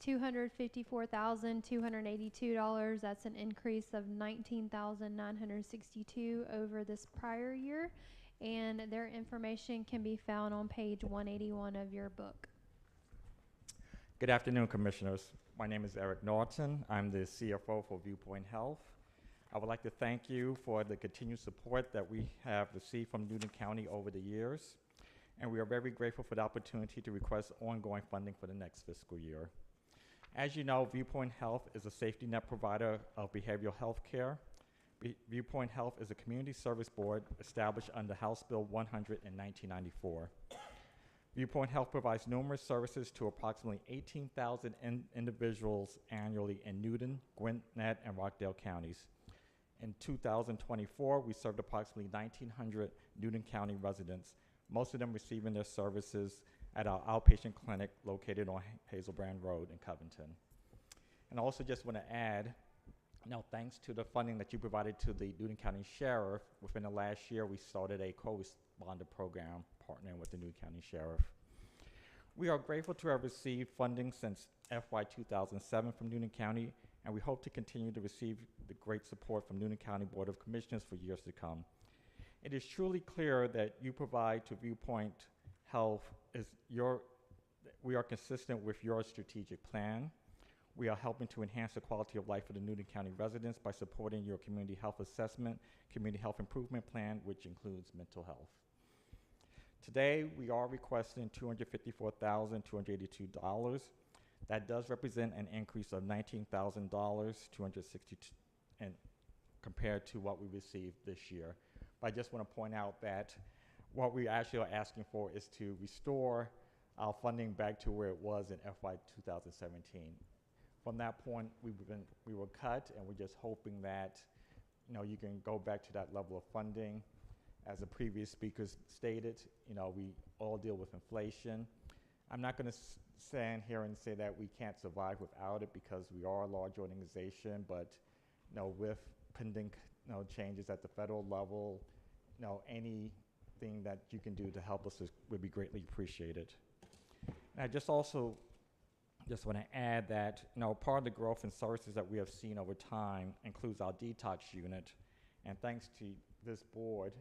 $254,282. That's an increase of $19,962 over this prior year. And their information can be found on page 181 of your book. Good afternoon, Commissioners. My name is Eric Norton. I'm the CFO for Viewpoint Health. I would like to thank you for the continued support that we have received from Newton County over the years, and we are very grateful for the opportunity to request ongoing funding for the next fiscal year. As you know, Viewpoint Health is a safety net provider of behavioral health care. Viewpoint Health is a community service board established under House Bill 100 in 1994. Viewpoint Health provides numerous services to approximately 18,000 individuals annually in Newton, Gwinnett, and Rockdale counties. In 2024, we served approximately 1,900 Newton County residents, most of them receiving their services at our outpatient clinic located on Hazelbrand Road in Covington. And I also just want to add, thanks to the funding that you provided to the Newton County Sheriff, within the last year we started a co-responder program partnering with the Newton County Sheriff. We are grateful to have received funding since FY2007 from Newton County, and we hope to continue to receive the great support from Newton County Board of Commissioners for years to come. It is truly clear that you provide to Viewpoint Health we are consistent with your strategic plan. We are helping to enhance the quality of life for the Newton County residents by supporting your community health assessment, community health improvement plan, which includes mental health. Today, we are requesting $254,282. That does represent an increase of $19,262 compared to what we received this year. But I just want to point out that what we actually are asking for is to restore our funding back to where it was in FY 2017. From that point, we were cut, and we're just hoping that you can go back to that level of funding. As the previous speakers stated, we all deal with inflation. I'm not going to stand here and say that we can't survive without it because we are a large organization, but with pending changes at the federal level, anything that you can do to help us would be greatly appreciated. And I just want to add that part of the growth in services that we have seen over time includes our detox unit, and thanks to this board,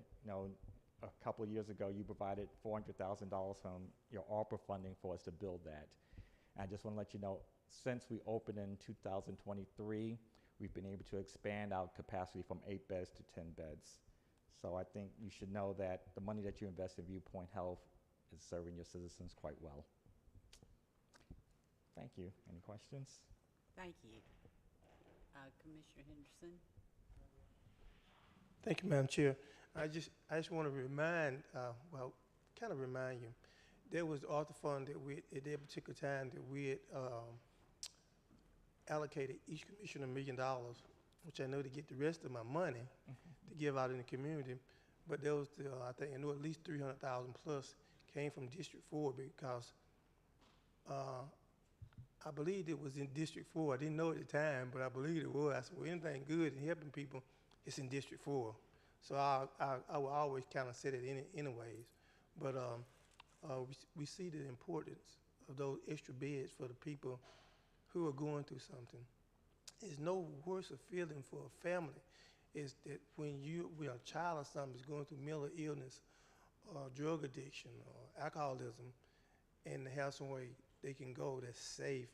a couple of years ago you provided $400,000 from your ARPA funding for us to build that. And I just want to let you know, since we opened in 2023, we've been able to expand our capacity from 8 beds to 10 beds. So I think you should know that the money that you invest in Viewpoint Health is serving your citizens quite well. Thank you. Any questions? Thank you. Commissioner Henderson? Thank you, Madam Chair. I just want to remind you, there was the author fund that at that particular time that we had allocated each commissioner $1 million, which I know to get the rest of my money to give out in the community. But there was, I think, I know at least 300,000 plus came from District 4 because I believed it was in District 4. I didn't know at the time, but I believed it was. I said, well, anything good in helping people, it's in District 4. So I will always kind of say that anyways. But we see the importance of those extra beds for the people who are going through something. There's no worse a feeling for a family is that when a child or something is going through mental illness or drug addiction or alcoholism, and to have some way they can go that's safe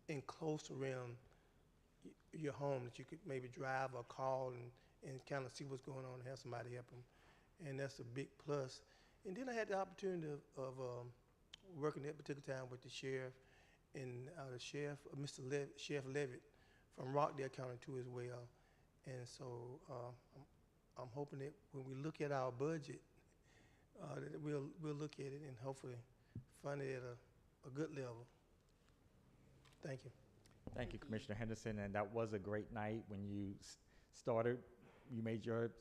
and close around your home that you could maybe drive or call and kind of see what's going on and have somebody help them. And that's a big plus. And then I had the opportunity of working at a particular time with the sheriff and the sheriff, Sheriff Levitt from Rockdale County too as well. And so I'm hoping that when we look at our budget, that we'll look at it and hopefully fund it at a good level. Thank you. Thank you, Commissioner Henderson. And that was a great night when you started. You made your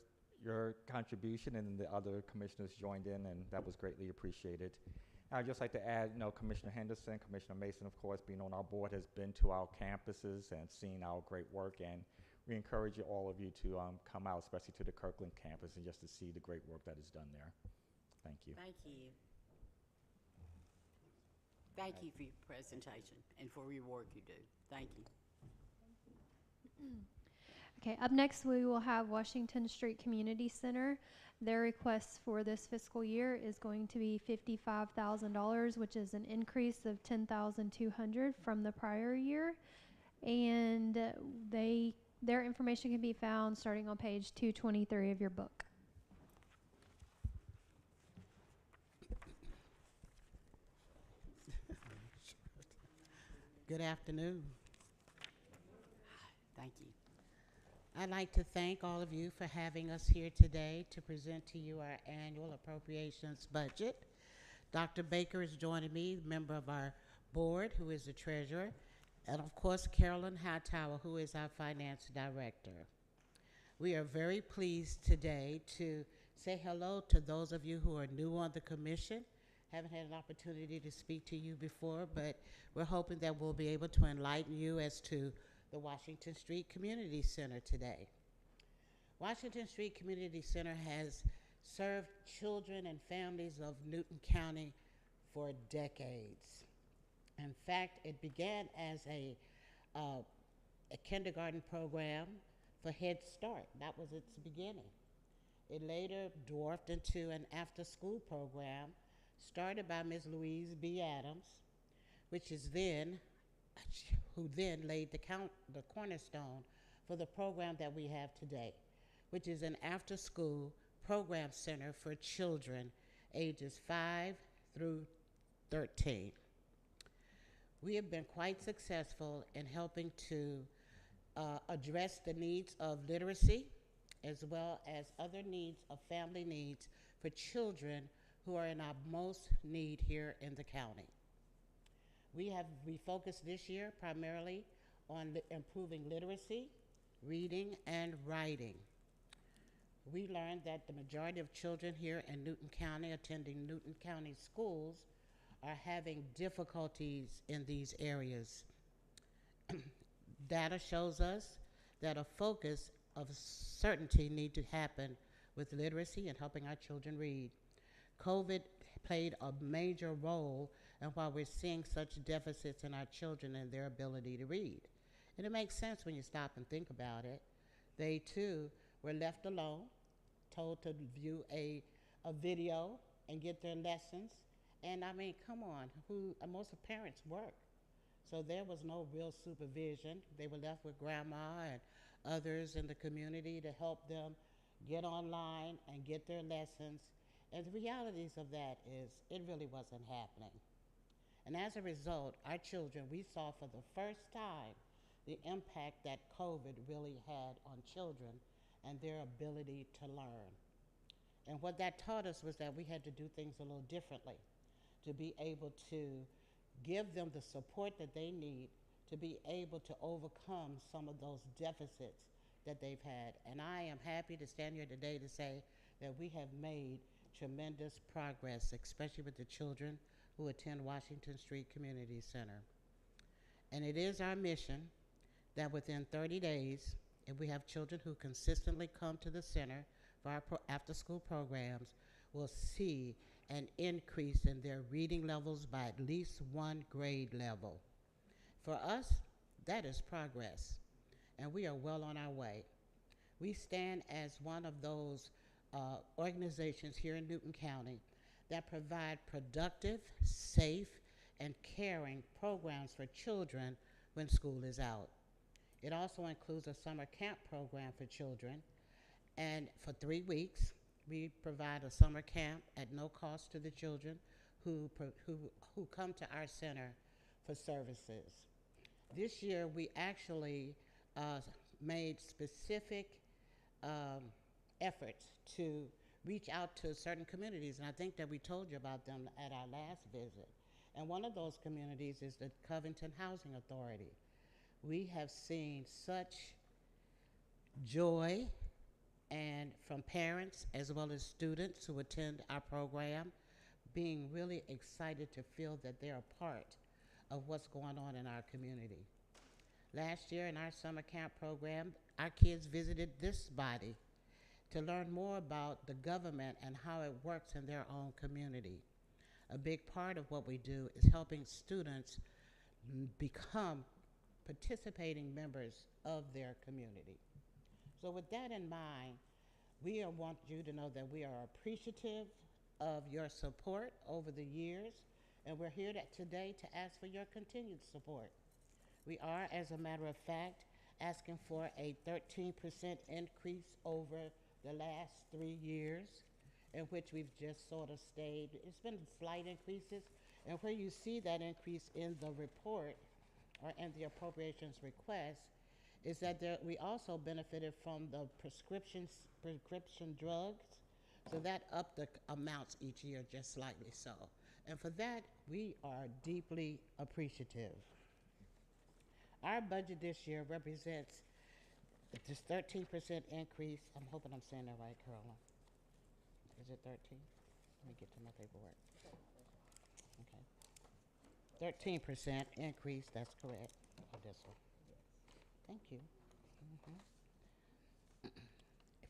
contribution, and the other commissioners joined in, and that was greatly appreciated. I'd just like to add, Commissioner Henderson, Commissioner Mason, of course, being on our board, has been to our campuses and seen our great work, and we encourage all of you to come out, especially to the Kirkland campus, and just to see the great work that is done there. Thank you. Thank you. Thank you for your presentation and for your work you do. Thank you. Okay, up next we will have Washington Street Community Center. Their request for this fiscal year is going to be $55,000, which is an increase of $10,200 from the prior year. And they Their information can be found starting on page 223 of your book. Good afternoon. Thank you. I'd like to thank all of you for having us here today to present to you our annual appropriations budget. Dr. Baker is joining me, member of our board, who is the treasurer, and of course Carolyn Hightower, who is our finance director. We are very pleased today to say hello to those of you who are new on the commission. Haven't had an opportunity to speak to you before, but we're hoping that we'll be able to enlighten you as to the Washington Street Community Center today. Washington Street Community Center has served children and families of Newton County for decades. In fact, it began as a kindergarten program for Head Start. That was its beginning. It later dwarfed into an after-school program started by Ms. Louise B. Adams, who then laid the cornerstone for the program that we have today, which is an after-school program center for children ages 5 through 13. We have been quite successful in helping to address the needs of literacy as well as other needs of family needs for children who are in our most need here in the county. We focused this year primarily on improving literacy, reading, and writing. We learned that the majority of children here in Newton County attending Newton County schools are having difficulties in these areas. Data shows us that a focus of certainty need to happen with literacy and helping our children read. COVID played a major role in why we're seeing such deficits in our children and their ability to read. And it makes sense when you stop and think about it. They too were left alone, told to view a video and get their lessons. And I mean, come on, most of parents work. So there was no real supervision. They were left with grandma and others in the community to help them get online and get their lessons. And the realities of that is it really wasn't happening. And as a result, our children, we saw for the first time the impact that COVID really had on children and their ability to learn. And what that taught us was that we had to do things a little differently to be able to give them the support that they need to be able to overcome some of those deficits that they've had. And I am happy to stand here today to say that we have made tremendous progress, especially with the children who attend Washington Street Community Center. And it is our mission that within 30 days, if we have children who consistently come to the center for our after-school programs, we'll see an increase in their reading levels by at least one grade level. For us, that is progress, and we are well on our way. We stand as one of those organizations here in Newton County that provide productive, safe, and caring programs for children when school is out. It also includes a summer camp program for children, and for 3 weeks, we provide a summer camp at no cost to the children who come to our center for services. This year, we actually made specific efforts to reach out to certain communities, and I think that we told you about them at our last visit. And one of those communities is the Covington Housing Authority. We have seen such joy and from parents as well as students who attend our program, being really excited to feel that they're a part of what's going on in our community. Last year in our summer camp program, our kids visited this body to learn more about the government and how it works in their own community. A big part of what we do is helping students become participating members of their community. So with that in mind, we want you to know that we are appreciative of your support over the years, and we're here today to ask for your continued support. We are, as a matter of fact, asking for a 13% increase over the last 3 years, in which we've just sort of stayed. It's been slight increases, and where you see that increase in the report or in the appropriations request is that we also benefited from the prescription drugs, so that upped the amounts each year just slightly so. And for that, we are deeply appreciative. Our budget this year represents this 13% increase. I'm hoping I'm saying that right, Carolyn. Is it 13? Let me get to my paperwork. Okay. 13% increase, that's correct. Oh, this one. Thank you.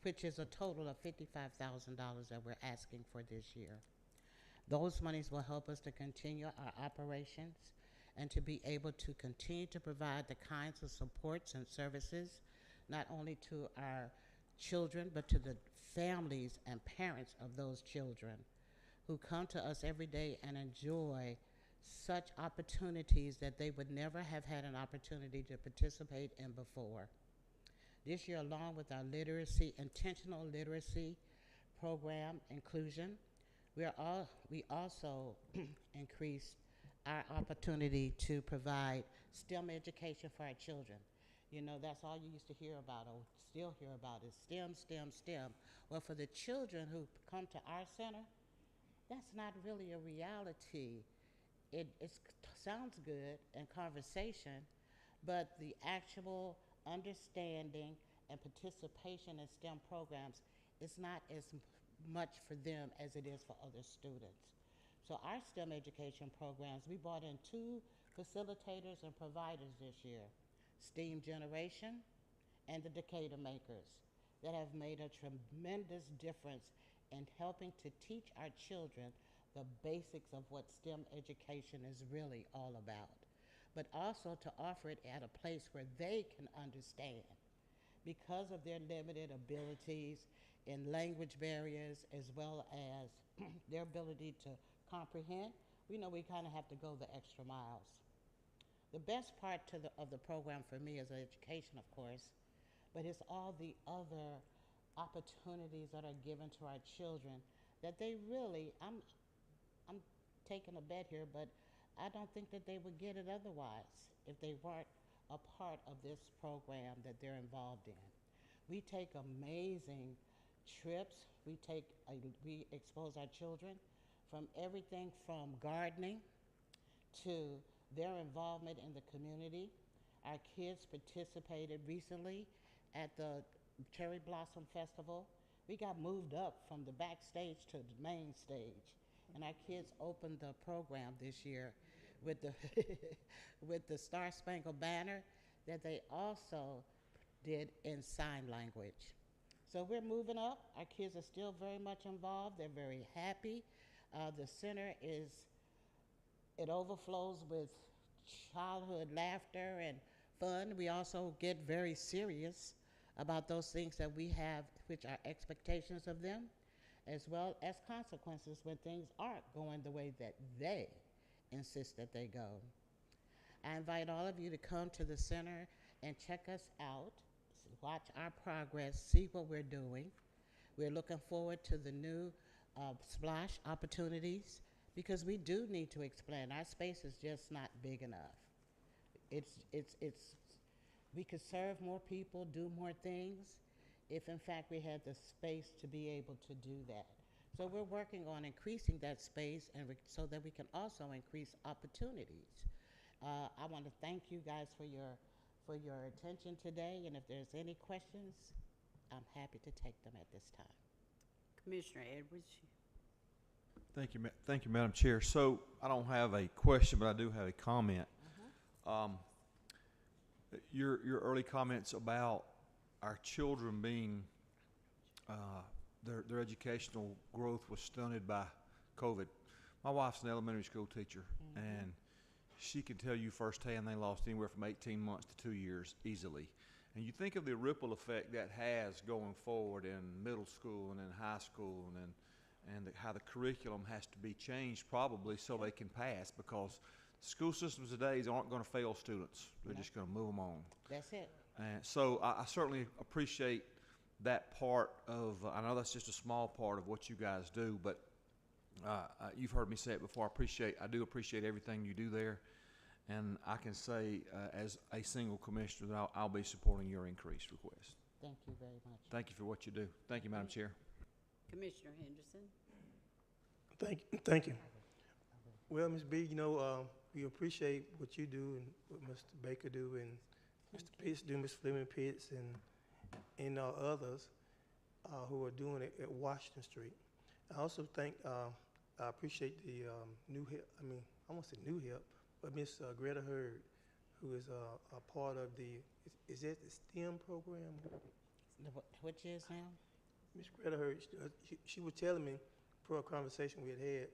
Which is a total of $55,000 that we're asking for this year. Those monies will help us to continue our operations and to be able to continue to provide the kinds of supports and services, not only to our children, but to the families and parents of those children who come to us every day and enjoy such opportunities that they would never have had an opportunity to participate in before. This year, along with our intentional literacy program, inclusion, we also increased our opportunity to provide STEM education for our children. You know, that's all you used to hear about, or still hear about, is STEM, STEM, STEM. Well, for the children who come to our center, that's not really a reality. It sounds good in conversation, but the actual understanding and participation in STEM programs is not as much for them as it is for other students. So our STEM education programs, we brought in 2 facilitators and providers this year, STEAM Generation and the Decatur Makers, that have made a tremendous difference in helping to teach our children the basics of what STEM education is really all about, but also to offer it at a place where they can understand because of their limited abilities in language barriers as well as their ability to comprehend. We know we kind of have to go the extra miles. The best part of the program for me is education, of course, but it's all the other opportunities that are given to our children that they really, I'm taking a bet here, but I don't think that they would get it otherwise if they weren't a part of this program that they're involved in. We take amazing trips. We expose our children from everything from gardening to their involvement in the community. Our kids participated recently at the Cherry Blossom Festival. We got moved up from the backstage to the main stage, and our kids opened the program this year with the with the Star Spangled Banner that they also did in sign language. So we're moving up. Our kids are still very much involved. They're very happy. The center it overflows with childhood laughter and fun. We also get very serious about those things that we have, which are expectations of them, as well as consequences when things aren't going the way that they insist that they go. I invite all of you to come to the center and check us out, watch our progress, see what we're doing. We're looking forward to the new splash opportunities because we do need to expand. Our space is just not big enough. We could serve more people, do more things, if in fact we had the space to be able to do that. So we're working on increasing that space and so that we can also increase opportunities. I want to thank you guys for your attention today, and if there's any questions, I'm happy to take them at this time. Commissioner Edwards. Thank you, Madam Chair. So I don't have a question, but I do have a comment. Your early comments about our children being their educational growth was stunted by COVID. My wife's an elementary school teacher, and she can tell you firsthand they lost anywhere from 18 months to 2 years easily. And you think of the ripple effect that has going forward in middle school and in high school, and how the curriculum has to be changed probably so they can pass, because school systems today aren't going to fail students. They're just going to move them on. That's it. And so I certainly appreciate that part of, I know that's just a small part of what you guys do, but you've heard me say it before. I do appreciate everything you do there. And I can say, as a single commissioner, that I'll be supporting your increase request. Thank you very much. Thank you for what you do. Thank you, Madam Chair. Commissioner Henderson. Thank you. Well, Ms. B, we appreciate what you do and what Mr. Baker do and Mr. Pitts do, Ms. Fleming Pitts and others who are doing it at Washington Street. I also I appreciate the new help. I won't say new help, but Miss Greta Hurd, who is a part of is that the STEM program? Which is now? Miss Greta Hurd, she was telling me for a conversation we had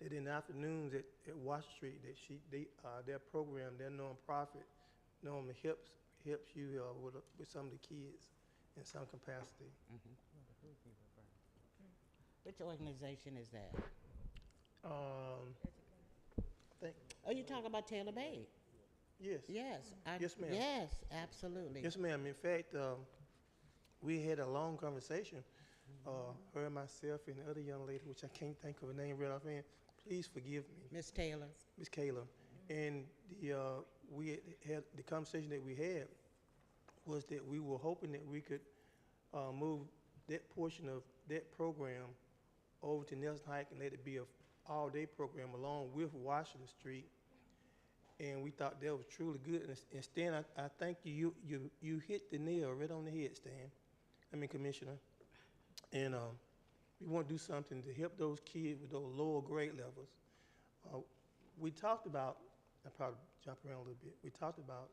that in the afternoons at Washington Street that their program, their nonprofit, normally helps you with some of the kids in some capacity. Mm-hmm. Which organization is that? Oh, you talk about Taylor Made? Yes. Yes. Yes, ma'am. Yes, absolutely. Yes, ma'am. In fact, we had a long conversation, her and myself and the other young lady, which I can't think of her name right offhand. Please forgive me. Miss Taylor. Miss Kayla. And we had the conversation that we had was that we were hoping that we could move that portion of that program over to Nelson Hike and let it be a all-day program along with Washington Street. And we thought that was truly good. And Stan, I think you hit the nail right on the head, Stan. Commissioner. And we want to do something to help those kids with those lower grade levels. We talked about, I probably jump around a little bit. We talked about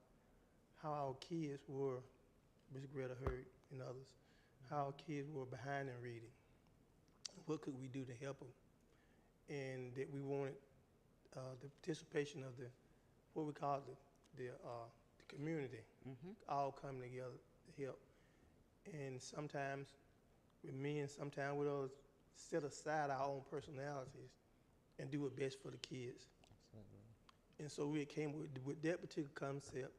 how our kids were, Ms. Greta Hurd and others, how our kids were behind in reading. What could we do to help them? And that we wanted the participation of what we call the community, all coming together to help. And sometimes with me and sometimes with us, set aside our own personalities and do what's best for the kids. Absolutely. And so we came with that particular concept.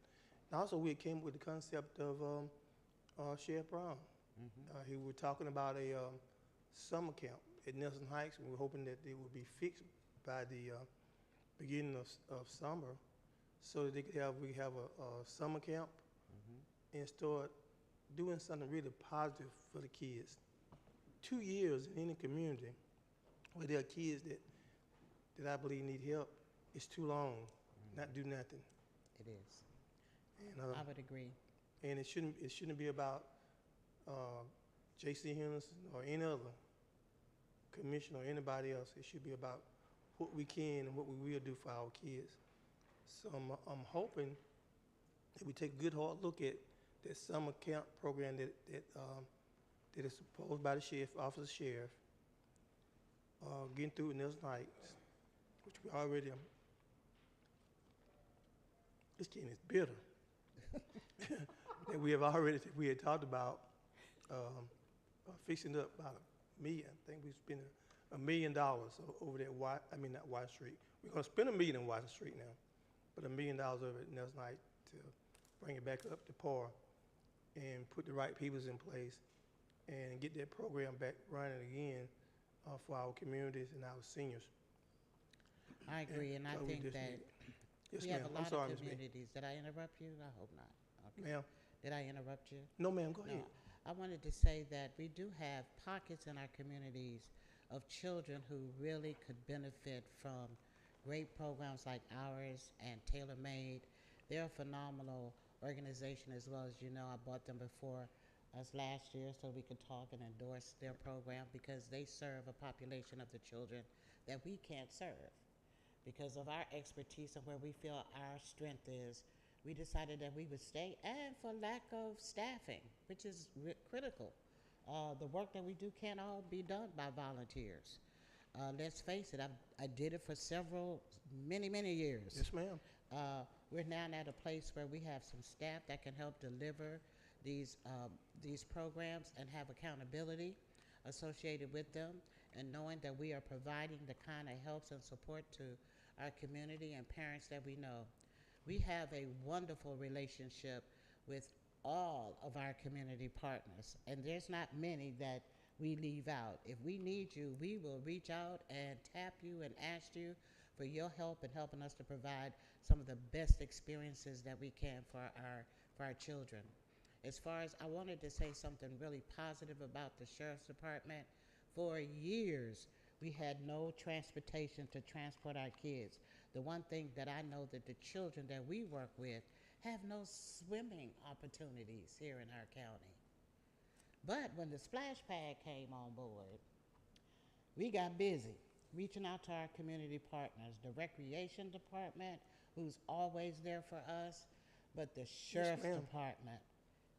And also we came with the concept of Sheriff Brown. He was talking about a summer camp at Nelson Heights, and we were hoping that it would be fixed by the beginning of summer, so that we have a summer camp and start doing something really positive for the kids. 2 years in any community where there are kids that I believe need help, it's too long. Not do nothing. It is. And, I would agree. And it shouldn't be about J.C. Henderson or any other commissioner or anybody else. It should be about what we can and what we will do for our kids. So I'm hoping that we take a good hard look at that summer camp program that is proposed by the Office of Sheriff, getting through Nelson Heights, which we already, this can is bitter, that we had talked about fixing up about $1 million. I think we spent $1 million over there, not White Street. We're gonna spend $1 million in Washington Street now, but $1 million over at Nelson Heights to bring it back up to par and put the right peoples in place and get that program back running again for our communities and our seniors. I agree, and I think that yes, we have ma'am. a lot I'm sorry, of communities. Did I interrupt you? I hope not. Okay. Ma'am? Did I interrupt you? No, ma'am, go ahead. I wanted to say that we do have pockets in our communities of children who really could benefit from great programs like ours and Tailor Made. They're a phenomenal organization as well. As you know, I bought them before us last year so we could talk and endorse their program because they serve a population of the children that we can't serve. Because of our expertise and where we feel our strength is, we decided that we would stay, and for lack of staffing, which is critical. The work that we do can't all be done by volunteers. Let's face it, I did it for many years. Yes, ma'am. We're now at a place where we have some staff that can help deliver these programs and have accountability associated with them, and knowing that we are providing the kind of helps and support to our community and parents that we know. We have a wonderful relationship with all of our community partners. And there's not many that we leave out. If we need you, we will reach out and tap you and ask you for your help in helping us to provide some of the best experiences that we can for our children. As far as, I wanted to say something really positive about the Sheriff's Department. For years, we had no transportation to transport our kids. The one thing that I know that the children that we work with have no swimming opportunities here in our county. But when the splash pad came on board, we got busy reaching out to our community partners, the recreation department, who's always there for us, but the sheriff's department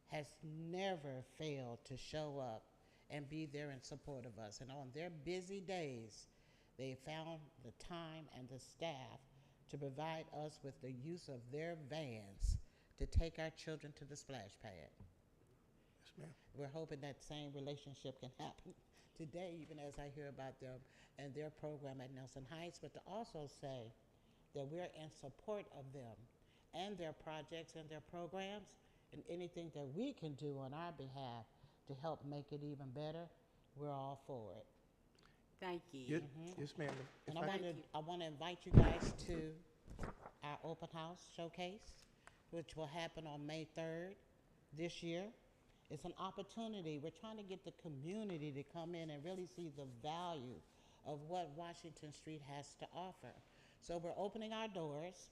has never failed to show up and be there in support of us. And on their busy days, they found the time and the staff to provide us with the use of their vans to take our children to the splash pad. Yes, ma'am. We're hoping that same relationship can happen today, even as I hear about them and their program at Nelson Heights, but to also say that we're in support of them and their projects and their programs, and anything that we can do on our behalf to help make it even better, we're all for it. Thank you. Yes, ma'am. And If I want to invite you guys to our open house showcase, which will happen on May 3rd this year. It's an opportunity. We're trying to get the community to come in and really see the value of what Washington Street has to offer. So we're opening our doors,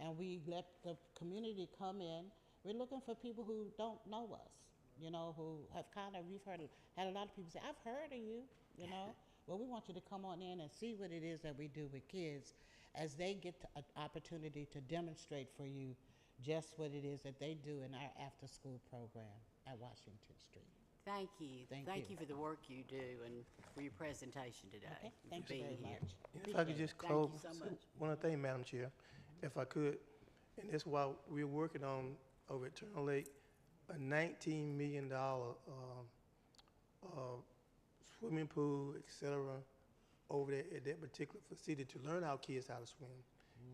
and we let the community come in. We're looking for people who don't know us, you know, who have we've had a lot of people say, I've heard of you, you know. Well, we want you to come on in and see what it is that we do with kids as they get an opportunity to demonstrate for you just what it is that they do in our after-school program at Washington Street. Thank you. Thank you for the work you do and for your presentation today. Okay, and thank for you being very here. much. if I could just Thank close, you so much. one other thing, Madam Chair, if I could, and that's why we're working on over at Turner Lake, a $19 million swimming pool, et cetera, over there at that particular facility to learn our kids how to swim.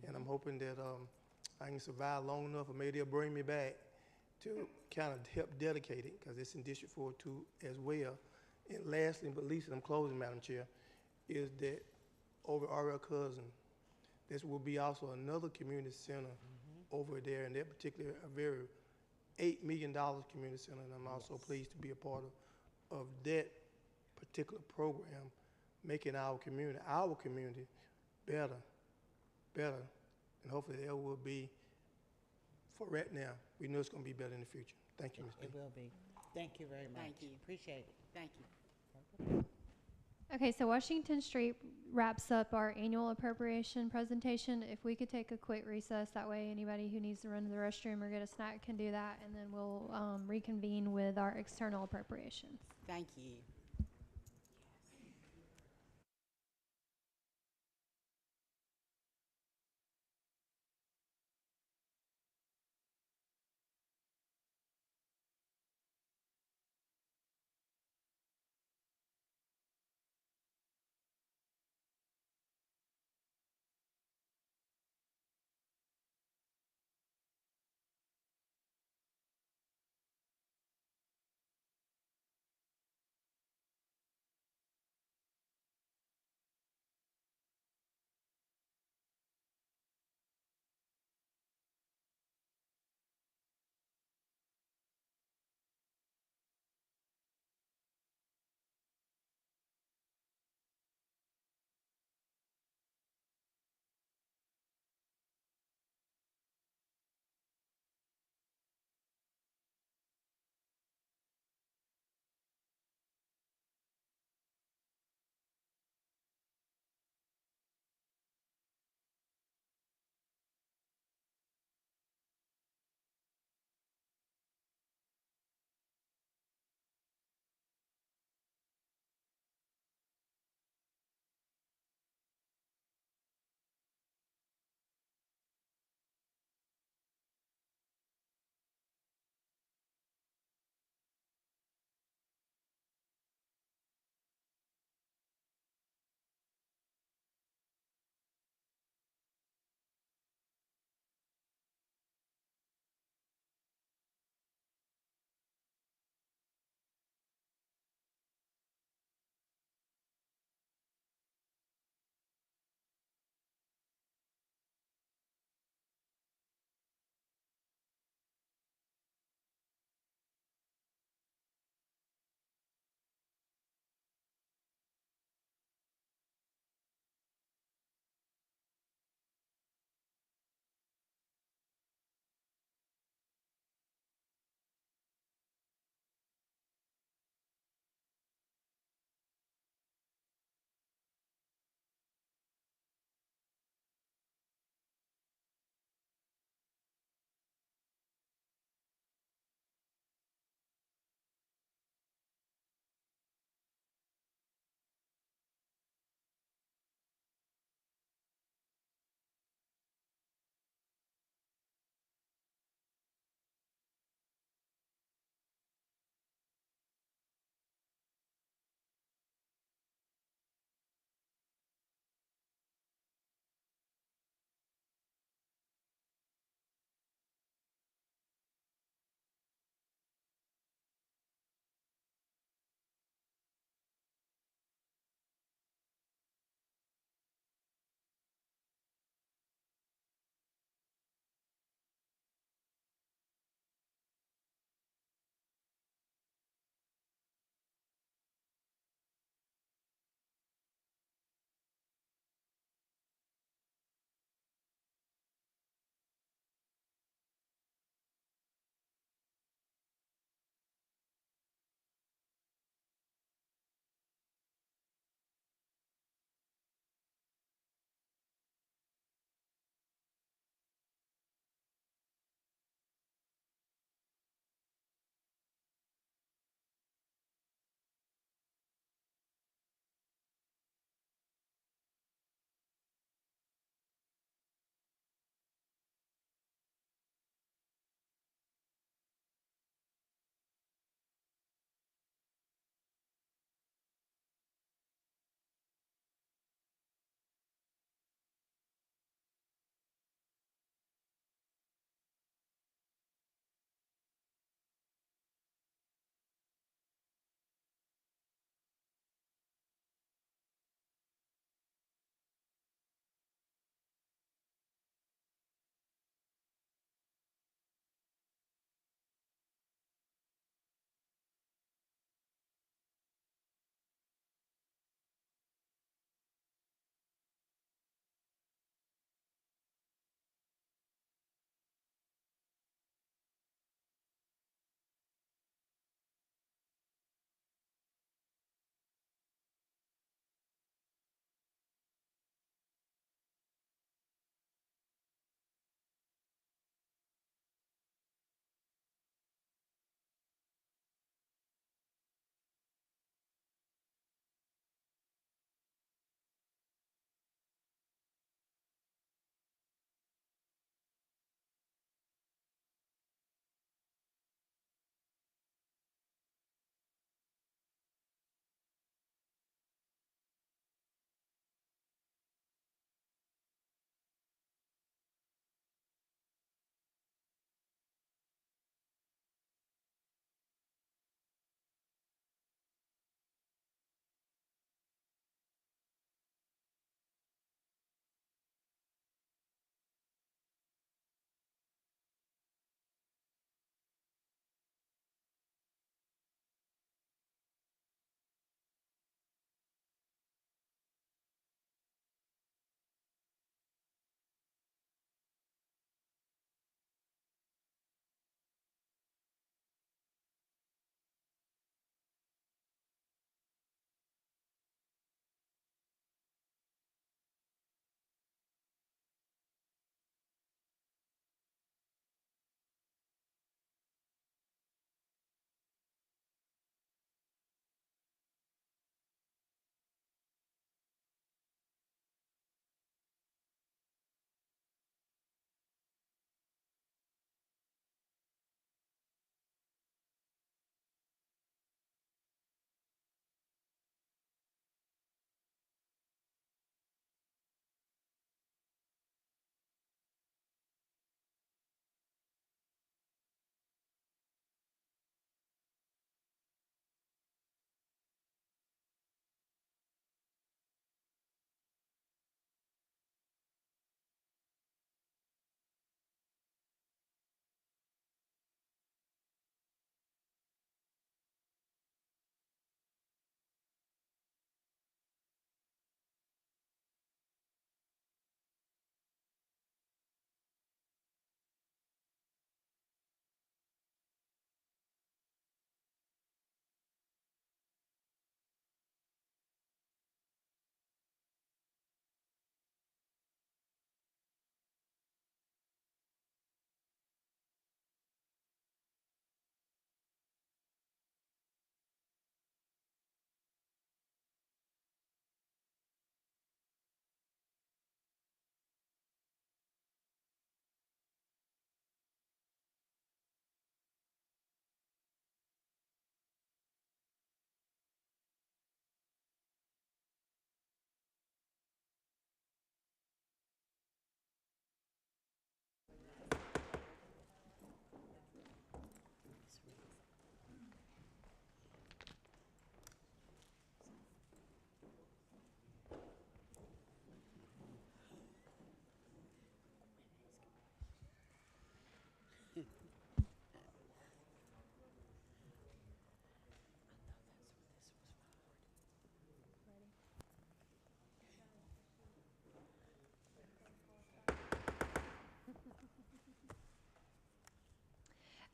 And I'm hoping that I can survive long enough, or maybe they'll bring me back to kind of help dedicate it, because it's in District 4 too as well. And lastly, but least, and I'm closing, Madam Chair, is that over R.L. Cousin, this will be also another community center over there, and that particular, a very $8 million community center, and I'm also pleased to be a part of that particular program, making our community better, and hopefully there will be, for right now, we know it's going to be better in the future. Thank you, Ms. It will be. Thank you very much. Thank you. Appreciate it. Thank you. Okay, so Washington Street wraps up our annual appropriation presentation. If we could take a quick recess, that way anybody who needs to run to the restroom or get a snack can do that, and then we'll reconvene with our external appropriations. Thank you.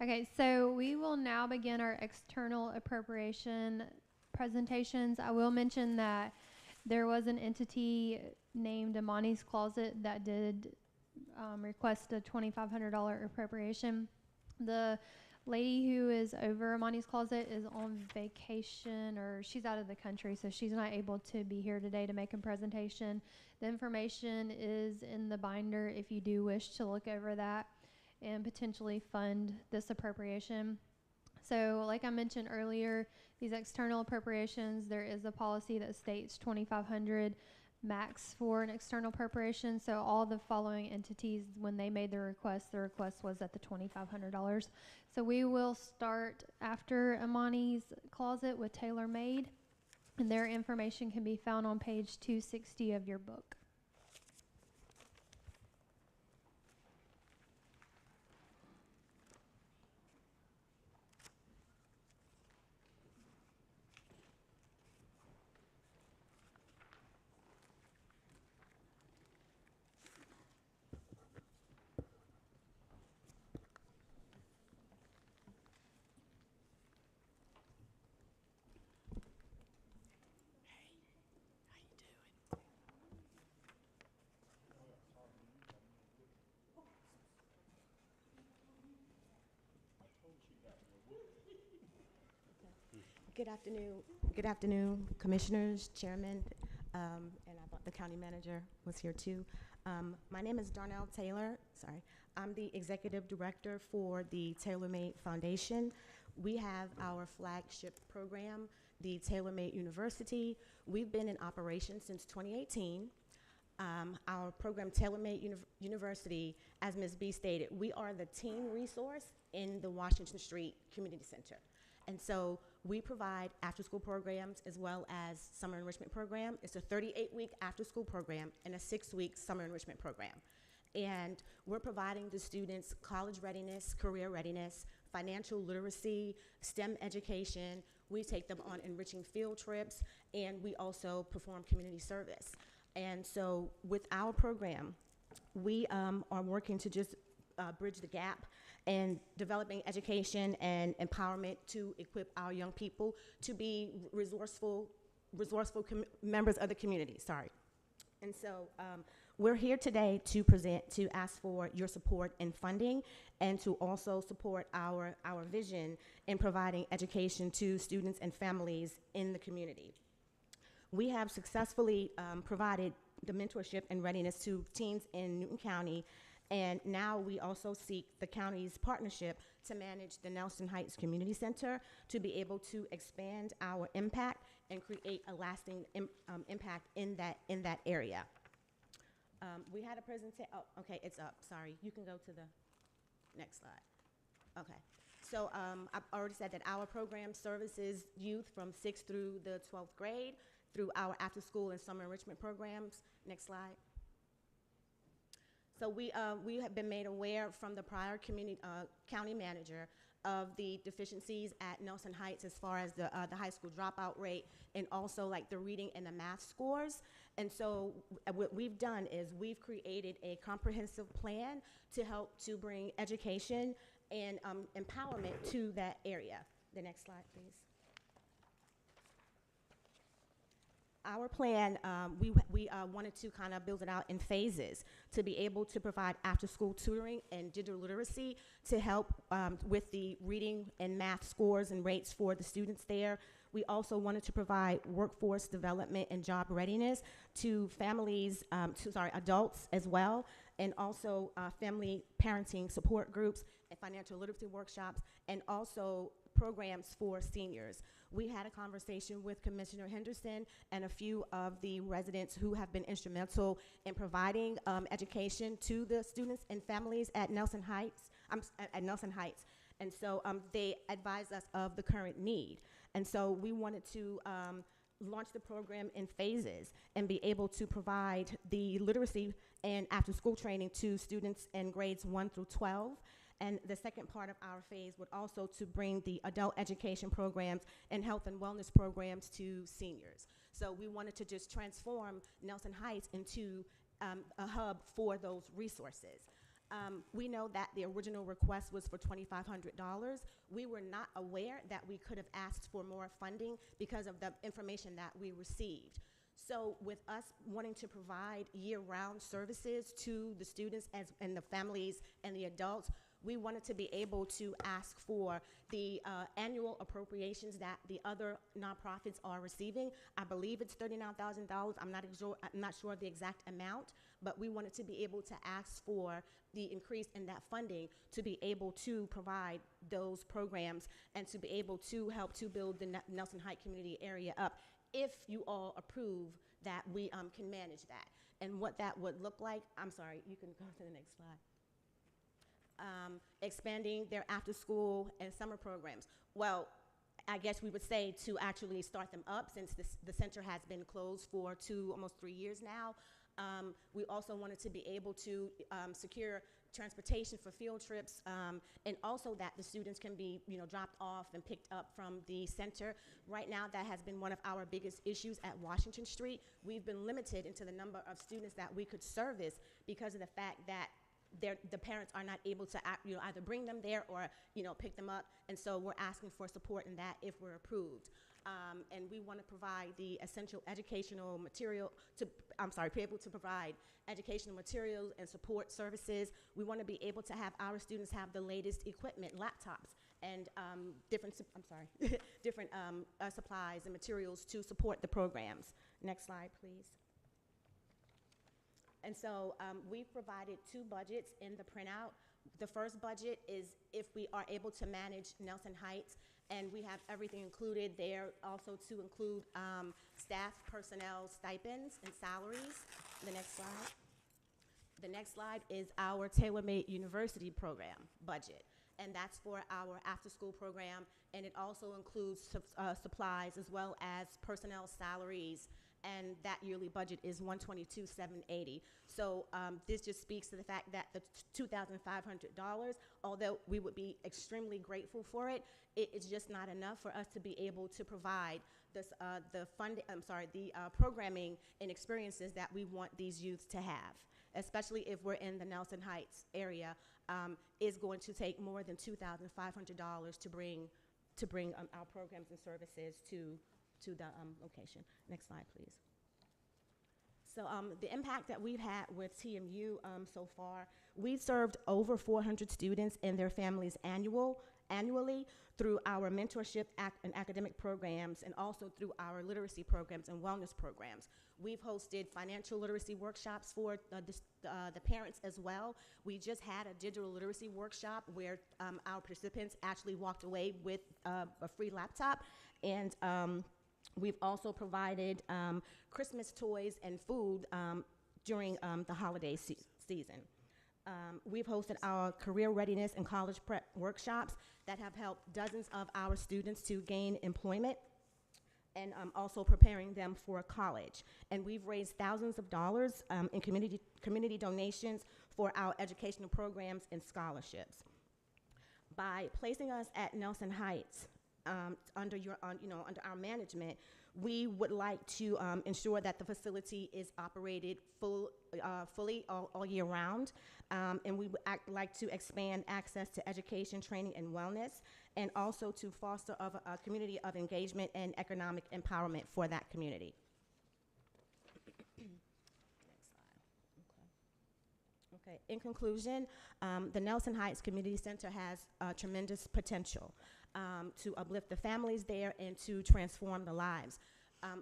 Okay, so we will now begin our external appropriation presentations. I will mention that there was an entity named Amani's Closet that did request a $2,500 appropriation. The lady who is over Amani's Closet is on vacation, or she's out of the country, so she's not able to be here today to make a presentation. The information is in the binder if you do wish to look over that and potentially fund this appropriation. So like I mentioned earlier, these external appropriations, there is a policy that states $2,500 max for an external appropriation. So all the following entities, when they made their request, the request was at the $2,500. So we will start after Amani's Closet with Tailor Made, and their information can be found on page 260 of your book. Good afternoon. Good afternoon, commissioners, chairman, and I thought the county manager was here too. My name is Darnell Taylor. Sorry. I'm the executive director for the Tailor Made Foundation. We have our flagship program, the Tailor Made University. We've been in operation since 2018. Our program, Tailor Made University, as Ms. B stated, we are the teen resource in the Washington Street Community Center. And so we provide after-school programs as well as summer enrichment program. It's a 38-week after-school program and a 6-week summer enrichment program. And we're providing the students college readiness, career readiness, financial literacy, STEM education. We take them on enriching field trips, and we also perform community service. And so with our program, we are working to just bridge the gap and developing education and empowerment to equip our young people to be resourceful members of the community, sorry. And so we're here today to ask for your support and funding, and to also support our vision in providing education to students and families in the community. We have successfully provided the mentorship and readiness to teens in Newton County, and now we also seek the county's partnership to manage the Nelson Heights Community Center to be able to expand our impact and create a lasting impact in that area. We had a presentation, oh, okay, it's up, sorry. You can go to the next slide. Okay, so I've already said that our program services youth from 6th through the 12th grade through our after-school and summer enrichment programs. Next slide. So we have been made aware from the prior county manager of the deficiencies at Nelson Heights as far as the high school dropout rate, and also like the reading and the math scores. And so what we've done is we've created a comprehensive plan to help to bring education and empowerment to that area. The next slide, please. Our plan, we wanted to kind of build it out in phases to be able to provide after-school tutoring and digital literacy to help with the reading and math scores and rates for the students there. We also wanted to provide workforce development and job readiness to families, adults as well, and also family parenting support groups and financial literacy workshops, and also programs for seniors. We had a conversation with Commissioner Henderson and a few of the residents who have been instrumental in providing education to the students and families at Nelson Heights. And so they advised us of the current need. And so we wanted to launch the program in phases and be able to provide the literacy and after-school training to students in grades 1 through 12. And the second part of our phase would also to bring the adult education programs and health and wellness programs to seniors. So we wanted to just transform Nelson Heights into a hub for those resources. We know that the original request was for $2,500. We were not aware that we could have asked for more funding because of the information that we received. So with us wanting to provide year-round services to the students and the families and the adults, we wanted to be able to ask for the annual appropriations that the other nonprofits are receiving. I believe it's $39,000. I'm not sure of the exact amount, but we wanted to be able to ask for the increase in that funding to be able to provide those programs and to be able to help to build the Nelson Heights community area up, if you all approve that we can manage that. And what that would look like, I'm sorry, you can go to the next slide. Expanding their after-school and summer programs. Well, I guess we would say to actually start them up, since the center has been closed for almost 3 years now. We also wanted to be able to secure transportation for field trips, and also that the students can be, dropped off and picked up from the center. Right now, that has been one of our biggest issues at Washington Street. We've been limited into the number of students that we could service because of the fact that the parents are not able to either bring them there or pick them up, and so we're asking for support in that if we're approved. And we want to provide the essential educational material be able to provide educational materials and support services. We want to be able to have our students have the latest equipment, laptops, and different supplies and materials to support the programs. Next slide, please. And so we've provided 2 budgets in the printout. The first budget is if we are able to manage Nelson Heights, and we have everything included there, also to include staff personnel stipends and salaries. The next slide. The next slide is our tailor-made university program budget, and that's for our after-school program, and it also includes supplies as well as personnel salaries, and that yearly budget is $122,780. So this just speaks to the fact that the $2,500, although we would be extremely grateful for it, it's just not enough for us to be able to provide this, the programming and experiences that we want these youths to have, especially if we're in the Nelson Heights area. Is going to take more than $2,500 to bring our programs and services to the location. Next slide, please. So the impact that we've had with TMU so far, we've served over 400 students and their families annually through our mentorship and academic programs, and also through our literacy programs and wellness programs. We've hosted financial literacy workshops for the parents as well. We just had a digital literacy workshop where our participants actually walked away with a free laptop, and we've also provided Christmas toys and food during the holiday season. We've hosted our career readiness and college prep workshops that have helped dozens of our students to gain employment, and also preparing them for college. And we've raised thousands of dollars in community donations for our educational programs and scholarships. By placing us at Nelson Heights, under our management, we would like to ensure that the facility is operated fully all year round, and we would like to expand access to education, training, and wellness, and also to foster a community of engagement and economic empowerment for that community. Okay. In conclusion, the Nelson Heights Community Center has tremendous potential to uplift the families there and to transform the lives.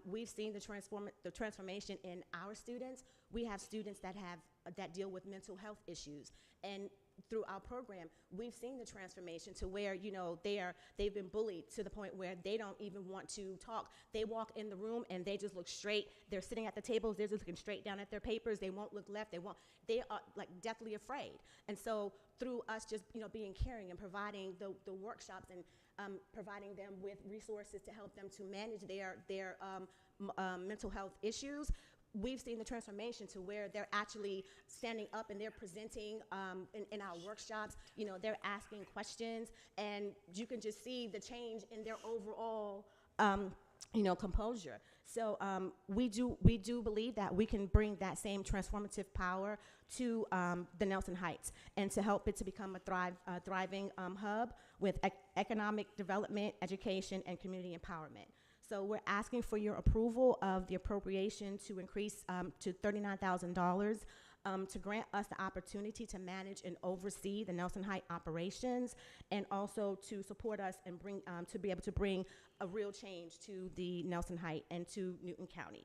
We've seen the transformation in our students. We have students that deal with mental health issues, and through our program, we've seen the transformation to where they've been bullied to the point where they don't even want to talk. They walk in the room and they just look straight. They're sitting at the tables. They're just looking straight down at their papers. They won't look left. They are like deathly afraid. And so through us just being caring and providing the workshops and providing them with resources to help them to manage their mental health issues, we've seen the transformation to where they're actually standing up and they're presenting in our workshops. They're asking questions, and you can just see the change in their overall composure. So we do believe that we can bring that same transformative power to the Nelson Heights, and to help it to become a thriving hub with economic development, education, and community empowerment. So we're asking for your approval of the appropriation to increase to $39,000 to grant us the opportunity to manage and oversee the Nelson Heights operations, and also to support us and bring to be able to bring a real change to the Nelson Heights and to Newton County.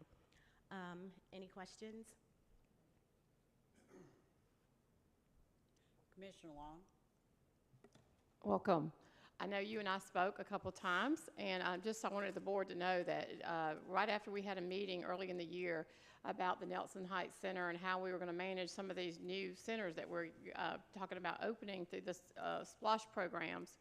Any questions? Commissioner Long. Welcome. I know you and I spoke a couple times, and I wanted the board to know that right after we had a meeting early in the year about the Nelson Heights Center and how we were going to manage some of these new centers that we're talking about opening through the SPLOSH programs,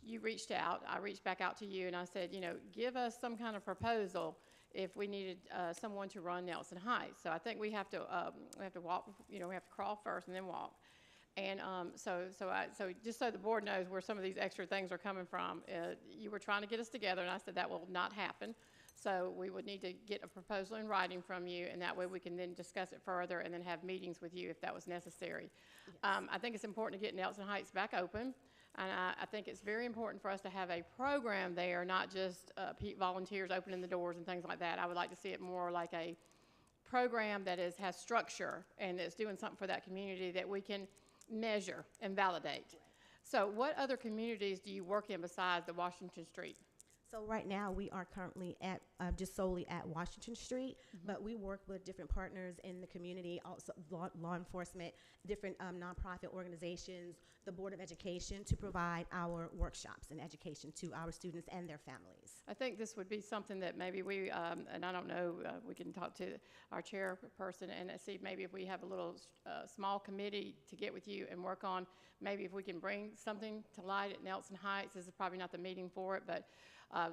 you reached out. I reached back out to you, and I said, you know, give us some kind of proposal if we needed someone to run Nelson Heights. So I think we have to walk. You know, we have to crawl first and then walk. And so just so the board knows where some of these extra things are coming from, you were trying to get us together, and I said that will not happen. So we would need to get a proposal in writing from you, and that way we can then discuss it further and then have meetings with you if that was necessary. Yes. I think it's important to get Nelson Heights back open, and I think it's very important for us to have a program there, not just volunteers opening the doors and things like that. I would like to see it more like a program that has structure and is doing something for that community that we can measure and validate. So what other communities do you work in besides the Washington Street? So right now we are currently at just solely at Washington Street, but we work with different partners in the community, also law enforcement, different nonprofit organizations, the Board of Education, to provide our workshops and education to our students and their families. I think this would be something that maybe we, and I don't know, we can talk to our chairperson and see maybe if we have a little small committee to get with you and work on, maybe if we can bring something to light at Nelson Heights. This is probably not the meeting for it, but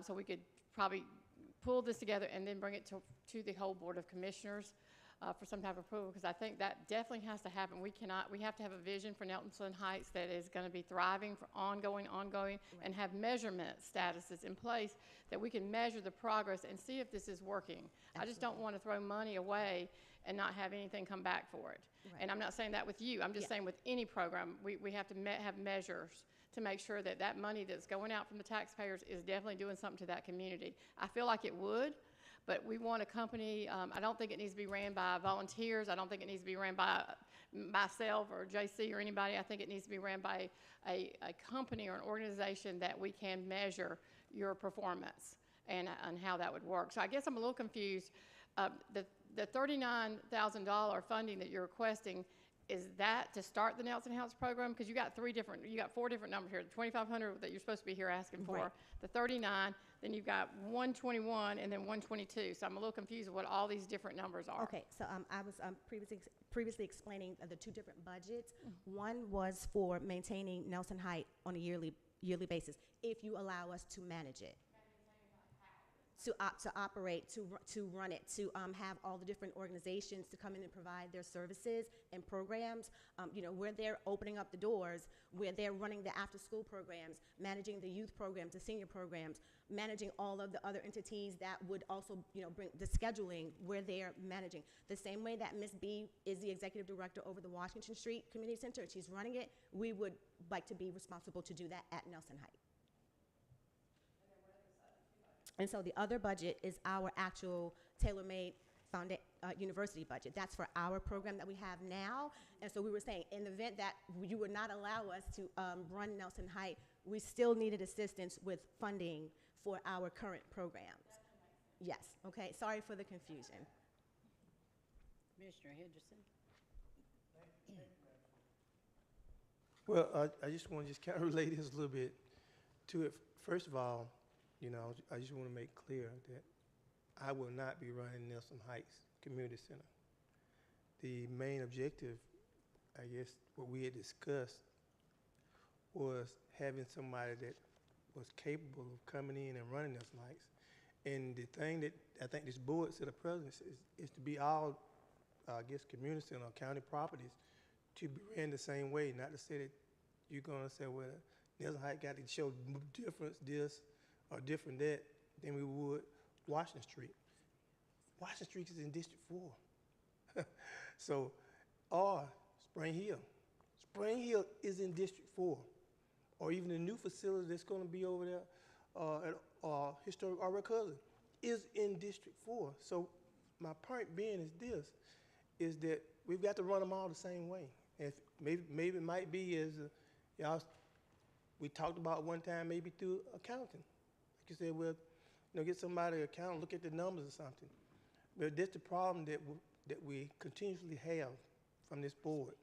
so we could probably pull this together and then bring it to the whole Board of Commissioners for some type of approval, because I think that definitely has to happen. We have to have a vision for Nelson Heights that is going to be thriving for ongoing, right, and have measurement statuses in place that we can measure the progress and see if this is working. Absolutely. I just don't want to throw money away and not have anything come back for it. Right. And I'm not saying that with you. I'm just saying with any program, we have to have measures to make sure that that money that's going out from the taxpayers is definitely doing something to that community. I feel like it would, but we want a company. I don't think it needs to be ran by volunteers. I don't think it needs to be ran by myself or JC or anybody. I think it needs to be ran by a company or an organization that we can measure your performance and how that would work. So I guess I'm a little confused. The $39,000 funding that you're requesting, is that to start the Nelson Heights program? Because you got four different numbers here. The 2,500 that you're supposed to be here asking for, right, the 39, then you've got 121, and then 122. So I'm a little confused with what all these different numbers are. Okay, so I was previously explaining the two different budgets. One was for maintaining Nelson Heights on a yearly basis, if you allow us to manage it. To operate, to run it, to have all the different organizations to come in and provide their services and programs. You know, we're there opening up the doors, we're there running the after-school programs, managing the youth programs, the senior programs, managing all of the other entities that would also, you know, bring the scheduling. We're there managing. The same way that Ms. B is the executive director over the Washington Street Community Center, and she's running it, we would like to be responsible to do that at Nelson Heights. And so the other budget is our actual tailor-made university budget. That's for our program that we have now. And so we were saying, in the event that you would not allow us to run Nelson Heights, we still needed assistance with funding for our current programs. Yes, okay, sorry for the confusion. Commissioner Henderson. Well, I just want to just kind of relate this a little bit to it. First of all, you know, I just want to make clear that I will not be running Nelson Heights Community Center. The main objective, I guess, what we had discussed was having somebody that was capable of coming in and running Nelson Heights. And the thing that I think this board set a precedent is to be all, I guess, community center or county properties to be ran the same way, not to say that you're going to say, well, Nelson Heights got to show difference this or different that than we would Washington Street. Washington Street is in District 4. So, or Spring Hill. Spring Hill is in District 4. Or even the new facility that's going to be over there at Historic Alcoasa is in District 4. So my point being is this, is that we've got to run them all the same way. And maybe it might be as y'all, we talked about one time, maybe through accounting. Like you said, well, get somebody to account, look at the numbers or something. But that's the problem that we continuously have from this board,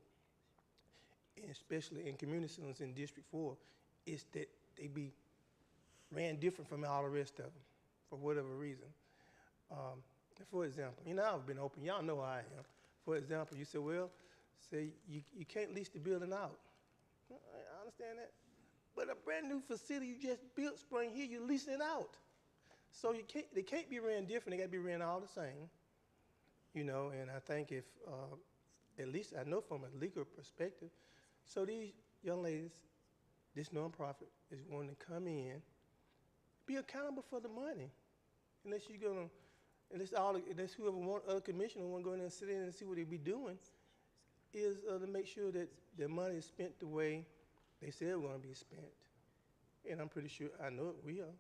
and especially in community centers in District 4, is that they be ran different from all the rest of them for whatever reason. For example, I've been open. Y'all know how I am. For example, you say, well, say you can't lease the building out. I understand that. But a brand new facility you just built, Spring Hill, you're leasing it out. So they can't be ran different. They got to be ran all the same. And I think if, at least I know from a legal perspective, so these young ladies, this nonprofit is wanting to come in, be accountable for the money. Unless whoever other commissioner want to go in and sit in and see what they be doing, is to make sure that their money is spent the way they said it was going to be spent. And I'm pretty sure I know it will,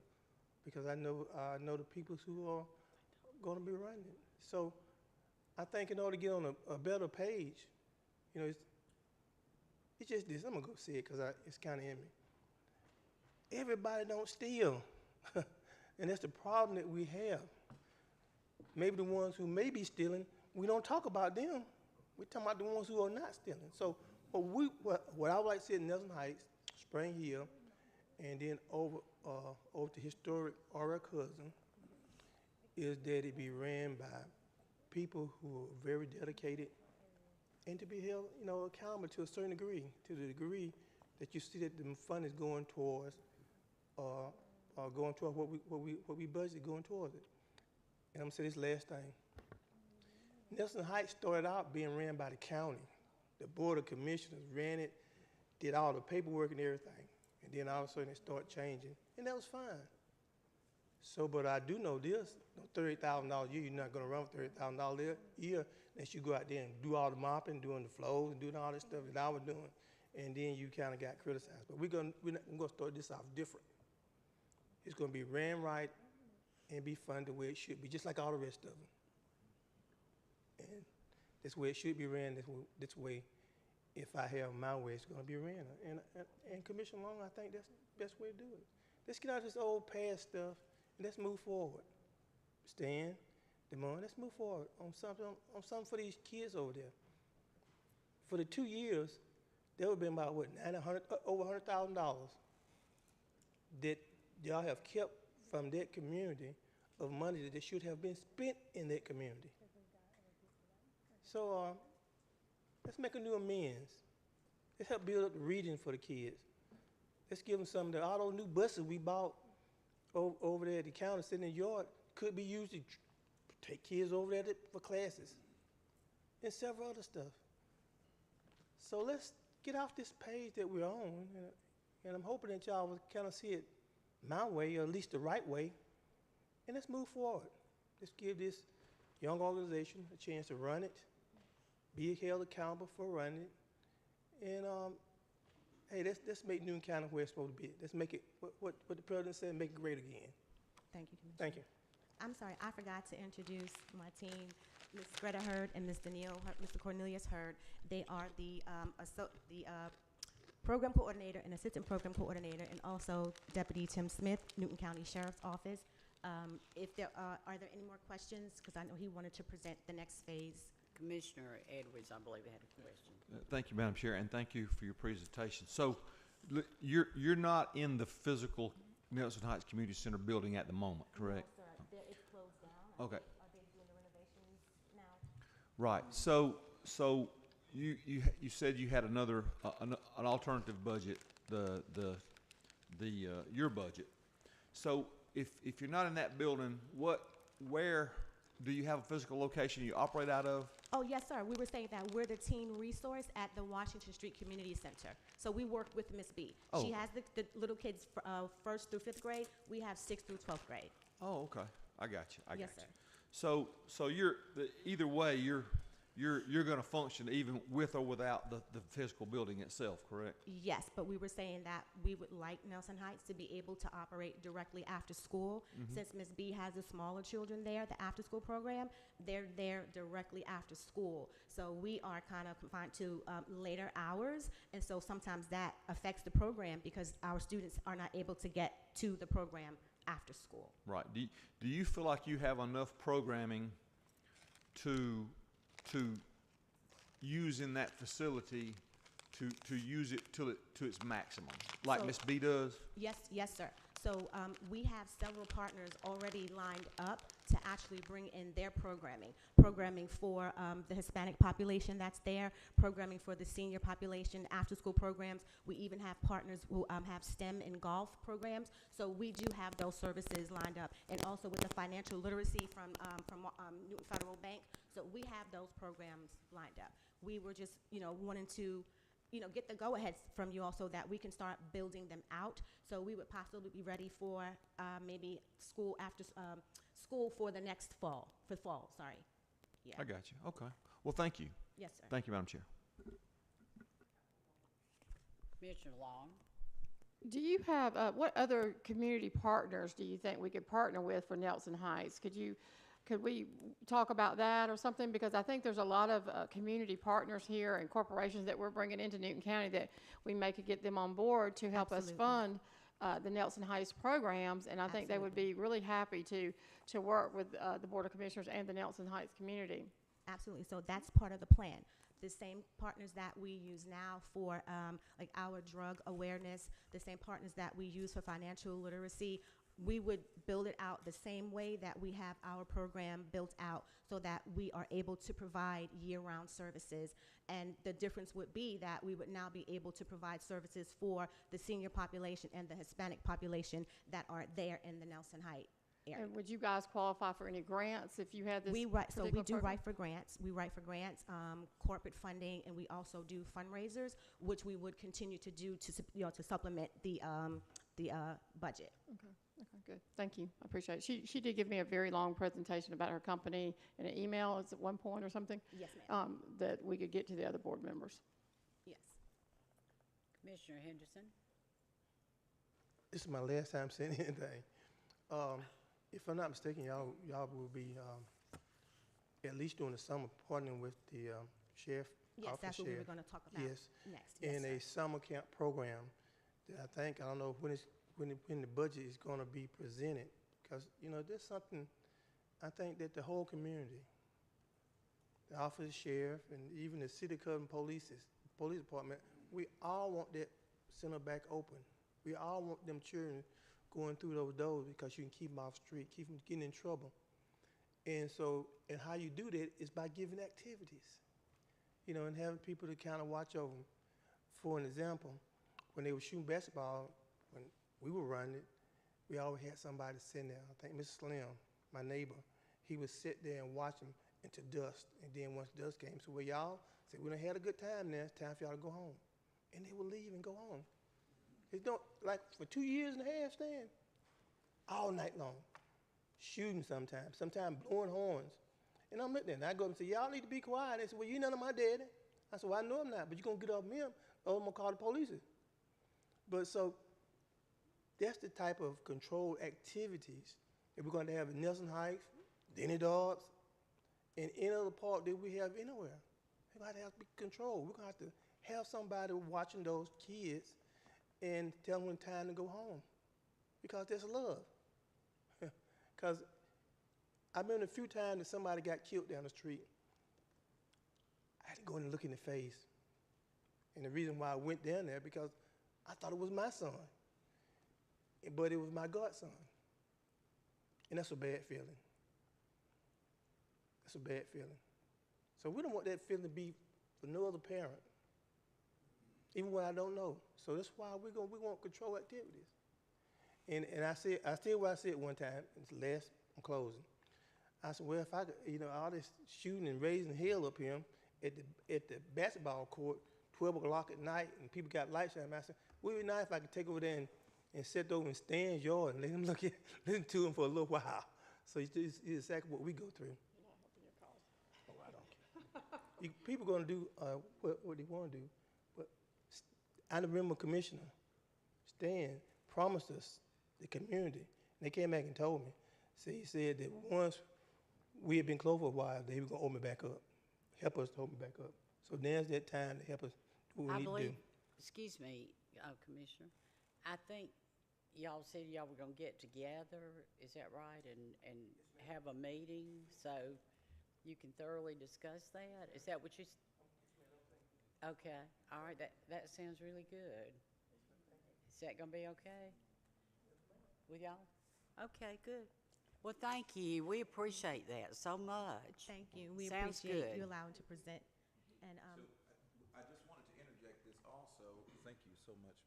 because I know the people who are going to be running it. So I think in order to get on a better page, it's just this. I'm going to go say it because it's kind of in me. Everybody don't steal. And that's the problem that we have. Maybe the ones who may be stealing, we don't talk about them. We're talking about the ones who are not stealing. So what I would like to see in Nelson Heights, Spring Hill, and then over to historic Alcoasa, is that it be ran by people who are very dedicated and to be held, accountable to a certain degree, to the degree that you see that the fund is going towards, what we budget going towards it. And I'm gonna say this last thing. Nelson Heights started out being ran by the county. The Board of Commissioners ran it, did all the paperwork and everything. And then all of a sudden it started changing, and that was fine. So, but I do know this, $38,000 a year, you're not gonna run with $38,000 a year unless you go out there and do all the mopping, doing the flows, and doing all this stuff that I was doing. And then you kind of got criticized. But we're gonna start this off different. It's gonna be ran right and be funded the way it should be, just like all the rest of them. And that's the way it should be ran, this way. If I have my way, it's gonna be ran. And Commissioner Long, I think that's the best way to do it. Let's get out of this old past stuff and let's move forward. Stan, Damon, let's move forward on something for these kids over there. For the 2 years, there would have been about over $100,000 that y'all have kept from that community of money that should have been spent in that community. So let's make a new amends. Let's help build up the region for the kids. Let's give them some of all those new buses we bought over there at the county sitting in the yard could be used to take kids over there for classes and several other stuff. So let's get off this page that we're on, and I'm hoping that y'all will kind of see it my way, or at least the right way, and let's move forward. Let's give this young organization a chance to run it, be held accountable for running it, and hey, let's make Newton County where it's supposed to be. Let's make it what the president said, make it great again. Thank you, Commissioner. Thank you. I'm sorry, I forgot to introduce my team, Ms. Greta Hurd and Mr. Mr. Cornelius Hurd. They are the program coordinator and assistant program coordinator, and also Deputy Tim Smith, Newton County Sheriff's Office. If there are there any more questions? Because I know he wanted to present the next phase. Commissioner Edwards, I believe, had a question. Thank you, Madam Chair, and thank you for your presentation. So, you're not in the physical Nelson Heights Community Center building at the moment, correct? No, sir. It's closed down. Okay. Are they doing the renovations now? Right. So you said you had another an alternative budget, your budget. So if you're not in that building, where do you have a physical location you operate out of? Oh, yes, sir. We were saying that we're the teen resource at the Washington Street Community Center. So we work with Miss B. She has the little kids 1st through 5th grade. We have 6th through 12th grade. Oh, okay. I got you. I got Yes, you. sir. So either way, you're going to function even with or without the physical building itself, correct? Yes, but we were saying that we would like Nelson Heights to be able to operate directly after school. Since Ms. B has the smaller children there, the after-school program, they're there directly after school. So we are kind of confined to later hours, and so sometimes that affects the program because our students are not able to get to the program after school. Right. Do you feel like you have enough programming to use in that facility to use it to its maximum, like So- Miss B does? Yes, sir. So we have several partners already lined up to actually bring in their programming for the Hispanic population that's there, programming for the senior population, after-school programs. We even have partners who have STEM and golf programs. So we do have those services lined up, and also with the financial literacy from Newton Federal Bank. So we have those programs lined up. We were just, wanting to get the go-ahead from you all so that we can start building them out. So we would possibly be ready for maybe school for the next fall, sorry. Yeah. I got you. Okay. Well, thank you. Yes, sir. Thank you, Madam Chair. Commissioner Long. Do you have, what other community partners do you think we could partner with for Nelson Heights? Could we talk about that or something? Because I think there's a lot of community partners here and corporations that we're bringing into Newton County that we may could get them on board to help us fund the Nelson Heights programs. And I think they would be really happy to work with the Board of Commissioners and the Nelson Heights community. Absolutely. So that's part of the plan. The same partners that we use now for like our drug awareness, the same partners that we use for financial literacy, we would build it out the same way that we have our program built out so that we are able to provide year-round services. And the difference would be that we would now be able to provide services for the senior population and the Hispanic population that are there in the Nelson Heights area. And would you guys qualify for any grants if you had this? So we particular do program? write for grants. We write for grants, corporate funding, and we also do fundraisers, which we would continue to do to supplement the budget. Okay, good. Thank you. I appreciate it. She did give me a very long presentation about her company in an email at one point or something. Yes, ma'am. That we could get to the other board members. Yes. Commissioner Henderson. This is my last time saying anything. If I'm not mistaken, y'all will be at least during the summer partnering with the sheriff. Yes, that's what we were going to talk about next. Yes, in sir. a summer camp program that I don't know when the budget is going to be presented, because there's something I think that the whole community, the office of sheriff and even the city police department, we all want that center back open. We all want them children going through those doors because you can keep them off the street, keep them getting in trouble. And how you do that is by giving activities, and having people to kind of watch over them. For an example, when they were shooting basketball, when we were running it, we always had somebody sitting there. I think Mr. Slim, my neighbor, he would sit there and watch them into dusk. And then once dusk came, so y'all said, we done had a good time now, it's time for y'all to go home. And they would leave and go home. It's like for 2 years and a half, Stan, all night long, shooting sometimes blowing horns. And I'm looking there, and I go up and say, y'all need to be quiet. They said, well, you none of my daddy. I said, well, I know I'm not, but you're going to get off me, or I'm going to call the police. But so that's the type of controlled activities that we're going to have in Nelson Heights, Denny Dobbs, and any other park that we have anywhere. It's going to have to be controlled. We're going to have to have somebody watching those kids and tell them when time to go home, because there's love. Because I remember a few times that somebody got killed down the street. I had to go in and look in the face. And the reason why I went down there, because I thought it was my son, but it was my godson. And that's a bad feeling. That's a bad feeling. So we don't want that feeling to be for no other parent, even when I don't know. So that's why we want control activities. And I said what I said one time, it's last, I'm closing. I said, well, if I could, all this shooting and raising hell up here at the basketball court, 12 o'clock at night, and people got lights on. I said, would it be nice if I could take over there and sit over in Stan's yard and let him listen to him for a little while. So it's exactly what we go through. Oh, I don't care. People going to do what they want to do. But I remember Commissioner Stan promised us the community. And they came back and told me. So he said that once we had been closed for a while, they were going to open it back up, help us to open it back up. So now's that time to help us do what we need to do. Excuse me, Commissioner, I think y'all said y'all were gonna get together, is that right? And have a meeting so you can thoroughly discuss that? Is that what you, okay, all right, that sounds really good. Is that gonna be okay with y'all? Okay, good. Well, thank you. We appreciate that so much. Thank you. We Sounds appreciate good. you allowing to present. And I just wanted to interject this also. Thank you so much.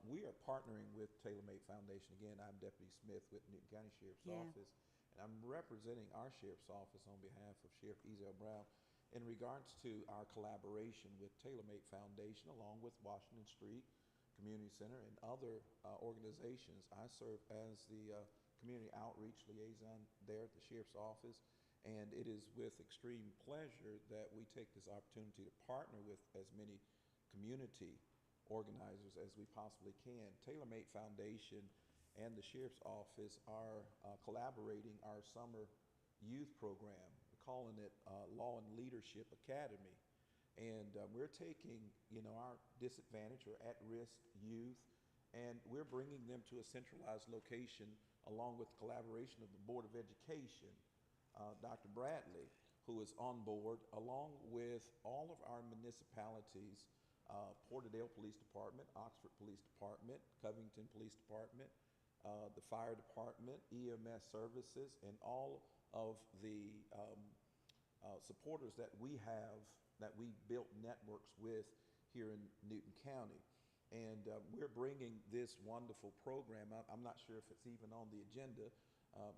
We are partnering with TaylorMade Foundation. Again, I'm Deputy Smith with Newton County Sheriff's Office, and I'm representing our Sheriff's Office on behalf of Sheriff Ezel Brown in regards to our collaboration with TaylorMade Foundation along with Washington Street Community Center and other organizations. I serve as the community outreach liaison there at the Sheriff's Office, and it is with extreme pleasure that we take this opportunity to partner with as many community organizers as we possibly can. TaylorMade Foundation and the Sheriff's Office are collaborating our summer youth program. We're calling it Law and Leadership Academy. And we're taking, our disadvantaged or at-risk youth, and we're bringing them to a centralized location along with the collaboration of the Board of Education, Dr. Bradley, who is on board, along with all of our municipalities, Porterdale Police Department, Oxford Police Department, Covington Police Department, the Fire Department, EMS Services, and all of the supporters that we have, that we built networks with here in Newton County. And we're bringing this wonderful program. I'm not sure if it's even on the agenda,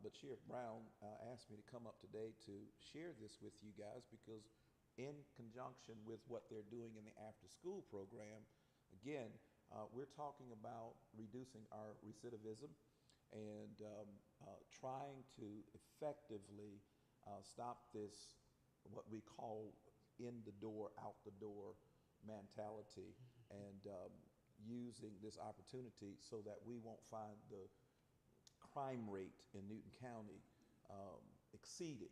but Sheriff Brown asked me to come up today to share this with you guys because in conjunction with what they're doing in the after-school program, again, we're talking about reducing our recidivism and trying to effectively stop this, what we call in the door, out the door mentality, and using this opportunity so that we won't find the crime rate in Newton County exceeding.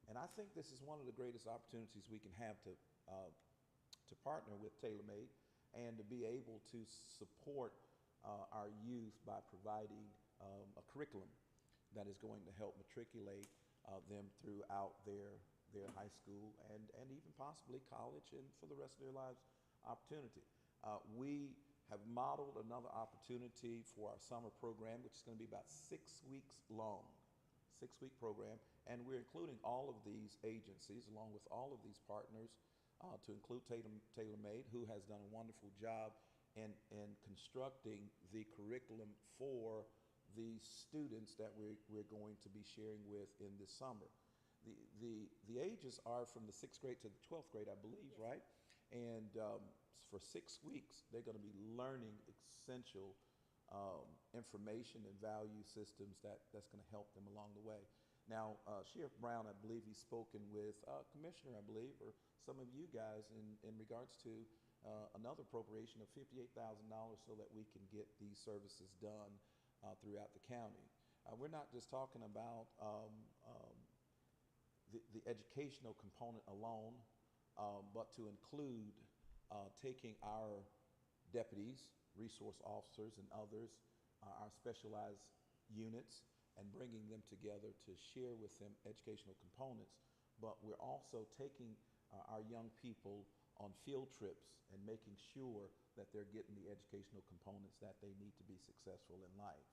And I think this is one of the greatest opportunities we can have to partner with TaylorMade and to be able to support our youth by providing a curriculum that is going to help matriculate them throughout their high school and even possibly college and for the rest of their lives opportunity. We have modeled another opportunity for our summer program, which is going to be about 6 weeks long, 6-week program, and we're including all of these agencies along with all of these partners to include TaylorMade, who has done a wonderful job in constructing the curriculum for the students that we're going to be sharing with in this summer. The ages are from the 6th grade to the 12th grade, I believe, right? And for 6 weeks, they're going to be learning essential information and value systems that's going to help them along the way. Now, Sheriff Brown, I believe he's spoken with Commissioner, I believe, or some of you guys in regards to another appropriation of $58,000 so that we can get these services done throughout the county. We're not just talking about the educational component alone, but to include taking our deputies, resource officers, and others, our specialized units, and bringing them together to share with them educational components. But we're also taking our young people on field trips and making sure that they're getting the educational components that they need to be successful in life.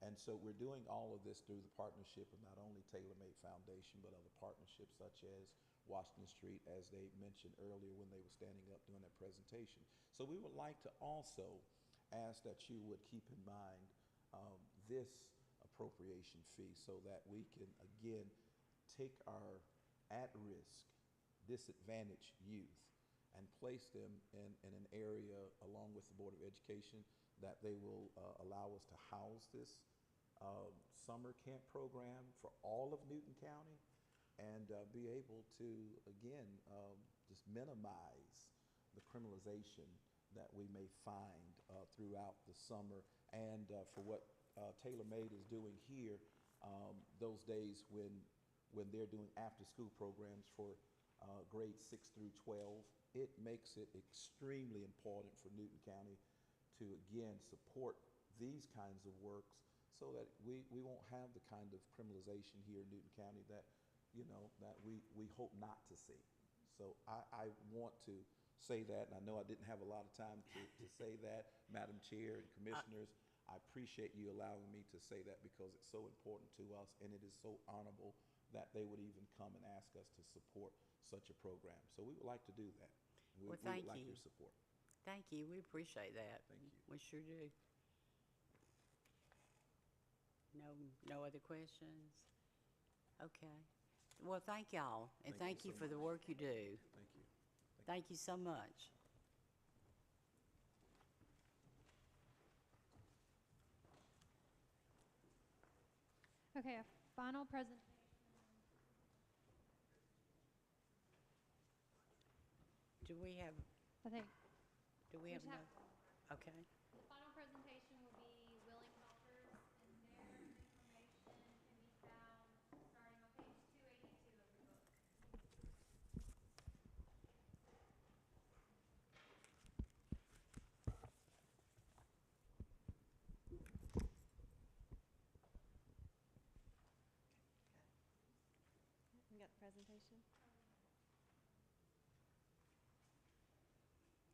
And so we're doing all of this through the partnership of not only TaylorMade Foundation, but other partnerships such as Washington Street, as they mentioned earlier when they were standing up doing their presentation. So we would like to also ask that you would keep in mind this appropriation fee so that we can, again, take our at-risk, disadvantaged youth and place them in an area along with the Board of Education that they will allow us to house this summer camp program for all of Newton County, and be able to, again, just minimize the criminalization that we may find throughout the summer. And for what TaylorMade is doing here, those days when they're doing after-school programs for grades 6 through 12, it makes it extremely important for Newton County to, again, support these kinds of works so that we won't have the kind of criminalization here in Newton County that, you know, that we hope not to see. So I want to say that, and I know I didn't have a lot of time to say that, Madam Chair and Commissioners. I appreciate you allowing me to say that because it's so important to us, and it is so honorable that they would even come and ask us to support such a program. So we would like to do that. We would like your support. Thank you. We appreciate that. Thank you. We sure do. No other questions? Okay. Well, thank y'all, and thank you so for the work you do. Thank you. Thank you so much. Okay, a final presentation. Do we have, I think. do we have just no? have- Okay. The final presentation will be willing helpers, and their information can be found starting on page 282 of the book. You got the presentation?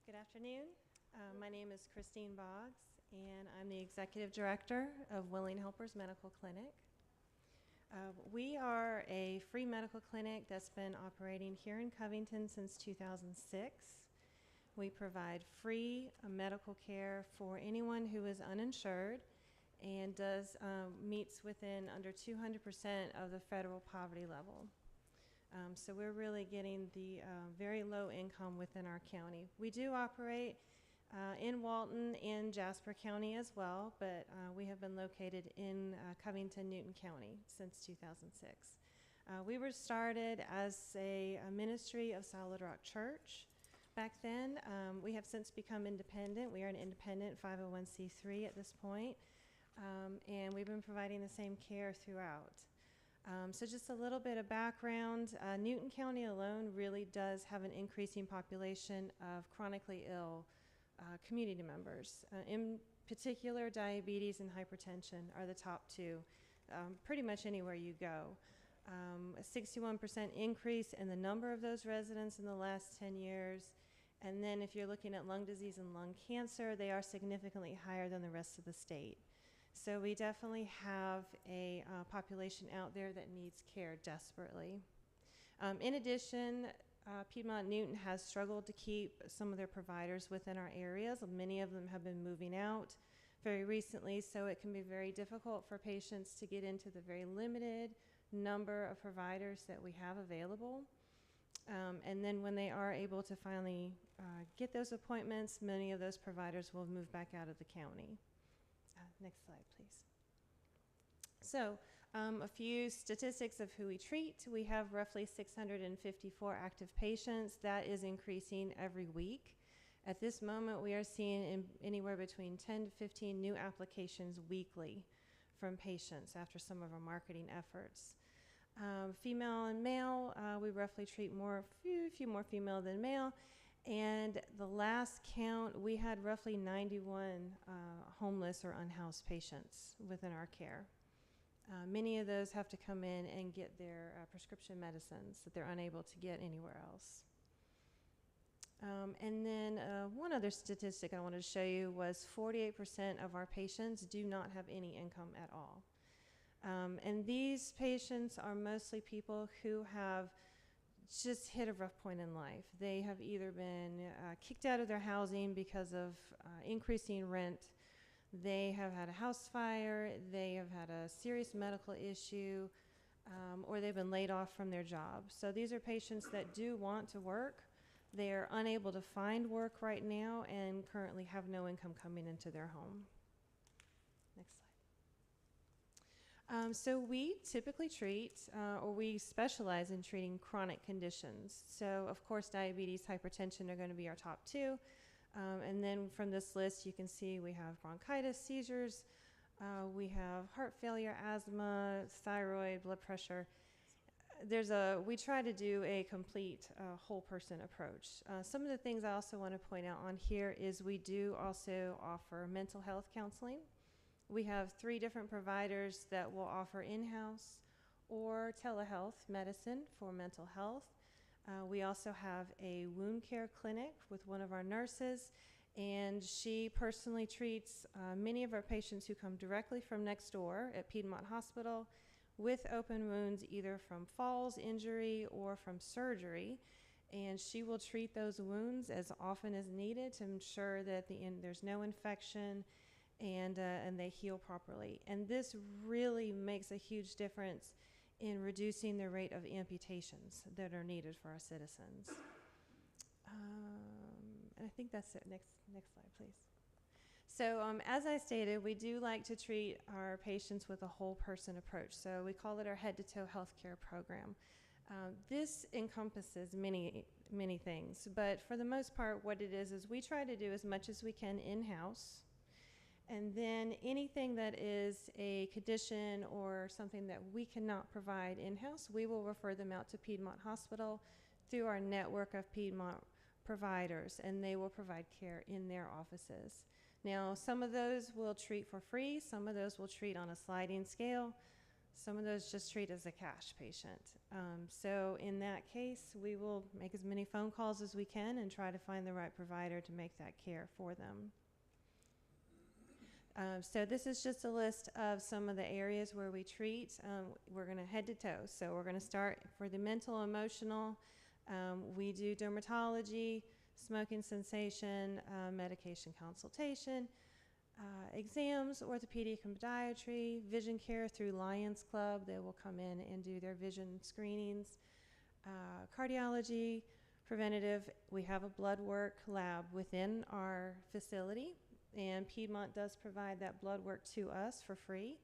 Good afternoon. My name is Christine Boggs, and I'm the Executive Director of Willing Helpers Medical Clinic. We are a free medical clinic that's been operating here in Covington since 2006. We provide free medical care for anyone who is uninsured and meets within under 200% of the federal poverty level. So we're really getting the very low income within our county. We do operate in Walton and Jasper County as well, but we have been located in Covington, Newton County since 2006. We were started as a ministry of Solid Rock Church. Back then, we have since become independent. We are an independent 501c3 at this point, and we've been providing the same care throughout. So just a little bit of background. Newton County alone really does have an increasing population of chronically ill community members. In particular, diabetes and hypertension are the top two, pretty much anywhere you go. A 61% increase in the number of those residents in the last 10 years. And then if you're looking at lung disease and lung cancer, they are significantly higher than the rest of the state. So we definitely have a population out there that needs care desperately. In addition, Piedmont Newton has struggled to keep some of their providers within our areas. Many of them have been moving out very recently, so it can be very difficult for patients to get into the very limited number of providers that we have available. And then when they are able to finally get those appointments, many of those providers will move back out of the county. Next slide, please. So a few statistics of who we treat. We have roughly 654 active patients. That is increasing every week. At this moment, we are seeing anywhere between 10 to 15 new applications weekly from patients after some of our marketing efforts. Female and male, we roughly treat few more female than male. And the last count, we had roughly 91 homeless or unhoused patients within our care. Many of those have to come in and get their prescription medicines that they're unable to get anywhere else. And then one other statistic I wanted to show you was 48% of our patients do not have any income at all. And these patients are mostly people who have just hit a rough point in life. They have either been kicked out of their housing because of increasing rent, they have had a house fire, they have had a serious medical issue, or they've been laid off from their job. So these are patients that do want to work. They are unable to find work right now and currently have no income coming into their home. Next slide. So we typically treat, or we specialize in treating chronic conditions. So of course, diabetes, hypertension are going to be our top two. And then from this list, you can see we have bronchitis, seizures, we have heart failure, asthma, thyroid, blood pressure. We try to do a complete whole person approach. Some of the things I also want to point out on here is we do also offer mental health counseling. We have 3 different providers that will offer in-house or telehealth medicine for mental health. We also have a wound care clinic with one of our nurses, and she personally treats many of our patients who come directly from next door at Piedmont Hospital with open wounds, either from falls, injury, or from surgery. And she will treat those wounds as often as needed to ensure that at the end there's no infection and they heal properly. And this really makes a huge difference in reducing the rate of amputations that are needed for our citizens. And I think that's it. Next slide, please. So as I stated, we do like to treat our patients with a whole person approach. So we call it our head-to-toe healthcare program. This encompasses many things, but for the most part, what it is we try to do as much as we can in-house. And then anything that is a condition or something that we cannot provide in-house, we will refer them out to Piedmont Hospital through our network of Piedmont providers, and they will provide care in their offices. Now, some of those will treat for free, some of those will treat on a sliding scale, some of those just treat as a cash patient. So in that case, we will make as many phone calls as we can and try to find the right provider to make that care for them. So this is just a list of some of the areas where we treat. We're going to head to toe. So we're going to start for the mental, emotional. We do dermatology, smoking cessation, medication consultation, exams, orthopedic and podiatry, vision care through Lions Club. They will come in and do their vision screenings, cardiology, preventative. We have a blood work lab within our facility, and Piedmont does provide that blood work to us for free.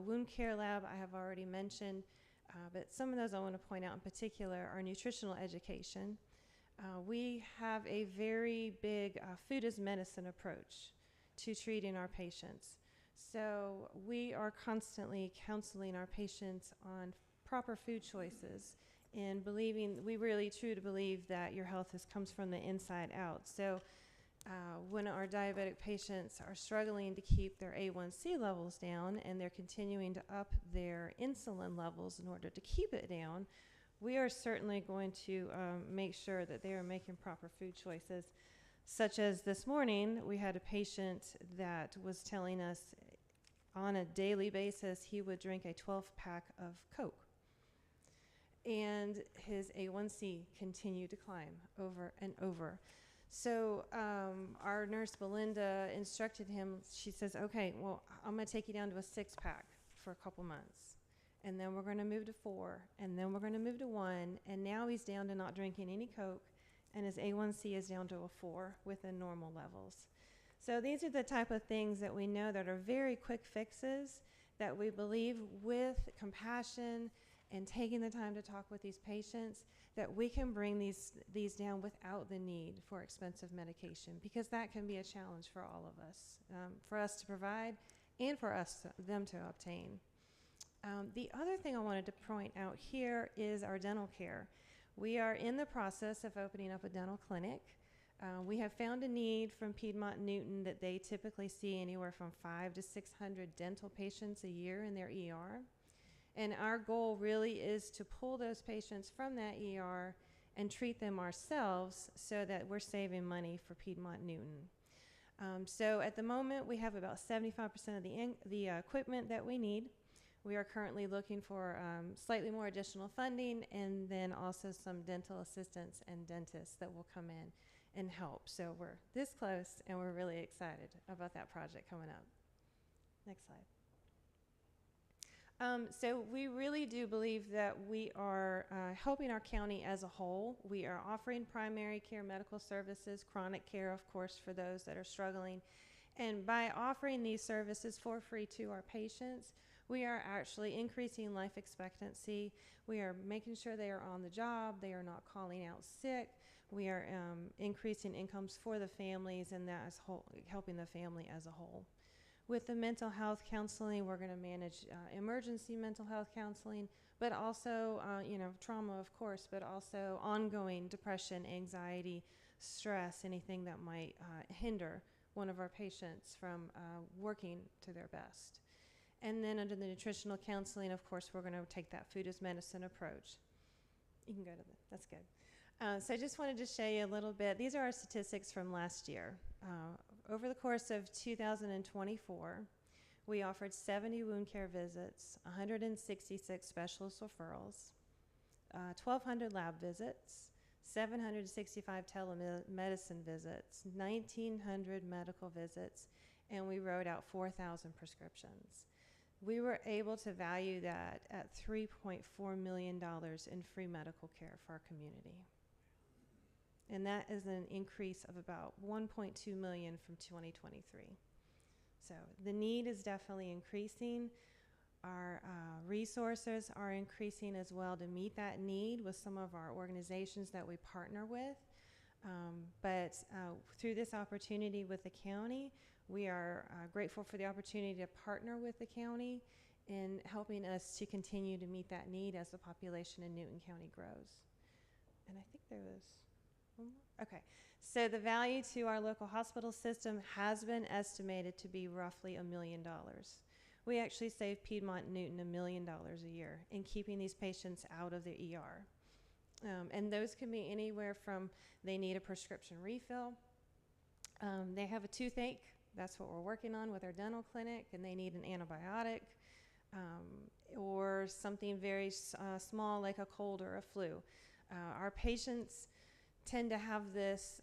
Wound care lab I have already mentioned, but some of those I want to point out in particular are nutritional education. We have a very big food as medicine approach to treating our patients. So we are constantly counseling our patients on proper food choices and we really truly believe that your health comes from the inside out. So when our diabetic patients are struggling to keep their A1C levels down and they're continuing to up their insulin levels in order to keep it down, we are certainly going to make sure that they are making proper food choices. Such as this morning, we had a patient that was telling us on a daily basis he would drink a 12-pack of Coke. And his A1C continued to climb over and over. So our nurse, Belinda, instructed him. She says, okay, well, I'm going to take you down to a 6-pack for a couple months. And then we're going to move to 4. And then we're going to move to 1. And now he's down to not drinking any Coke. And his A1C is down to a 4 within normal levels. So these are the type of things that we know that are very quick fixes that we believe with compassion and taking the time to talk with these patients that we can bring these down without the need for expensive medication, because that can be a challenge for all of us, for us to provide and for them to obtain. The other thing I wanted to point out here is our dental care. We are in the process of opening up a dental clinic. We have found a need from Piedmont Newton that they typically see anywhere from 500 to 600 dental patients a year in their ER. And our goal really is to pull those patients from that ER and treat them ourselves so that we're saving money for Piedmont Newton. So at the moment, we have about 75% of the equipment that we need. We are currently looking for slightly more additional funding, and then also some dental assistants and dentists that will come in and help. So we're this close, and we're really excited about that project coming up. Next slide. So we really do believe that we are helping our county as a whole. We are offering primary care medical services, chronic care, of course, for those that are struggling. And by offering these services for free to our patients, We are actually increasing life expectancy. We are making sure they are on the job, they are not calling out sick. We are increasing incomes for the families, and that is helping the family as a whole. With the mental health counseling, we're going to manage emergency mental health counseling, but also, trauma, of course, but also ongoing depression, anxiety, stress, anything that might hinder one of our patients from working to their best. And then under the nutritional counseling, of course, we're going to take that food as medicine approach. You can go to that's good. So I just wanted to show you a little bit. These are our statistics from last year. Over the course of 2024, we offered 70 wound care visits, 166 specialist referrals, 1,200 lab visits, 765 telemedicine visits, 1,900 medical visits, and we wrote out 4,000 prescriptions. We were able to value that at $3.4 million in free medical care for our community. And that is an increase of about $1.2 million from 2023. So the need is definitely increasing. Our resources are increasing as well to meet that need with some of our organizations that we partner with. But through this opportunity with the county, we are grateful for the opportunity to partner with the county in helping us to continue to meet that need as the population in Newton County grows. And I think there was one more. Okay, so the value to our local hospital system has been estimated to be roughly $1 million. We actually save Piedmont and Newton $1 million a year in keeping these patients out of the ER. And those can be anywhere from they need a prescription refill, they have a toothache, that's what we're working on with our dental clinic, and they need an antibiotic, or something very small like a cold or a flu. Our patients tend to have this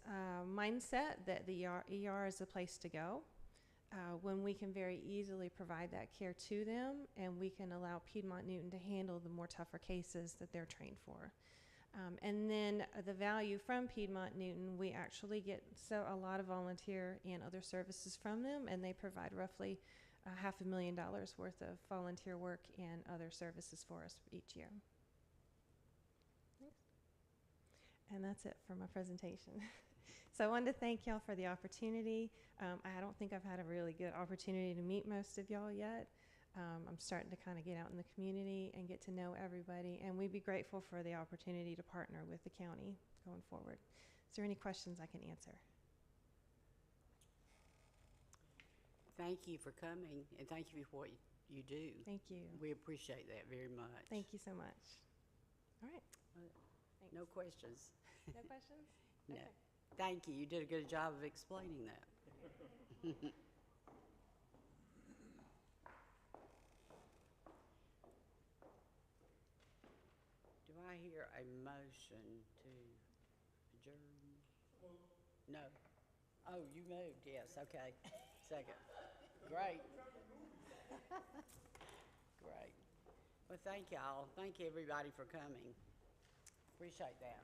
mindset that the ER is the place to go, when we can very easily provide that care to them, and we can allow Piedmont Newton to handle the more tougher cases that they're trained for. And then the value from Piedmont Newton, we actually get a lot of volunteer and other services from them, and they provide roughly $500,000 worth of volunteer work and other services for us each year. And that's it for my presentation. So I wanted to thank y'all for the opportunity. I don't think I've had a really good opportunity to meet most of y'all yet. I'm starting to kind of get out in the community and get to know everybody, and we'd be grateful for the opportunity to partner with the county going forward. Is there any questions I can answer? Thank you for coming, and thank you for what you do. Thank you. We appreciate that very much. Thank you so much. All right. No questions. No questions? No. Okay. Thank you. You did a good job of explaining that. Do I hear a motion to adjourn? No. Oh, you moved, yes, okay. Second. Great. Great. Well, thank y'all. Thank you, everybody, for coming. Appreciate that.